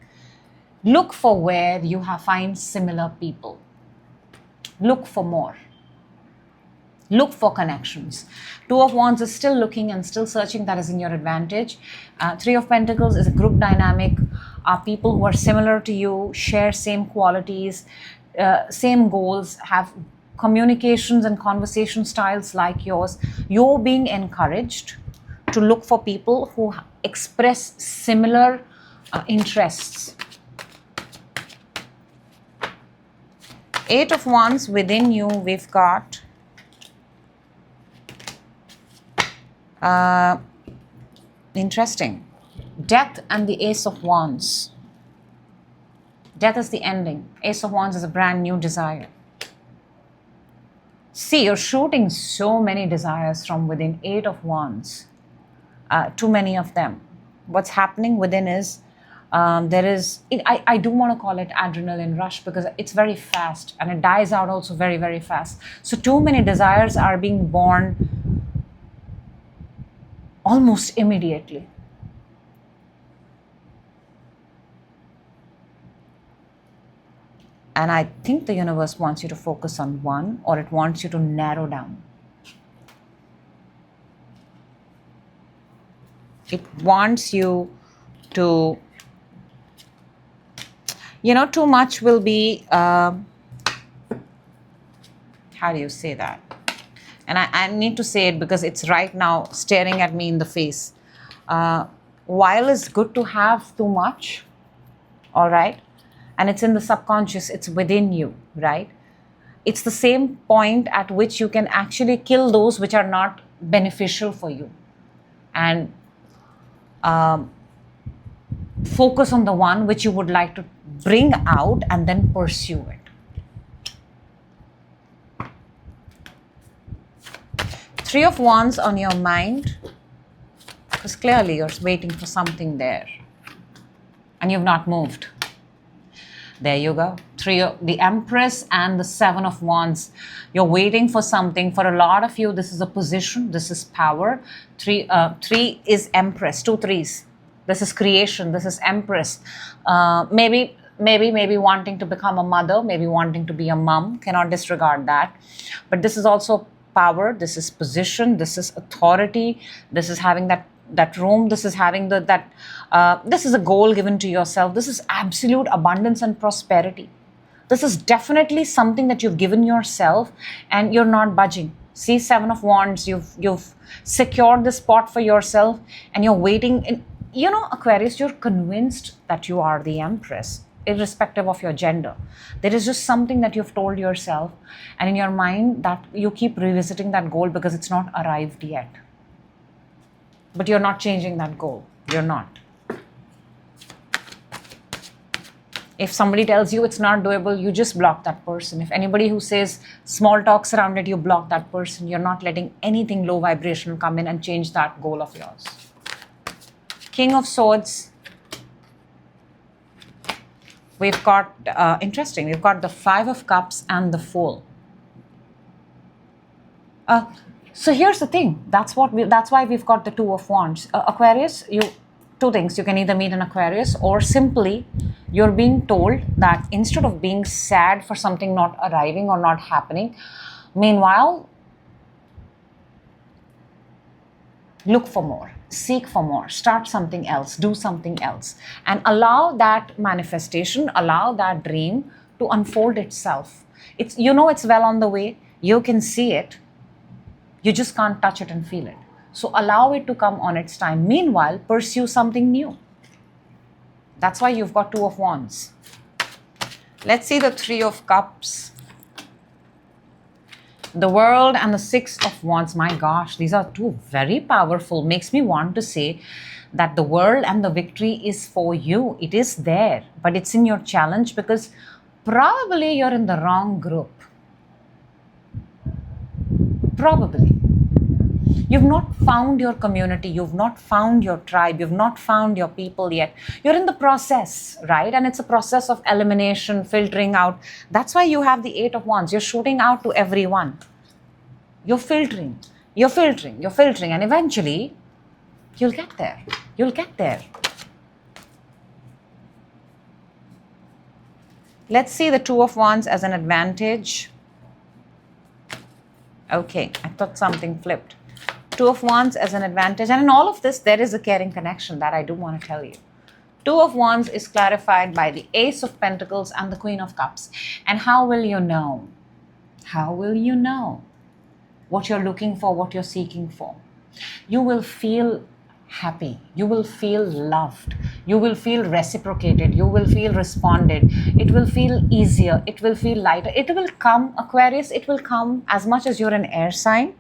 Look for where you find similar people. Look for more. Look for connections. 2 of Wands is still looking and still searching. That is in your advantage. 3 of Pentacles is a group dynamic. Are people who are similar to you, share same qualities, same goals, have communications and conversation styles like yours. You're being encouraged to look for people who express similar interests. 8 of Wands within you, we've got interesting. Death and the Ace of Wands. Death is the ending. Ace of Wands is a brand new desire. See, you're shooting so many desires from within. 8 of Wands. Too many of them. What's happening within is there is, I do want to call it adrenaline rush because it's very fast and it dies out also very, very fast. So too many desires are being born almost immediately. And I think the universe wants you to focus on one, or it wants you to narrow down. It wants you to, too much will be, how do you say that? And I need to say it because it's right now staring at me in the face. While it's good to have too much, all right? And it's in the subconscious, it's within you, right? It's the same point at which you can actually kill those which are not beneficial for you. And focus on the one which you would like to bring out and then pursue it. 3 of Wands on your mind, because clearly you're waiting for something there and you've not moved. There you go. The Empress and the 7 of Wands. You're waiting for something. For a lot of you, this is a position. This is power. 3 is Empress. 2 3s. This is creation. This is Empress. Maybe wanting to become a mother. Maybe wanting to be a mom. Cannot disregard that. But this is also power. This is position. This is authority. This is having that room. This is having this is a goal given to yourself. This is absolute abundance and prosperity. This is definitely something that you've given yourself and you're not budging. See, Seven of Wands, you've secured the spot for yourself and you're waiting. And, you know, Aquarius, you're convinced that you are the Empress, irrespective of your gender. There is just something that you've told yourself, and in your mind that you keep revisiting that goal because it's not arrived yet. But you're not changing that goal. You're not. If somebody tells you it's not doable, you just block that person. If anybody who says small talks around it, you block that person. You're not letting anything low vibrational come in and change that goal of yours. King of Swords. We've got, interesting, we've got the Five of Cups and the Fool. So here's the thing. That's why we've got the Two of Wands. Aquarius, two things. You can either meet an Aquarius, or simply you're being told that instead of being sad for something not arriving or not happening, meanwhile, look for more, seek for more, start something else, do something else, and allow that manifestation, allow that dream to unfold itself. It's, you know, it's well on the way. You can see it. You just can't touch it and feel it. So allow it to come on its time. Meanwhile, pursue something new. That's why you've got Two of Wands. Let's see the Three of Cups, the World, and the Six of Wands. My gosh, these are two very powerful. Makes me want to say that the World and the victory is for you. It is there, but it's in your challenge because probably you're in the wrong group. Probably. You've not found your community, you've not found your tribe, you've not found your people yet. You're in the process, right? And it's a process of elimination, filtering out. That's why you have the Eight of Wands. You're shooting out to everyone. You're filtering, and eventually you'll get there. You'll get there. Let's see the Two of Wands as an advantage. Okay, I thought something flipped. Two of Wands as an advantage. And in all of this, there is a caring connection that I do want to tell you. Two of Wands is clarified by the Ace of Pentacles and the Queen of Cups. And how will you know? How will you know what you're looking for, what you're seeking for? You will feel happy. You will feel loved. You will feel reciprocated. You will feel responded. It will feel easier. It will feel lighter. It will come, Aquarius, it will come as much as you're an air sign.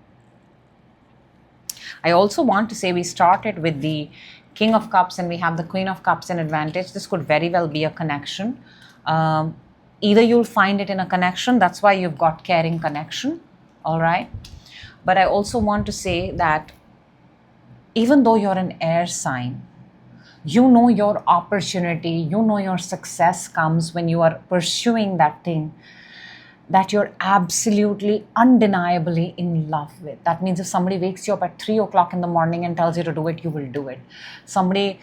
I also want to say we started with the King of Cups and we have the Queen of Cups in advantage. This could very well be a connection. Either you'll find it in a connection. That's why you've got caring connection. All right. But I also want to say that even though you're an air sign, you know your opportunity, you know your success comes when you are pursuing that thing that you're absolutely, undeniably in love with. That means if somebody wakes you up at 3 o'clock in the morning and tells you to do it, you will do it. Somebody,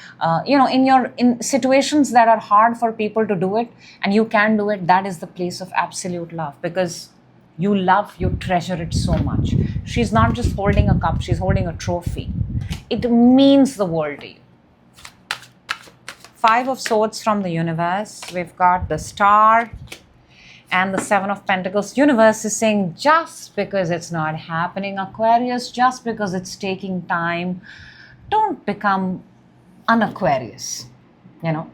in situations that are hard for people to do it and you can do it, that is the place of absolute love because you love, you treasure it so much. She's not just holding a cup, she's holding a trophy. It means the world to you. Five of Swords from the universe. We've got the Star and the Seven of Pentacles. Universe is saying just because it's not happening, Aquarius, just because it's taking time, don't become an Aquarius, you know.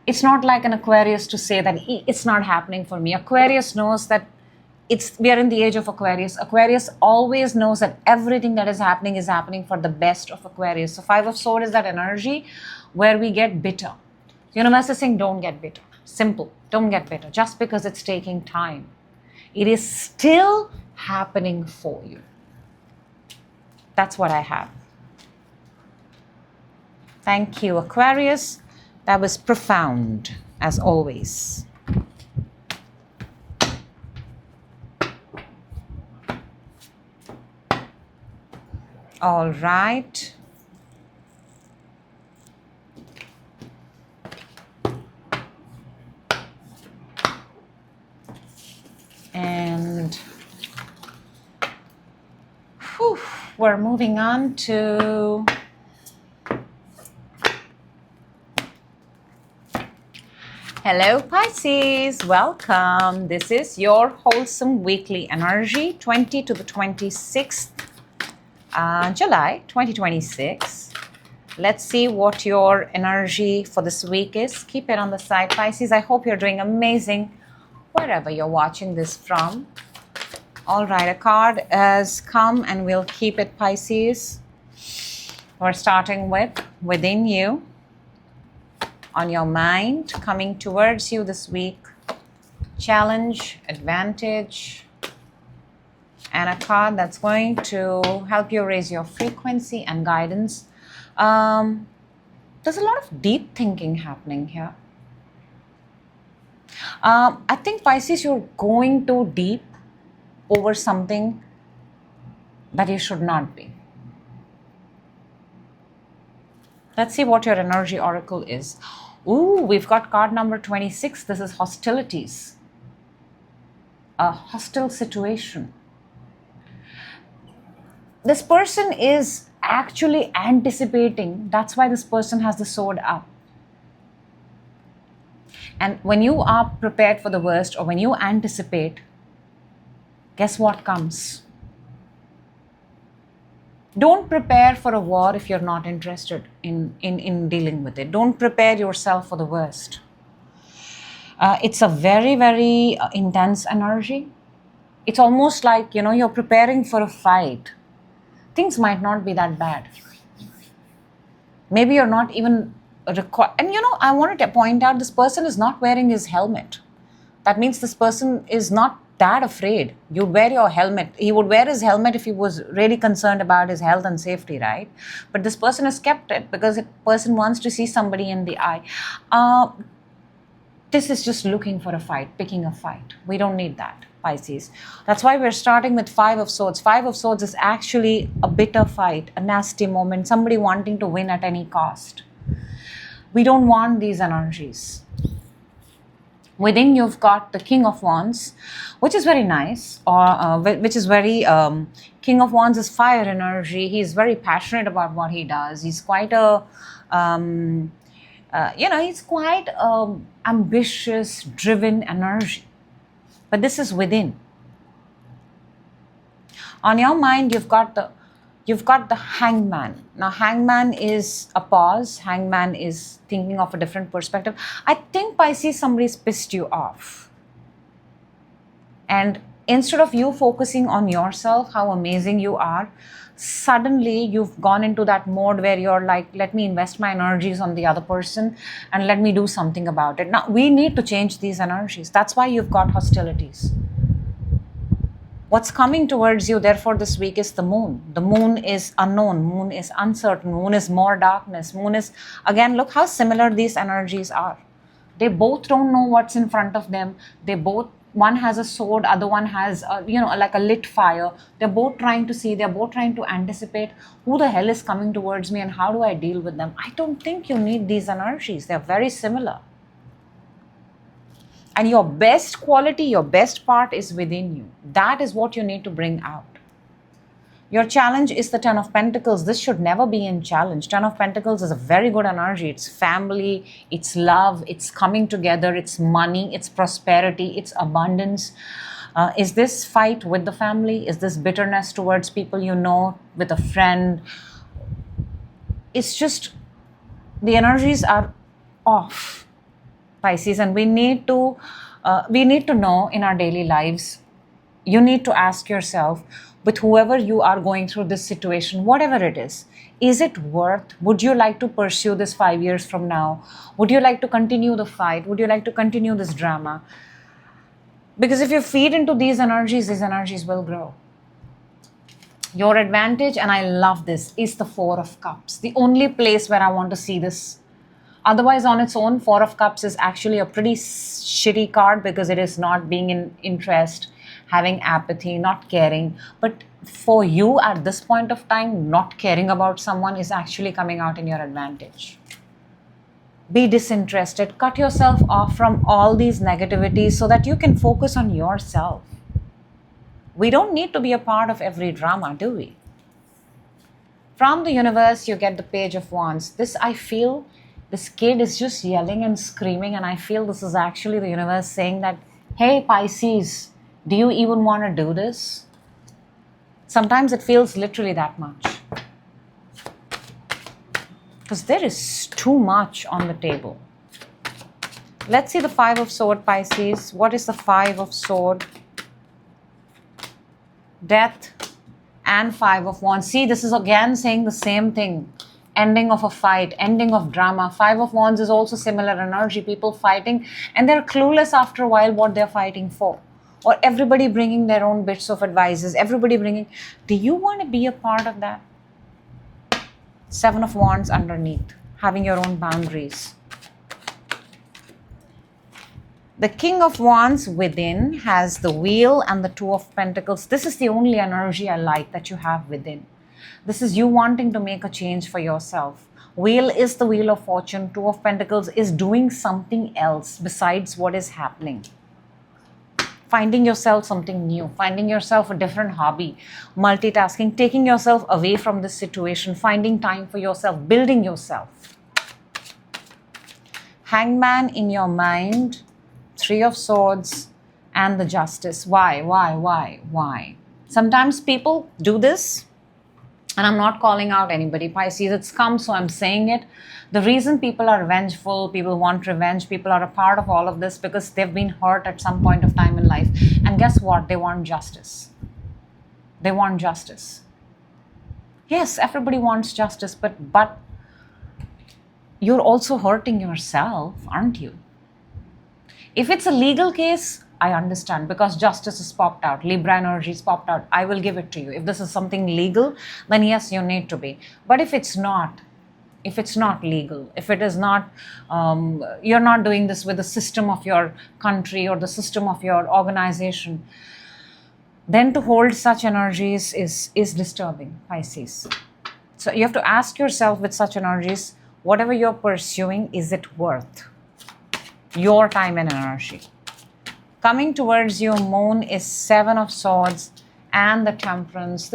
It's not like an Aquarius to say that it's not happening for me. Aquarius knows that we are in the age of Aquarius. Aquarius always knows that everything that is happening for the best of Aquarius. So Five of Swords is that energy where we get bitter. Universe is saying don't get bitter. Simple. Don't get bitter. Just because it's taking time. It is still happening for you. That's what I have. Thank you, Aquarius. That was profound, as always. All right. And we're moving on to Hello Pisces, welcome. This is your wholesome weekly energy, 20 to the 26th July 2026. Let's see what your energy for this week is. Keep it on the side, Pisces. I hope you're doing amazing wherever you're watching this from. All right, a card has come and we'll keep it, Pisces. We're starting with within you, on your mind, coming towards you this week. Challenge, advantage, and a card that's going to help you raise your frequency and guidance. There's a lot of deep thinking happening here. I think, Pisces, you're going too deep over something that you should not be. Let's see what your energy oracle is. Ooh, we've got card number 26. This is hostilities. A hostile situation. This person is actually anticipating. That's why this person has the sword up. And when you are prepared for the worst, or when you anticipate, guess what comes? Don't prepare for a war if you're not interested in dealing with it. Don't prepare yourself for the worst. It's a very, very intense energy. It's almost like, you're preparing for a fight. Things might not be that bad. Maybe you're not even required. And I wanted to point out, this person is not wearing his helmet. That means this person is not that afraid. You wear your helmet. He would wear his helmet if he was really concerned about his health and safety, right? But this person has kept it because the person wants to see somebody in the eye. This is just looking for a fight, picking a fight. We don't need that, Pisces. That's why we're starting with Five of Swords. Five of Swords is actually a bitter fight, a nasty moment, somebody wanting to win at any cost. We don't want these energies. Within you've got the King of Wands, which is very nice, or which is very, King of Wands is fire energy. He's very passionate about what he does. He's quite he's quite ambitious, driven energy. But this is within. On your mind, you've got the Hangman. Now, Hangman is a pause. Hangman is thinking of a different perspective. I think, Pisces, somebody's pissed you off. And instead of you focusing on yourself, how amazing you are, suddenly you've gone into that mode where you're like, let me invest my energies on the other person and let me do something about it. Now, we need to change these energies. That's why you've got hostilities. What's coming towards you, therefore, this week is the moon. The moon is unknown. Moon is uncertain. Moon is more darkness. Moon is, again, look how similar these energies are. They both don't know what's in front of them. One has a sword, other one has, like a lit fire. They're both trying to see, they're both trying to anticipate who the hell is coming towards me and how do I deal with them. I don't think you need these energies. They're very similar. And your best quality, your best part is within you. That is what you need to bring out. Your challenge is the Ten of Pentacles. This should never be in challenge. Ten of Pentacles is a very good energy. It's family, it's love, it's coming together, it's money, it's prosperity, it's abundance. Is this fight with the family? Is this bitterness towards people you know, with a friend? It's just, the energies are off, Pisces, and we need to know in our daily lives. You need to ask yourself, with whoever you are going through this situation, whatever it is it worth? Would you like to pursue this 5 years from now? Would you like to continue the fight? Would you like to continue this drama? Because if you feed into these energies will grow. Your advantage, and I love this, is the Four of Cups. The only place where I want to see this. Otherwise, on its own, Four of Cups is actually a pretty shitty card because it is not being in interest, having apathy, not caring. But for you at this point of time, not caring about someone is actually coming out in your advantage. Be disinterested. Cut yourself off from all these negativities so that you can focus on yourself. We don't need to be a part of every drama, do we? From the universe, you get the Page of Wands. This, I feel, This kid is just yelling and screaming, and I feel this is actually the universe saying that, hey Pisces, do you even want to do this? Sometimes it feels literally that much. Because there is too much on the table. Let's see the Five of Swords, Pisces. What is the Five of Swords? Death and Five of Wands. See, this is again saying the same thing. Ending of a fight, ending of drama. Five of Wands is also similar energy. People fighting and they're clueless after a while what they're fighting for. Or everybody bringing their own bits of advices. Everybody bringing... Do you want to be a part of that? Seven of Wands underneath. Having your own boundaries. The King of Wands within has the Wheel and the Two of Pentacles. This is the only energy I like that you have within. This is you wanting to make a change for yourself. Wheel is the Wheel of Fortune. Two of Pentacles is doing something else besides what is happening. Finding yourself something new. Finding yourself a different hobby. Multitasking. Taking yourself away from this situation. Finding time for yourself. Building yourself. Hangman in your mind. Three of Swords and the Justice. Why? Sometimes people do this, and I'm not calling out anybody. Pisces, it's come, so I'm saying it. The reason people are vengeful, people want revenge, people are a part of all of this because they've been hurt at some point of time in life. And guess what? They want justice. They want justice. Yes, everybody wants justice, but you're also hurting yourself, aren't you? If it's a legal case, I understand because justice is popped out. Libra energy is popped out. I will give it to you. If this is something legal, then yes, you need to be. But if it's not legal, if it is not, you're not doing this with the system of your country or the system of your organization, then to hold such energies is disturbing, Pisces. So you have to ask yourself with such energies, whatever you're pursuing, is it worth your time and energy? Coming towards you, Moon is Seven of Swords and the Temperance.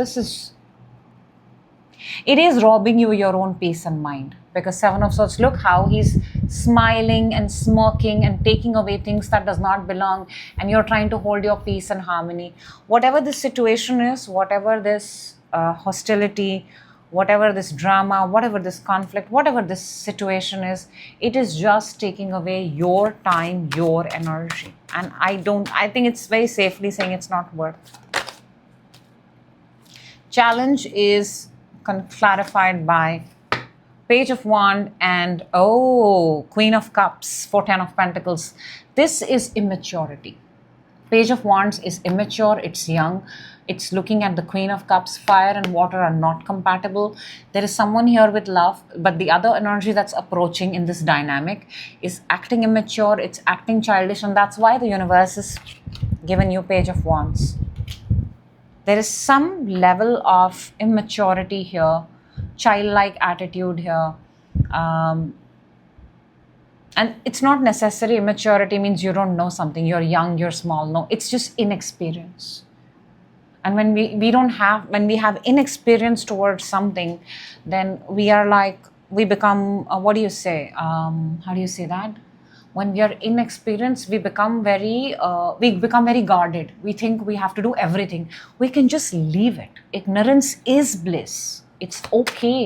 It is robbing you your own peace and mind because Seven of Swords, look how he's smiling and smirking and taking away things that does not belong, and you're trying to hold your peace and harmony. Whatever this situation is, whatever this hostility, whatever this drama, whatever this conflict, whatever this situation is, it is just taking away your time, your energy. And I think it's very safely saying it's not worth. Challenge is clarified by Page of Wands and Queen of Cups for Ten of Pentacles. This is immaturity. Page of Wands is immature, it's young. It's looking at the Queen of Cups. Fire and water are not compatible. There is someone here with love, but the other energy that's approaching in this dynamic is acting immature, it's acting childish, and that's why the universe is giving you Page of Wands. There is some level of immaturity here, childlike attitude here. And it's not necessary. Immaturity means you don't know something, you're young, you're small. No, it's just inexperience. And when we have inexperience towards something, then we are like, we become, what do you say? How do you say that? When we are inexperienced, we become very guarded. We think we have to do everything. We can just leave it. Ignorance is bliss. It's okay.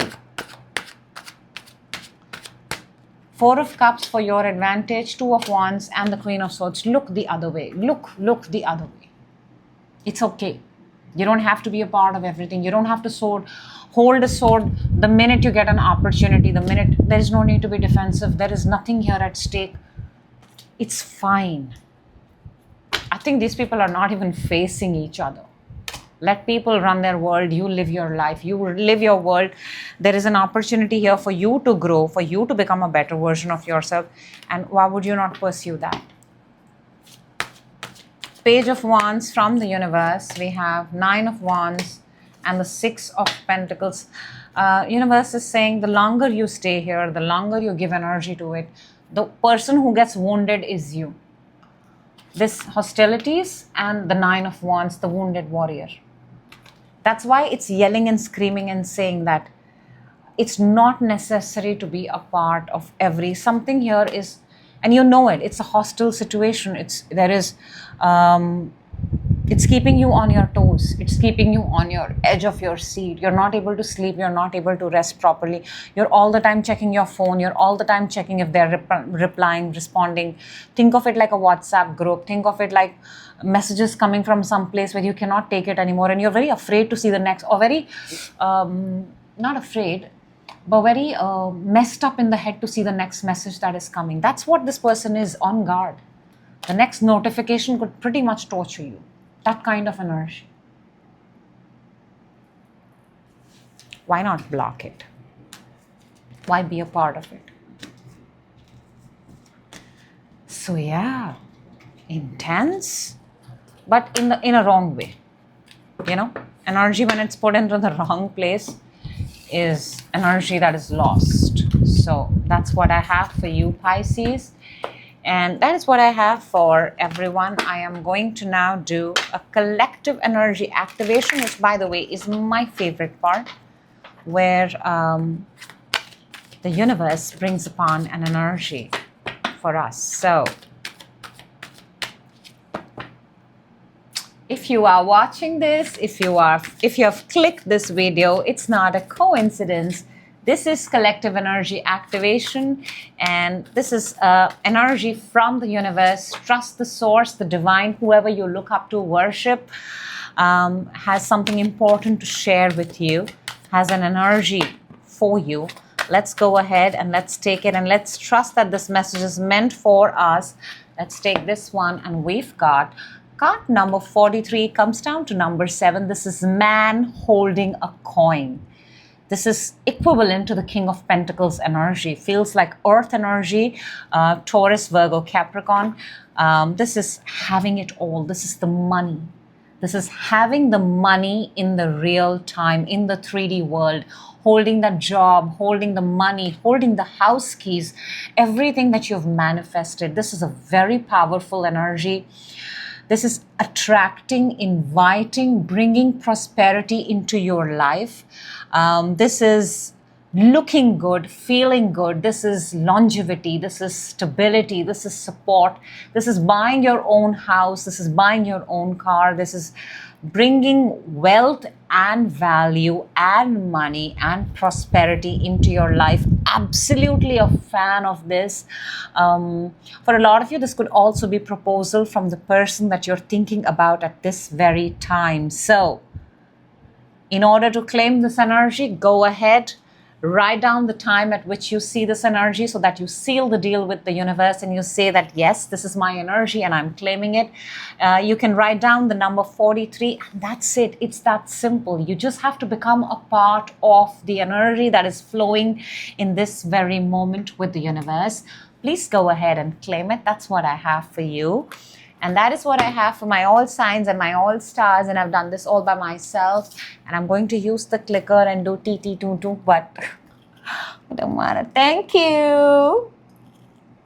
Four of Cups for your advantage, Two of Wands and the Queen of Swords. Look the other way. Look the other way. It's okay. You don't have to be a part of everything. You don't have to hold a sword the minute you get an opportunity, there is no need to be defensive. There is nothing here at stake. It's fine. I think these people are not even facing each other. Let people run their world. You live your life. You live your world. There is an opportunity here for you to grow, for you to become a better version of yourself. And why would you not pursue that? Page of Wands from the universe. We have Nine of Wands and the Six of Pentacles. Universe is saying the longer you stay here, the longer you give energy to it, the person who gets wounded is you. This hostilities and the Nine of Wands, the wounded warrior. That's why it's yelling and screaming and saying that it's not necessary to be a part of something here is, and you know it, it's a hostile situation. It's keeping you on your toes. It's keeping you on your edge of your seat. You're not able to sleep. You're not able to rest properly. You're all the time checking your phone. You're all the time checking if they're replying, responding. Think of it like a WhatsApp group. Think of it like messages coming from some place where you cannot take it anymore. And you're very afraid to see the next, or very, not afraid, but very messed up in the head to see the next message that is coming. That's what this person is, on guard. The next notification could pretty much torture you. That kind of energy. Why not block it? Why be a part of it? So yeah, intense, but in a wrong way. You know, energy when it's put into the wrong place is energy that is lost. So that's what I have for you, Pisces. And that is what I have for everyone. I am going to now do a collective energy activation, which, by the way, is my favorite part, where the universe brings upon an energy for us. So if you are watching this, if you have clicked this video, it's not a coincidence. This is collective energy activation, and this is energy from the universe. Trust the source, the divine, whoever you look up to, worship, has something important to share with you, has an energy for you. Let's go ahead and let's take it, and let's trust that this message is meant for us. Let's take this one, and we've got card number 43, comes down to number 7. This is man holding a coin. This is equivalent to the King of Pentacles energy. Feels like earth energy, Taurus, Virgo, Capricorn. This is having it all. This is the money. This is having the money in the real time, in the 3D world, holding the job, holding the money, holding the house keys, everything that you've manifested. This is a very powerful energy. This is attracting, inviting, bringing prosperity into your life. This is looking good, feeling good. This is longevity. This is stability. This is support. This is buying your own house. This is buying your own car. This is bringing wealth and value and money and prosperity into your life. Absolutely a fan of this. For a lot of you, this could also be proposal from the person that you're thinking about at this very time. So in order to claim this energy, go ahead, write down the time at which you see this energy so that you seal the deal with the universe and you say that, yes, this is my energy and I'm claiming it. You can write down the number 43, and that's it. It's that simple. You just have to become a part of the energy that is flowing in this very moment with the universe. Please go ahead and claim it. That's what I have for you. And that is what I have for my all signs and my all stars. And I've done this all by myself. And I'm going to use the clicker and do TT22, but it don't matter. Thank you.